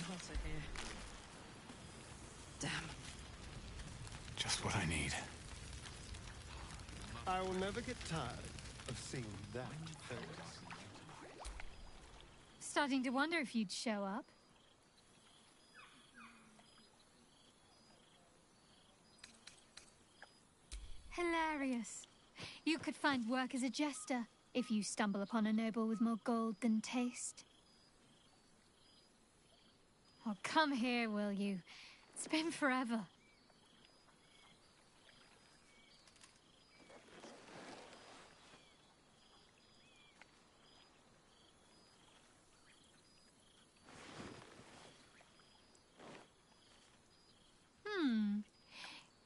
Hotter here. Damn. Just what I need. I will never get tired of seeing that face. Starting to wonder if you'd show up. Hilarious. You could find work as a jester if you stumble upon a noble with more gold than taste. Oh, come here, will you? It's been forever.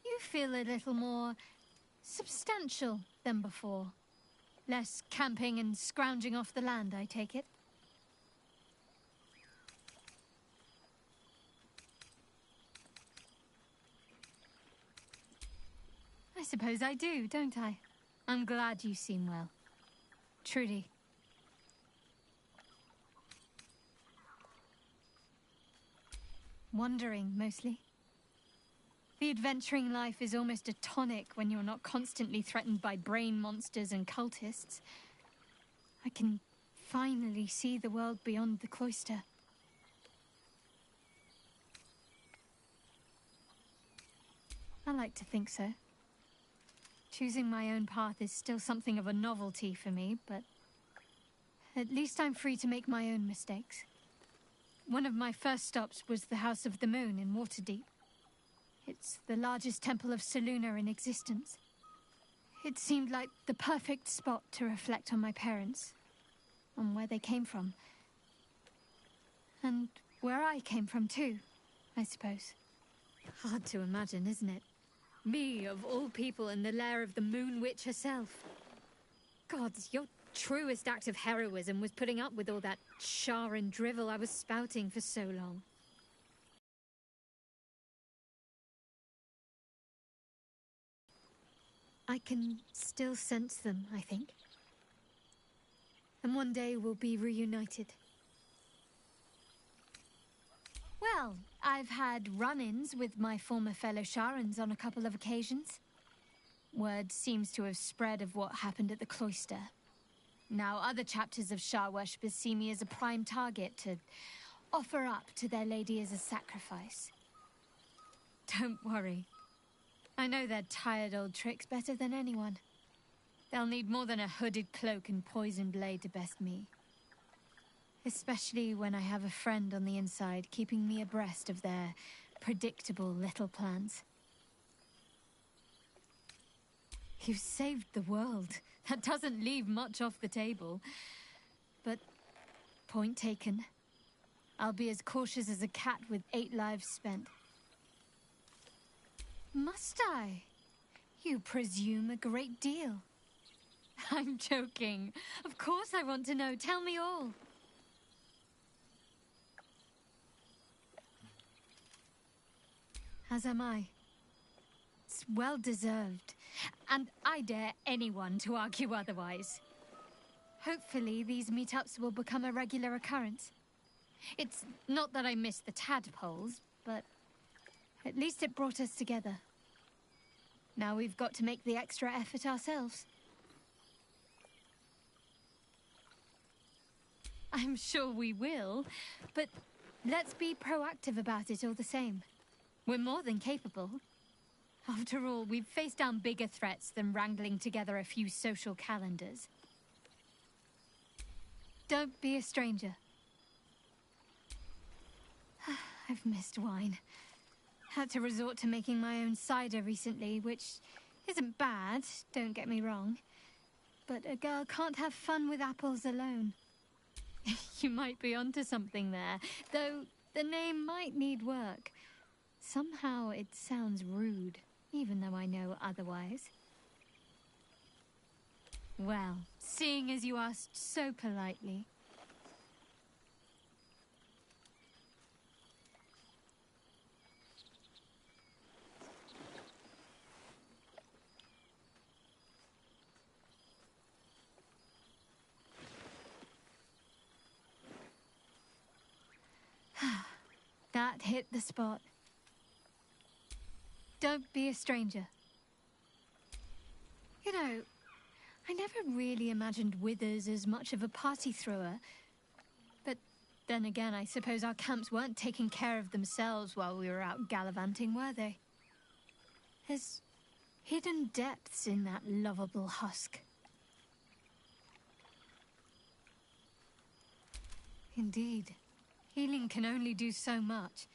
You feel a little more substantial than before. Less camping and scrounging off the land, I take it. I suppose I do, don't I? I'm glad you seem well. Truly. Wandering, mostly. The adventuring life is almost a tonic when you're not constantly threatened by brain monsters and cultists. I can finally see the world beyond the cloister. I like to think so. Choosing my own path is still something of a novelty for me, but at least I'm free to make my own mistakes. One of my first stops was the House of the Moon in Waterdeep. It's the largest temple of Selûne in existence. It seemed like the perfect spot to reflect on my parents, on where they came from. And where I came from too, I suppose. Hard to imagine, isn't it? Me, of all people, in the lair of the Moon Witch herself. Gods, your truest act of heroism was putting up with all that char and drivel I was spouting for so long. I can still sense them, I think. And one day we'll be reunited. Well, I've had run-ins with my former fellow Sharans on a couple of occasions. Word seems to have spread of what happened at the cloister. Now other chapters of Shar worshippers see me as a prime target to offer up to their lady as a sacrifice. Don't worry. I know their tired old tricks better than anyone. They'll need more than a hooded cloak and poisoned blade to best me. Especially when I have a friend on the inside keeping me abreast of their predictable little plans. You saved the world. That doesn't leave much off the table. But point taken. I'll be as cautious as a cat with 8 lives spent. Must I? You presume a great deal. I'm joking. Of course I want to know. Tell me all. As am I. It's well deserved. And I dare anyone to argue otherwise. Hopefully these meetups will become a regular occurrence. It's not that I miss the tadpoles, but at least it brought us together. Now we've got to make the extra effort ourselves. I'm sure we will, but let's be proactive about it all the same. We're more than capable. After all, we've faced down bigger threats than wrangling together a few social calendars. Don't be a stranger. I've missed wine. Had to resort to making my own cider recently, which isn't bad, don't get me wrong. But a girl can't have fun with apples alone. You might be onto something there, though the name might need work. Somehow it sounds rude, even though I know otherwise. Well, seeing as you asked so politely. That hit the spot. Don't be a stranger. You know, I never really imagined Withers as much of a party thrower. But then again, I suppose our camps weren't taking care of themselves while we were out gallivanting, were they? Has Hidden depths in that lovable husk. Indeed. Healing can only do so much.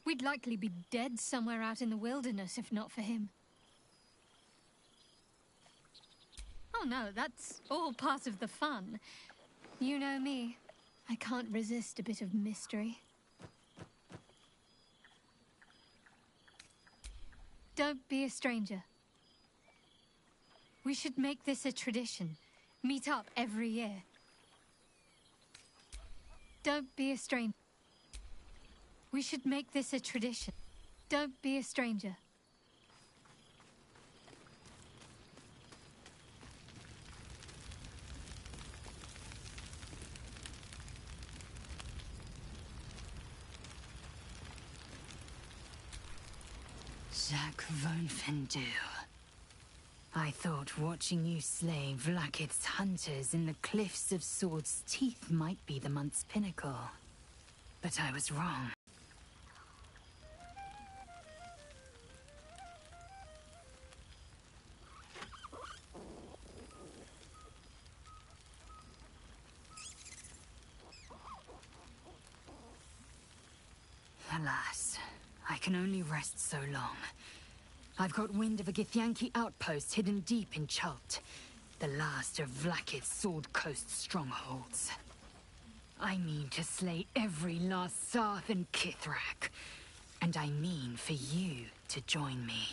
We'd likely be dead somewhere out in the wilderness if not for him. Oh no, that's all part of the fun. You know me. I can't resist a bit of mystery. Don't be a stranger. We should make this a tradition. Meet up every year. Don't be a stranger. We should make this a tradition. Don't be a stranger. Jacques von Fendu. I thought watching you slay Vlaakith's hunters in the Cliffs of Swords' Teeth might be the month's pinnacle. But I was wrong. Alas, I can only rest so long. I've got wind of a Githyanki outpost hidden deep in Chult, the last of Vlaakith's Sword Coast strongholds. I mean to slay every last Sarth and Kithrak, and I mean for you to join me.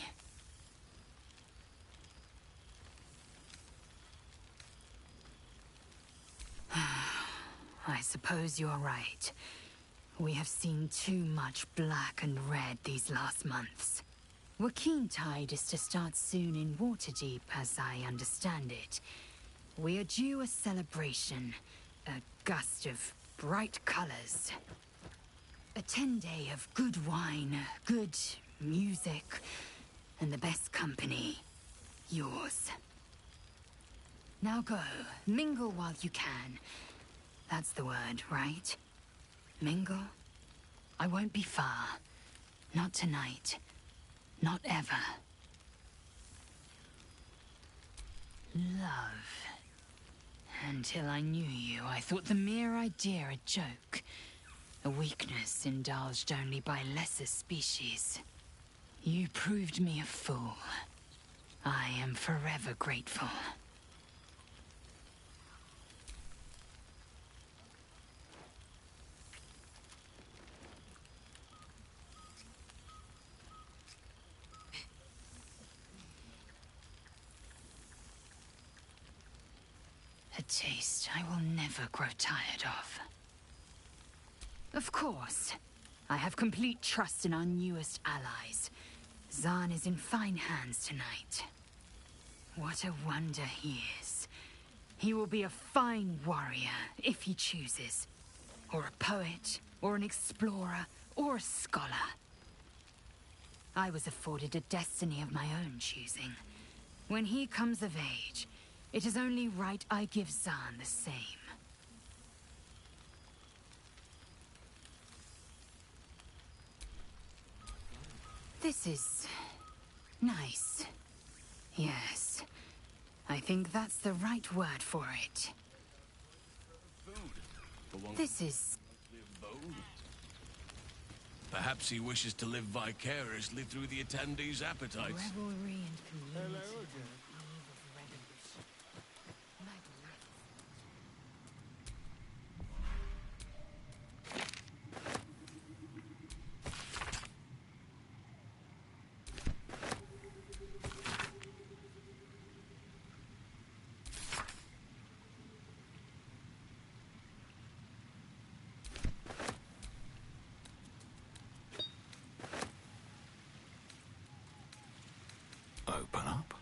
I suppose you're right. We have seen too much black and red these last months. Wakeen-tide is to start soon in Waterdeep, as I understand it. We are due a celebration, a gust of bright colors. A 10-day of good wine, good music, and the best company. Yours. Now go, mingle while you can. That's the word, right? Mingle? I won't be far. Not tonight. Not ever. Love. Until I knew you, I thought the mere idea a joke. A weakness indulged only by lesser species. You proved me a fool. I am forever grateful. A taste I will never grow tired of. Of course. I have complete trust in our newest allies. Zahn is in fine hands tonight. What a wonder he is. He will be a fine warrior, if he chooses. Or a poet, or an explorer, or a scholar. I was afforded a destiny of my own choosing. When he comes of age, it is only right I give Zahn the same. This is nice. Yes. I think that's the right word for it. This is... Perhaps he wishes to live vicariously through the attendees' appetites. Revelry and community. Open up.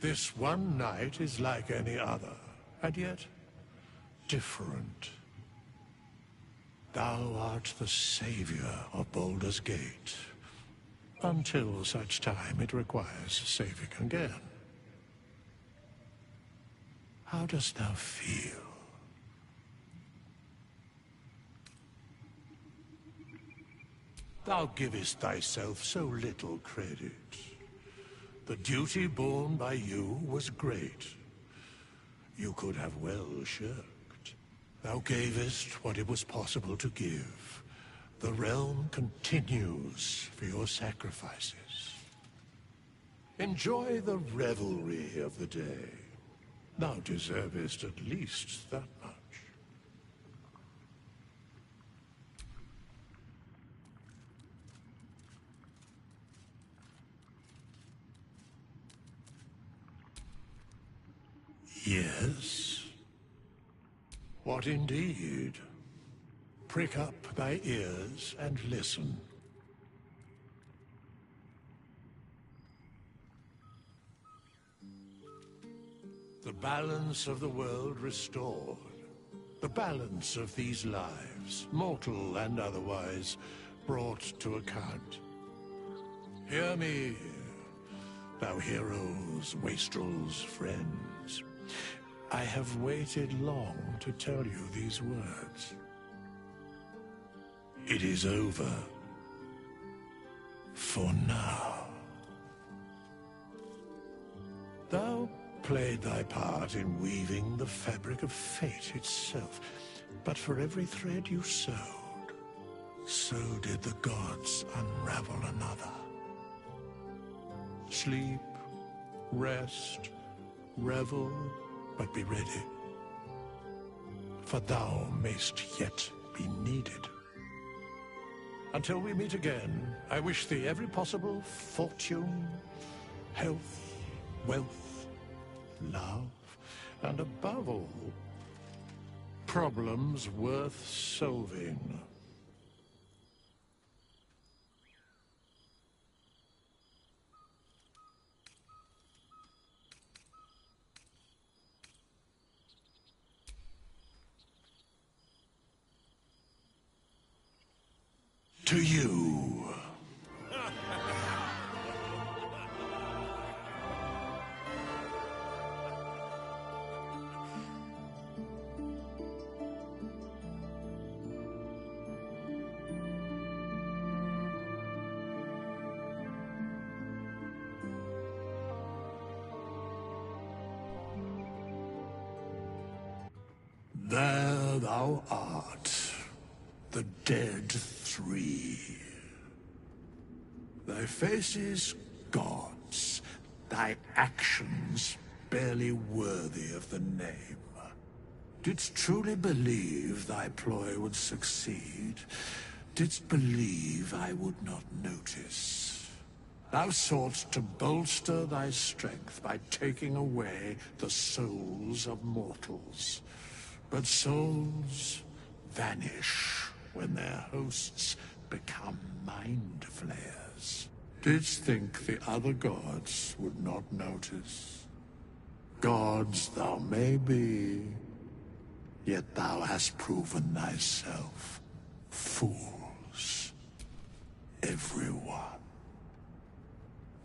This one night is like any other, and yet different. Thou art the savior of Baldur's Gate, until such time it requires saving again. How dost thou feel? Thou givest thyself so little credit. The duty borne by you was great. You could have well shirked. Thou gavest what it was possible to give. The realm continues for your sacrifices. Enjoy the revelry of the day. Thou deservest at least that much. Yes? What indeed? Prick up thy ears and listen. The balance of the world restored. The balance of these lives, mortal and otherwise, brought to account. Hear me, thou heroes, wastrels, friends. I have waited long to tell you these words. It is over. For now. Thou played thy part in weaving the fabric of fate itself, but for every thread you sewed, so did the gods unravel another. Sleep, rest, revel, but be ready, for thou mayst yet be needed. Until we meet again, I wish thee every possible fortune, health, wealth, love, and above all, problems worth solving. To you. There thou art, the dead three. Thy faces gods, thy actions barely worthy of the name. Didst truly believe thy ploy would succeed? Didst believe I would not notice? Thou soughtst to bolster thy strength by taking away the souls of mortals. But souls vanish when their hosts become mind flayers. Didst think the other gods would not notice? Gods thou may be, yet thou hast proven thyself fools. Everyone.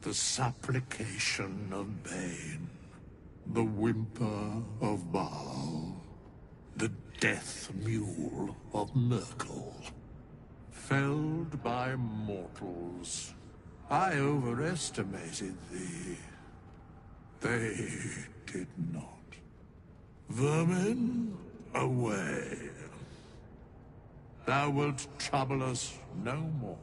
The supplication of Bane, the whimper of Baal, the death mule of Merkel. Felled by mortals. I overestimated thee. They did not. Vermin, away. Thou wilt trouble us no more.